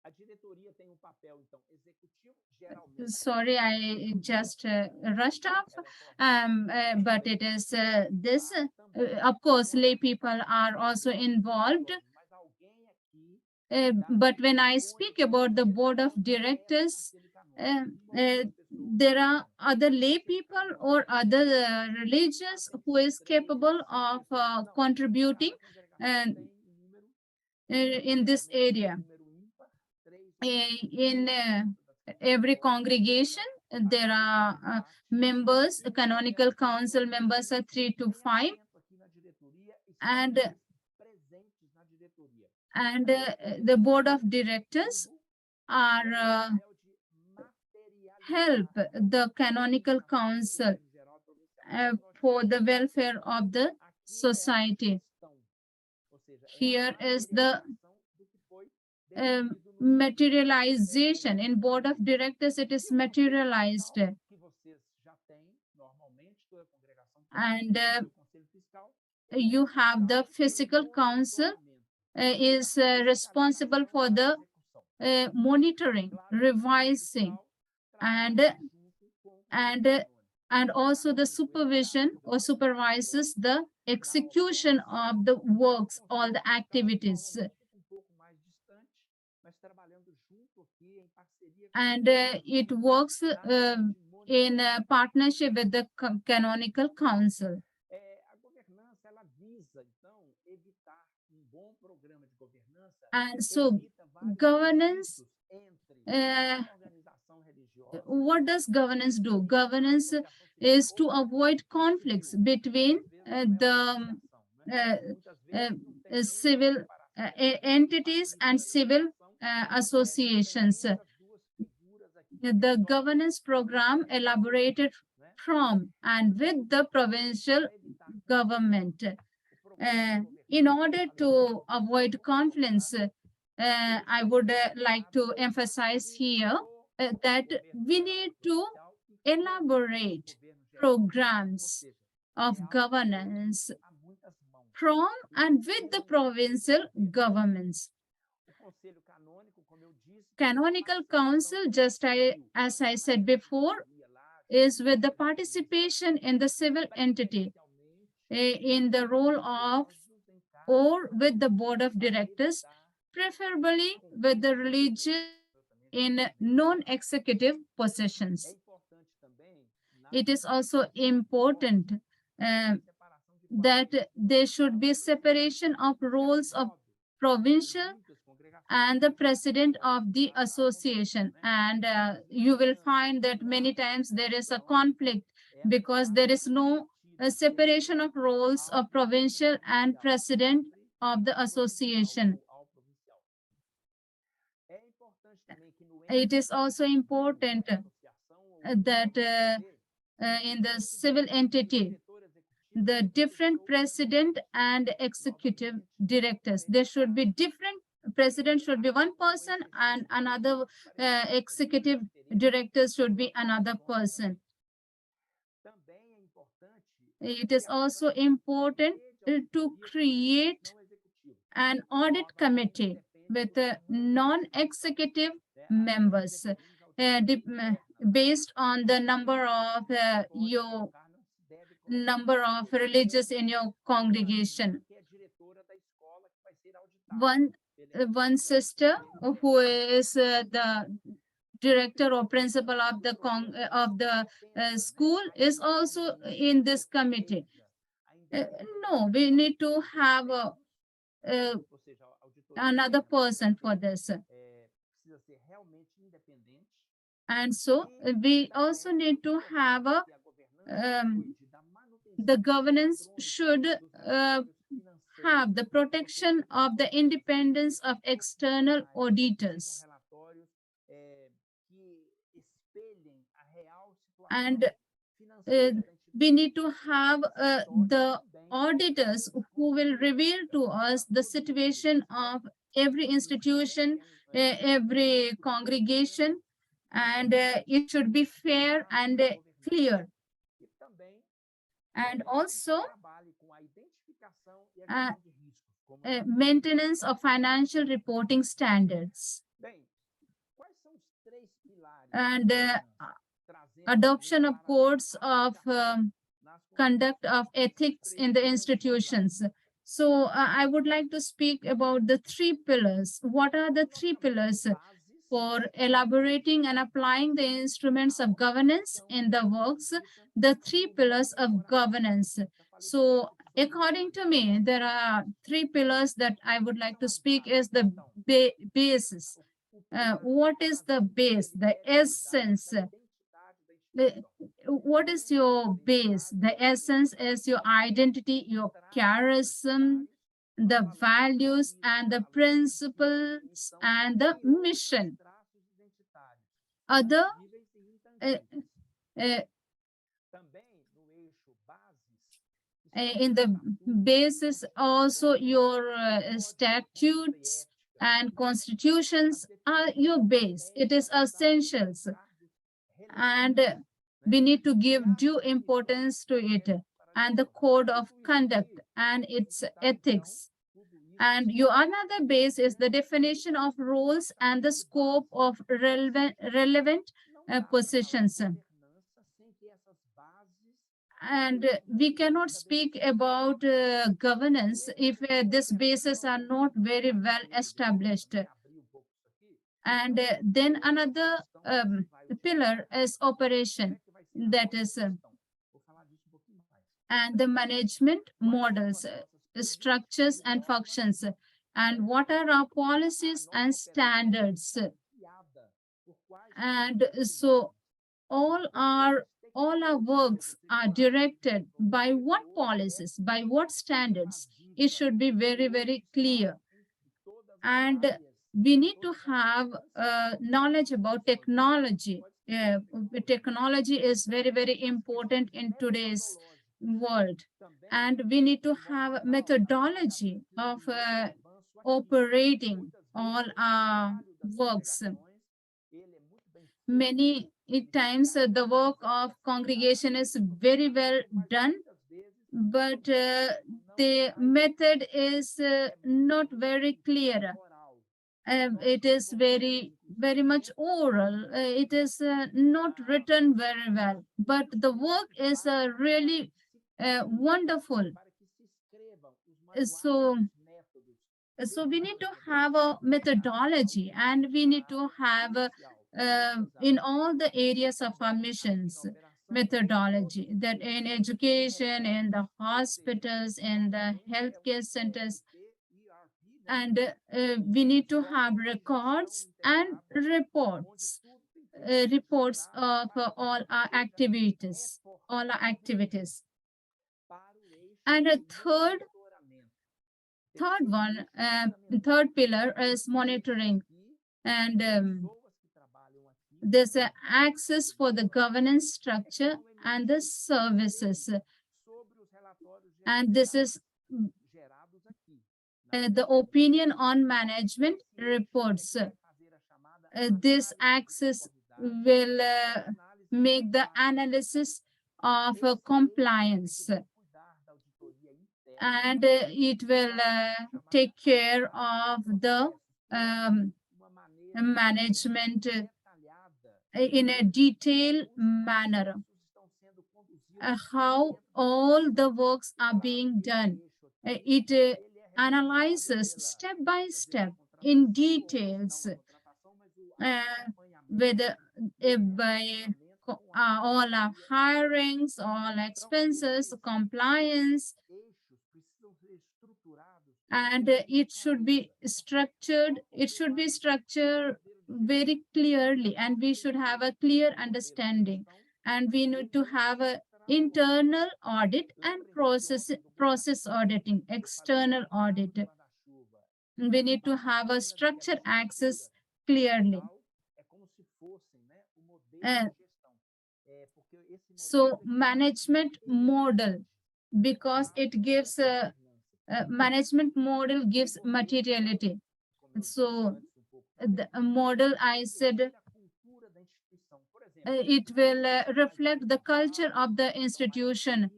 A diretoria tem papel, então, executivo, Sorry, I just rushed off. But it is this. Of course, lay people are also involved. But when I speak about the board of directors, there are other lay people or other religions who is capable of contributing in this area. In every congregation, there are members, canonical council members are 3 to 5, and the board of directors are help the canonical council for the welfare of the society. Here is the materialization. In board of directors, it is materialized. And you have the fiscal council is responsible for the monitoring, revising, and also the supervision or supervises the execution of the works, all the activities. And it works in partnership with the canonical council. And so governance, what does governance do? Governance is to avoid conflicts between the civil entities and civil associations. The governance program elaborated from and with the provincial government. In order to avoid conflicts, I would like to emphasize here that we need to elaborate programs of governance from and with the provincial governments. Canonical council, just as I said before, is with the participation in the civil entity in the role of or with the board of directors, preferably with the religious in non-executive positions. It is also important that there should be separation of roles of provincial and the president of the association. And you will find that many times there is a conflict because there is no separation of roles of provincial and president of the association. It is also important that in the civil entity, the different president and executive directors, there should be different. President should be one person and another executive director should be another person. It is also important to create an audit committee with non-executive members based on the number of your number of religious in your congregation. One sister who is the director or principal of the school is also in this committee. No, we need to have another person for this. And so we also need to have a the governance should have the protection of the independence of external auditors. And we need to have the auditors who will reveal to us the situation of every institution, every congregation, and it should be fair and clear. And also maintenance of financial reporting standards. and adoption of codes of conduct of ethics in the institutions. So I would like to speak about the three pillars. What are the three pillars for elaborating and applying the instruments of governance in the works? The three pillars of governance. So according to me, there are three pillars that I would like to speak as the basis. What is the base, the essence? What is your base? The essence is your identity, your charism, the values and the principles and the mission. Other in the basis also your statutes and constitutions are your base. It is essentials, and we need to give due importance to it, and the code of conduct and its ethics. And your another base is the definition of roles and the scope of relevant positions. And we cannot speak about governance if these bases are not very well established. And then another pillar is operation, that is, and the management models, structures and functions, and what are our policies and standards. And so all our works are directed by what policies, by what standards. It should be very, very clear. And we need to have knowledge about technology. Technology is very, very important in today's world. And we need to have methodology of operating all our works. Many times the work of congregation is very well done, but the method is not very clear. It is very, very much oral. It is not written very well, but the work is really wonderful. So we need to have a methodology, and we need to have in all the areas of our missions methodology, that in education, in the hospitals, in the healthcare centers. And we need to have records and reports of all our activities, And a third pillar is monitoring, and there's access for the governance structure and the services. And this is the opinion on management reports. This access will make the analysis of compliance, and it will take care of the management in a detailed manner, how all the works are being done. It analyzes step by step in details whether by all our hirings, all expenses, compliance, and it should be structured. It should be structured very clearly, and we should have a clear understanding. And we need to have a internal audit and process auditing, external audit. We need to have a structured access clearly. So management model, because it gives management model gives materiality. So the model, I said, it will reflect the culture of the institution.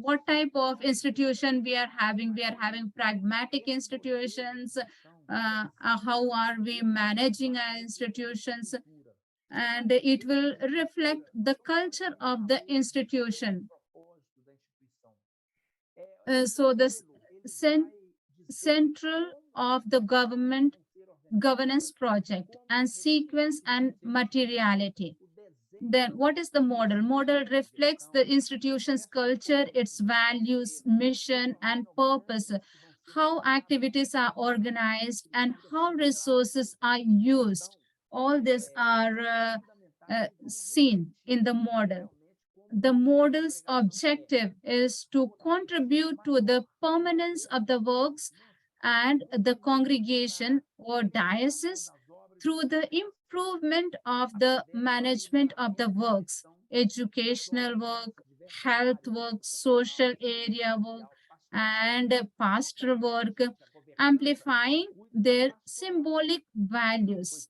what type of institution we are having. We are having pragmatic institutions. How are we managing our institutions? And it will reflect the culture of the institution. So the central of the governance project and sequence and materiality. Then what is the model? Model reflects the institution's culture, its values, mission, and purpose, how activities are organized, and how resources are used. All these are seen in the model. The model's objective is to contribute to the permanence of the works and the congregation or diocese through the improvement of the management of the works, educational work, health work, social area work, and pastoral work, amplifying their symbolic values.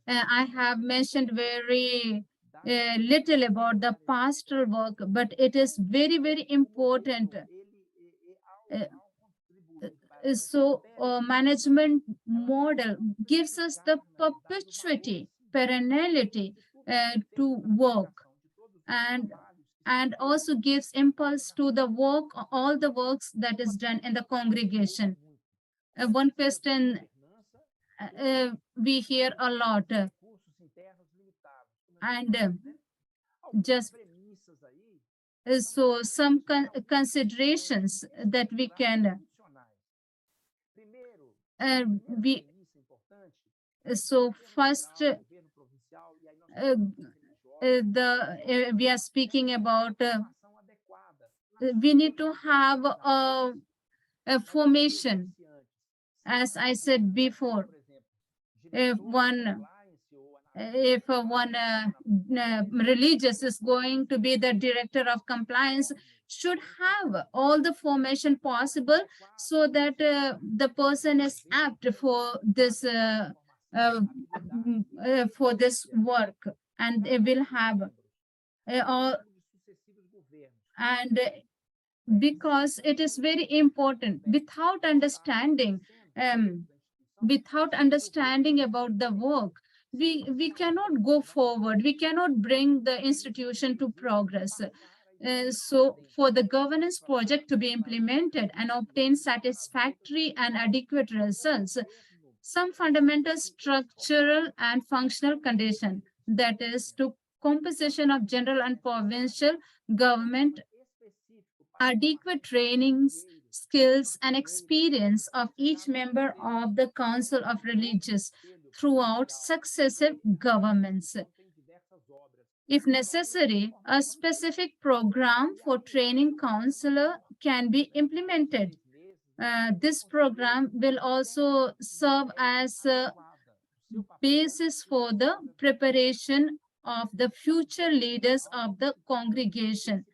I have mentioned very little about the pastoral work, but it is very, very important. So management model gives us the perpetuity, perenniality to work, and also gives impulse to the work, all the works that is done in the congregation. One question we hear a lot, and just so some considerations that we can so first we are speaking about we need to have a formation, as I said before. If one religious is going to be the director of compliance, should have all the formation possible so that the person is apt for this work, and they will have all. And because it is very important, without understanding about the work, we cannot go forward. We cannot bring the institution to progress. So for the governance project to be implemented and obtain satisfactory and adequate results, some fundamental structural and functional condition, that is to composition of general and provincial government, adequate trainings, skills, and experience of each member of the Council of Religious throughout successive governments. If necessary, a specific program for training counselor can be implemented. This program will also serve as a basis for the preparation of the future leaders of the congregation.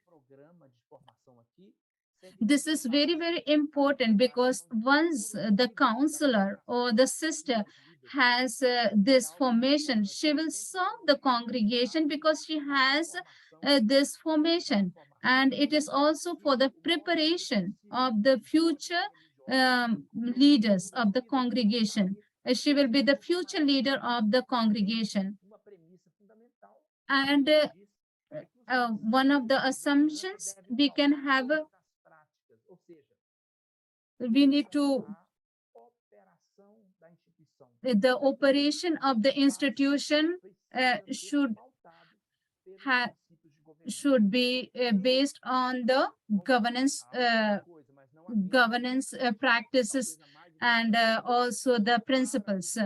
This is very, very important, because once the counselor or the sister has this formation, she will serve the congregation because she has this formation. And it is also for the preparation of the future leaders of the congregation. She will be the future leader of the congregation. And one of the assumptions we can have, we need to, the operation of the institution should be based on the governance practices and also the principles.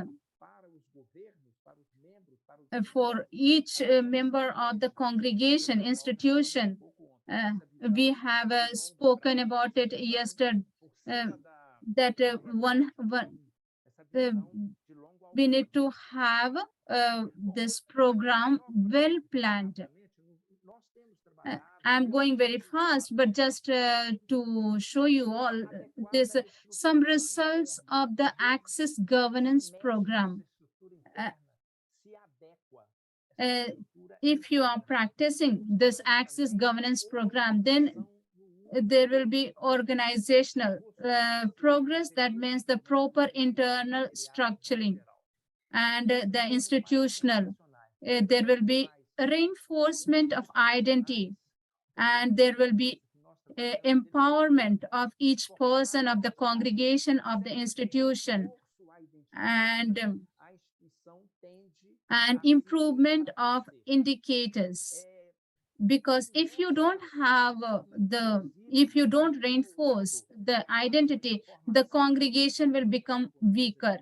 For each member of the congregation institution, we have spoken about it yesterday, that we need to have this program well planned. I'm going very fast, but just to show you all this, some results of the Access Governance Program. if you are practicing this access governance program, then there will be organizational progress. That means the proper internal structuring and the institutional. There will be a reinforcement of identity, and there will be empowerment of each person of the congregation of the institution, and improvement of indicators. Because if you don't have if you don't reinforce the identity, the congregation will become weaker.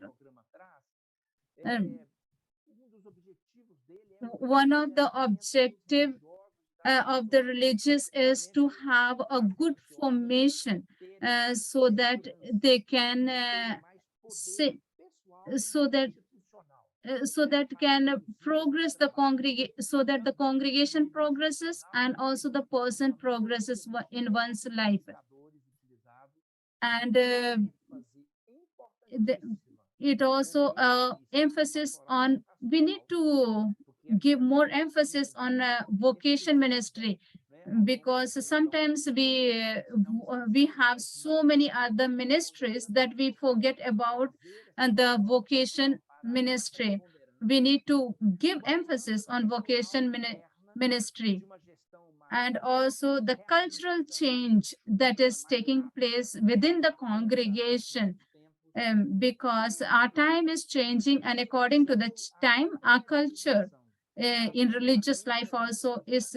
One of the objective of the religious is to have a good formation so that they can so that can progress the congregation, so that the congregation progresses and also the person progresses in one's life. And it also emphasis on, we need to give more emphasis on vocation ministry, because sometimes we have so many other ministries that we forget about the vocation ministry. We need to give emphasis on vocation ministry, and also the cultural change that is taking place within the congregation, because our time is changing, and according to the time, our culture in religious life also is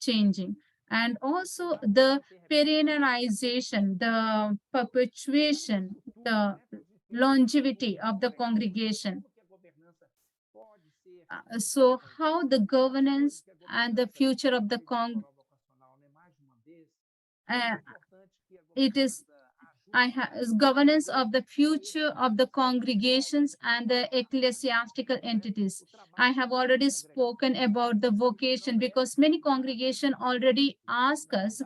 changing. And also the perennialization, the perpetuation, the longevity of the congregation. So how the governance and the future of the it is governance of the future of the congregations and the ecclesiastical entities. I have already spoken about the vocation, because many congregations already ask us,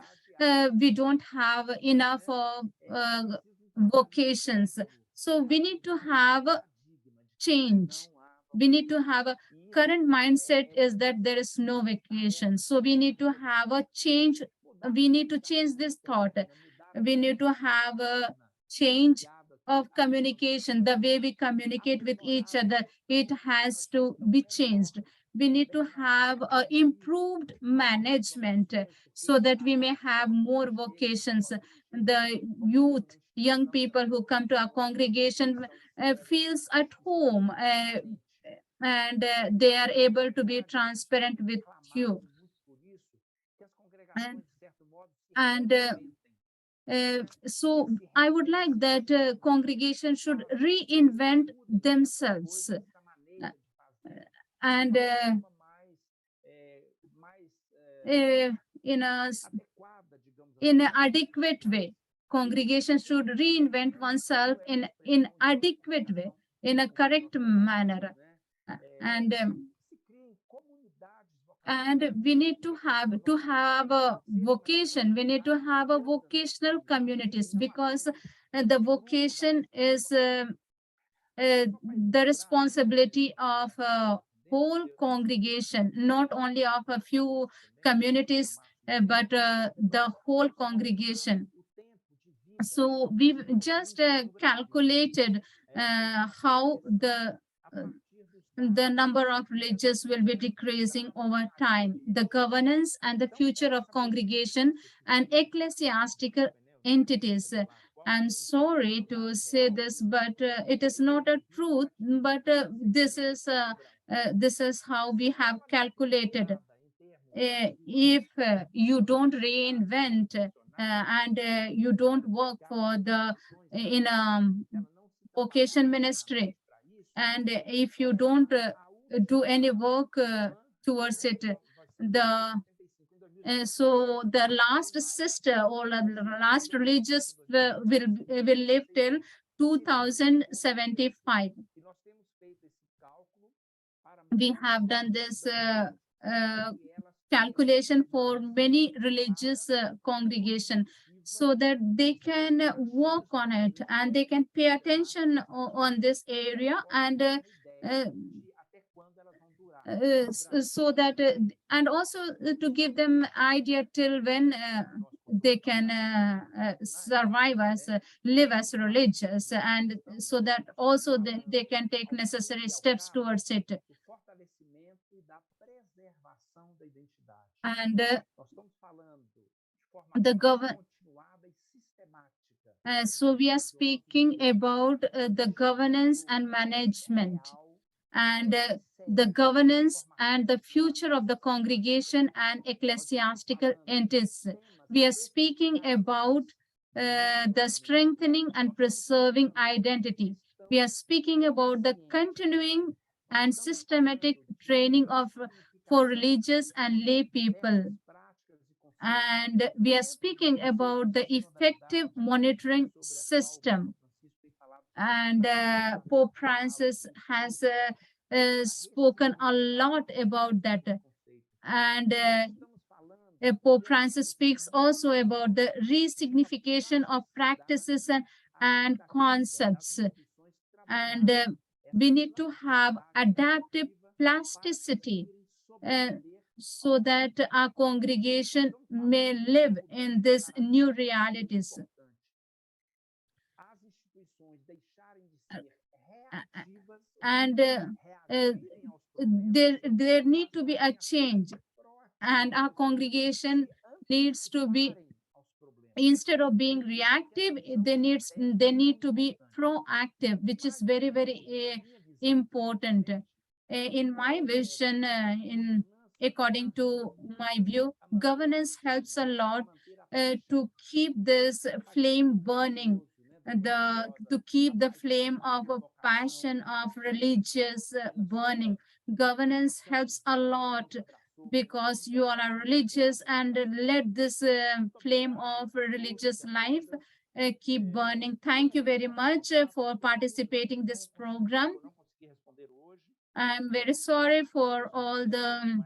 we don't have enough vocations. So we need to have a change. We need to have a current mindset is that there is no vocation. So we need to have a change. We need to change this thought. We need to have a change of communication. The way we communicate with each other, it has to be changed. We need to have improved management so that we may have more vocations. The youth, young people who come to our congregation feels at home, and they are able to be transparent with you. And so I would like that congregation should reinvent themselves and in an adequate way. Congregation should reinvent oneself in adequate way, in a correct manner. And we need to have a vocation. We need to have a vocational communities, because the vocation is the responsibility of a whole congregation, not only of a few communities, but the whole congregation. So we've just calculated how the number of religious will be decreasing over time. The governance and the future of congregation and ecclesiastical entities. I'm sorry to say this, but it is not a truth, but this is how we have calculated. If you don't reinvent and you don't work for in vocation ministry, and if you don't do any work towards it, so the last sister or the last religious will live till 2075. We have done this calculation for many religious congregation, so that they can work on it and they can pay attention on this area, and so that and also to give them idea till when they can survive as live as religious, and so that also they can take necessary steps towards it. do fortalecimento e da preservação da identidade. And Nós estamos falando de forma the govern continuada e sistemática. so we are speaking about the governance and management, and the governance and the future of the congregation and ecclesiastical entities. We are speaking about the strengthening and preserving identity. We are speaking about the continuing and systematic training of for religious and lay people. And we are speaking about the effective monitoring system. And Pope Francis has spoken a lot about that. And Pope Francis speaks also about the resignification of practices and concepts. And we need to have adaptive plasticity so that our congregation may live in these new realities. And there need to be a change, and our congregation needs to be, instead of being reactive, they need to be proactive, which is very, very important. In my vision, according to my view, governance helps a lot to keep this flame burning, to keep the flame of a passion of religious burning. Governance helps a lot because you are a religious, and let this flame of religious life keep burning. Thank you very much for participating in this program. I'm very sorry for all the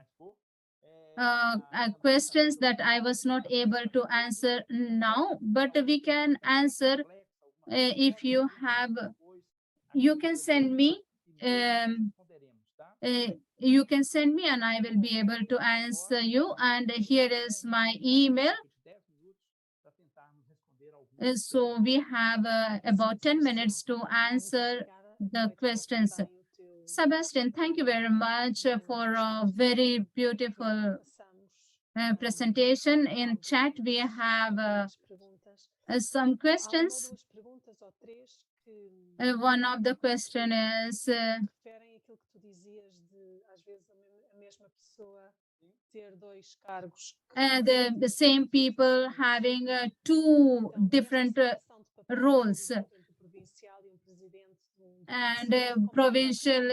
questions that I was not able to answer now, but we can answer if you have. You can send me. You can send me, and I will be able to answer you. And here is my email. So we have about 10 minutes to answer the questions. Sebastian, thank you very much for a very beautiful presentation. In chat, we have some questions. One of the question is the same people having two different roles. And provincial,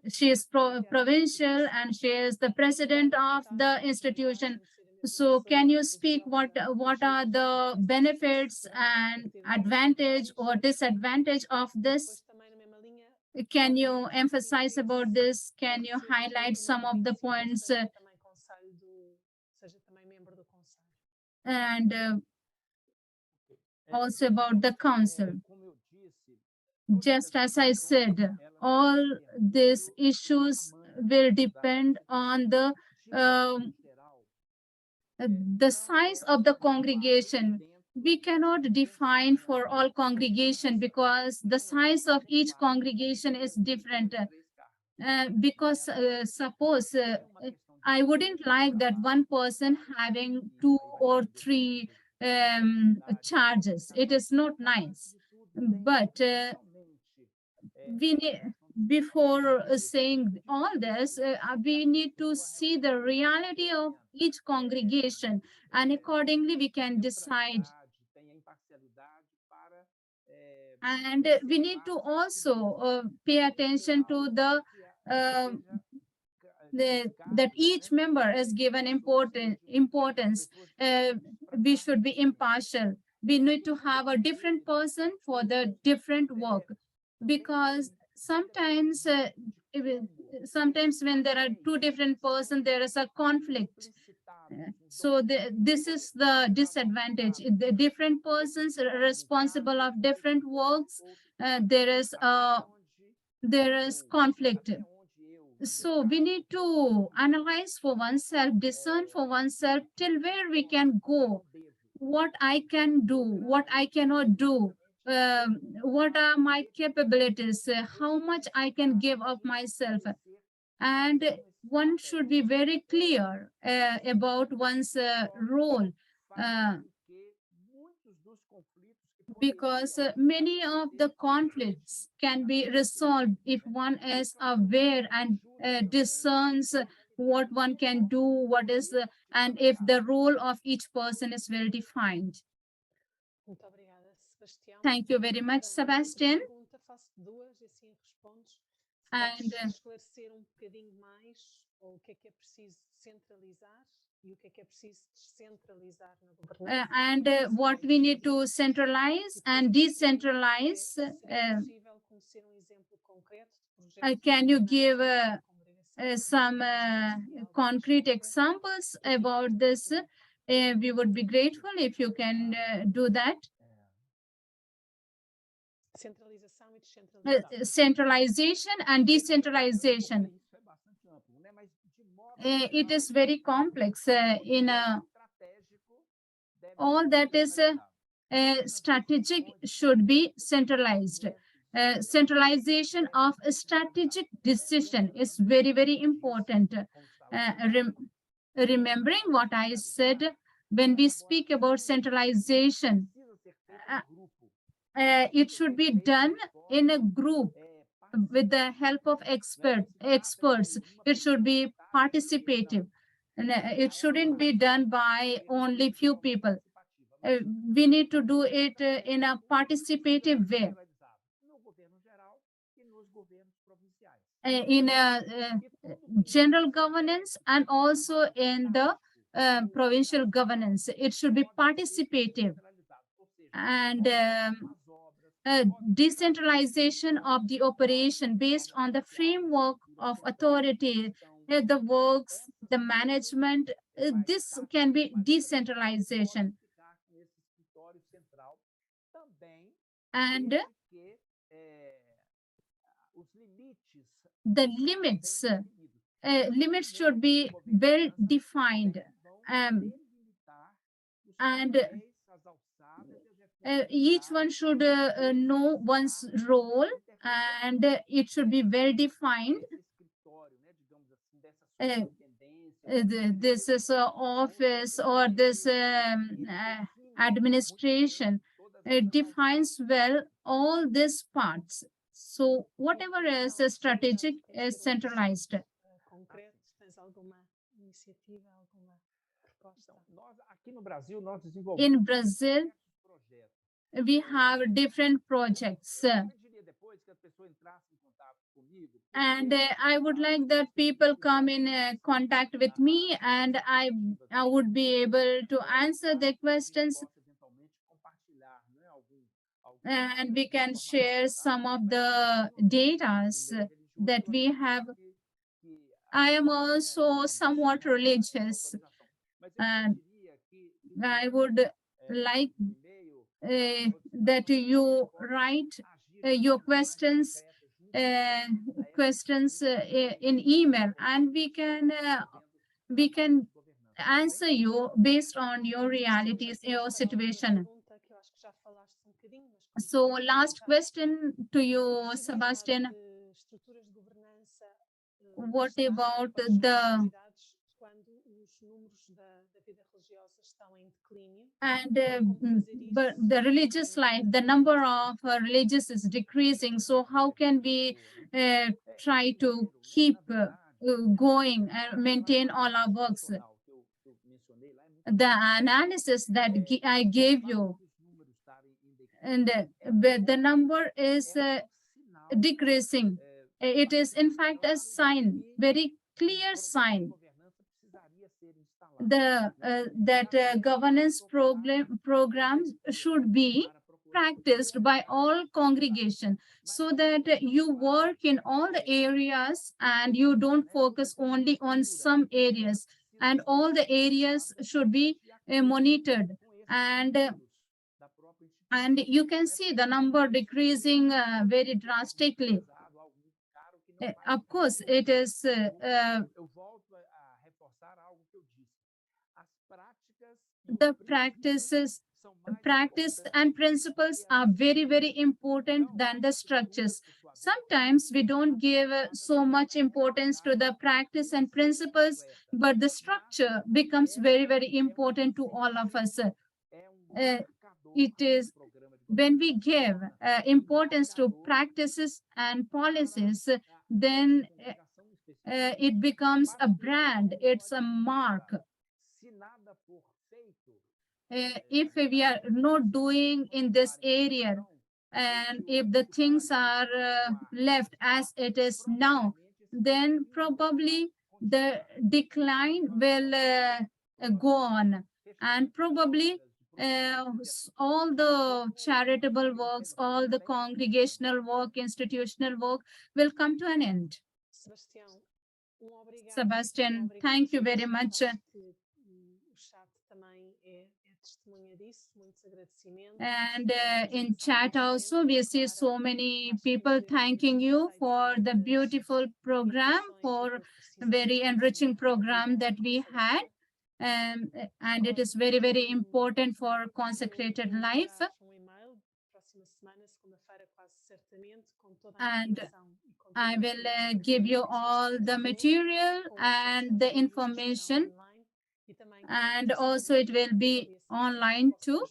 she is provincial, and she is the president of the institution. So can you speak what are the benefits and advantage or disadvantage of this? Can you emphasize about this? Can you highlight some of the points? And also about the council. Just as I said, all these issues will depend on the size of the congregation. We cannot define for all congregation because the size of each congregation is different. Because suppose I wouldn't like that one person having 2 or 3 charges. It is not nice. But we need, before saying all this, we need to see the reality of each congregation, and accordingly we can decide. And we need to also pay attention to that each member is given importance. We should be impartial. We need to have a different person for the different work, because sometimes when there are 2 different persons, there is a conflict. So this is the disadvantage. The different persons are responsible of different works. There is conflict. So we need to analyze for oneself, discern for oneself till where we can go, what I can do, what I cannot do, what are my capabilities, how much I can give of myself. And one should be very clear about one's role. Uh, because many of the conflicts can be resolved if one is aware and discerns what one can do, what is, and if the role of each person is well defined. Muito obrigada, Sebastião. Thank you very much, Para a Sebastian. pergunta, faço duas e assim respondes. And Podes esclarecer bocadinho mais o que é preciso centralizar e o que é preciso descentralizar na governança? what we need to centralize and decentralize. Se seria possível conhecer exemplo concreto de projeto Can you give com congregação? some concrete examples about this? We would be grateful if you can do that. Centralização e descentralização. Centralization and decentralization. It is very complex. All that is strategic should be centralized. Centralization of a strategic decision is very, very important. Remembering what I said, when we speak about centralization, it should be done in a group with the help of experts. It should be participative. It shouldn't be done by only few people. We need to do it in a participative way. In general governance and also in the provincial governance. It should be participative. And decentralization of the operation based on the framework of authority, the works, the management, this can be decentralization. And the limits should be well defined. And each one should know one's role, and it should be well defined. This is an office or this administration. It defines well all these parts. So whatever is strategic is centralized. Concreto, tens alguma iniciativa, alguma proposta? In Brazil, we have different projects. And I would like that people come in contact with me, and I would be able to answer their questions. And we can share some of the data that we have. I am also somewhat religious, and I would like that you write your questions in email, and we can answer you based on your realities, your situation. So last question to you, Sebastian. What about the but the religious life, the number of religious is decreasing. So how can we try to keep going and maintain all our works? The analysis that I gave you, and the number is decreasing. It is in fact a sign, very clear sign, that governance programs should be practiced by all congregation, so that you work in all the areas and you don't focus only on some areas, and all the areas should be monitored. And you can see the number decreasing very drastically. Of course, it is Eu volto a reforçar algo que eu disse. As práticas e os the princípios são mais practice importantes and do que principles a are very, very important than the structures. Sometimes we don't give so much importance to the practice and principles, but the structure becomes very, very important to all of us. It is when we give importance to practices and policies, then it becomes a brand, it's a mark. Se nada for feito, If we are not doing in this area, and if the things are left as it is now, then probably the decline will go on, and probably all the charitable works, all the congregational work, institutional work will come to an end. Sebastião, obrigado. Sebastian, thank you very much. O chat também é testemunha disso, muitos agradecimentos. And in chat also, we see so many people thanking you for the beautiful program, for very enriching program that we had. And it is very, very important for consecrated life. And I will give you all the material and the information, and also it will be online too,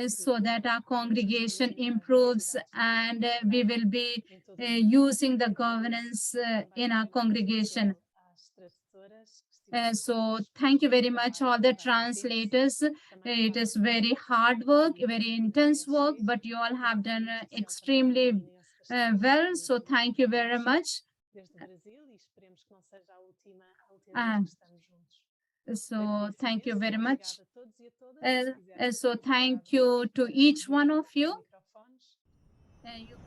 so that our congregation improves, and we will be using the governance in our congregation. So thank you very much, all the translators. It is very hard work, very intense work, but you all have done extremely well. So thank you very much. So thank you very much. So thank you to each one of you. You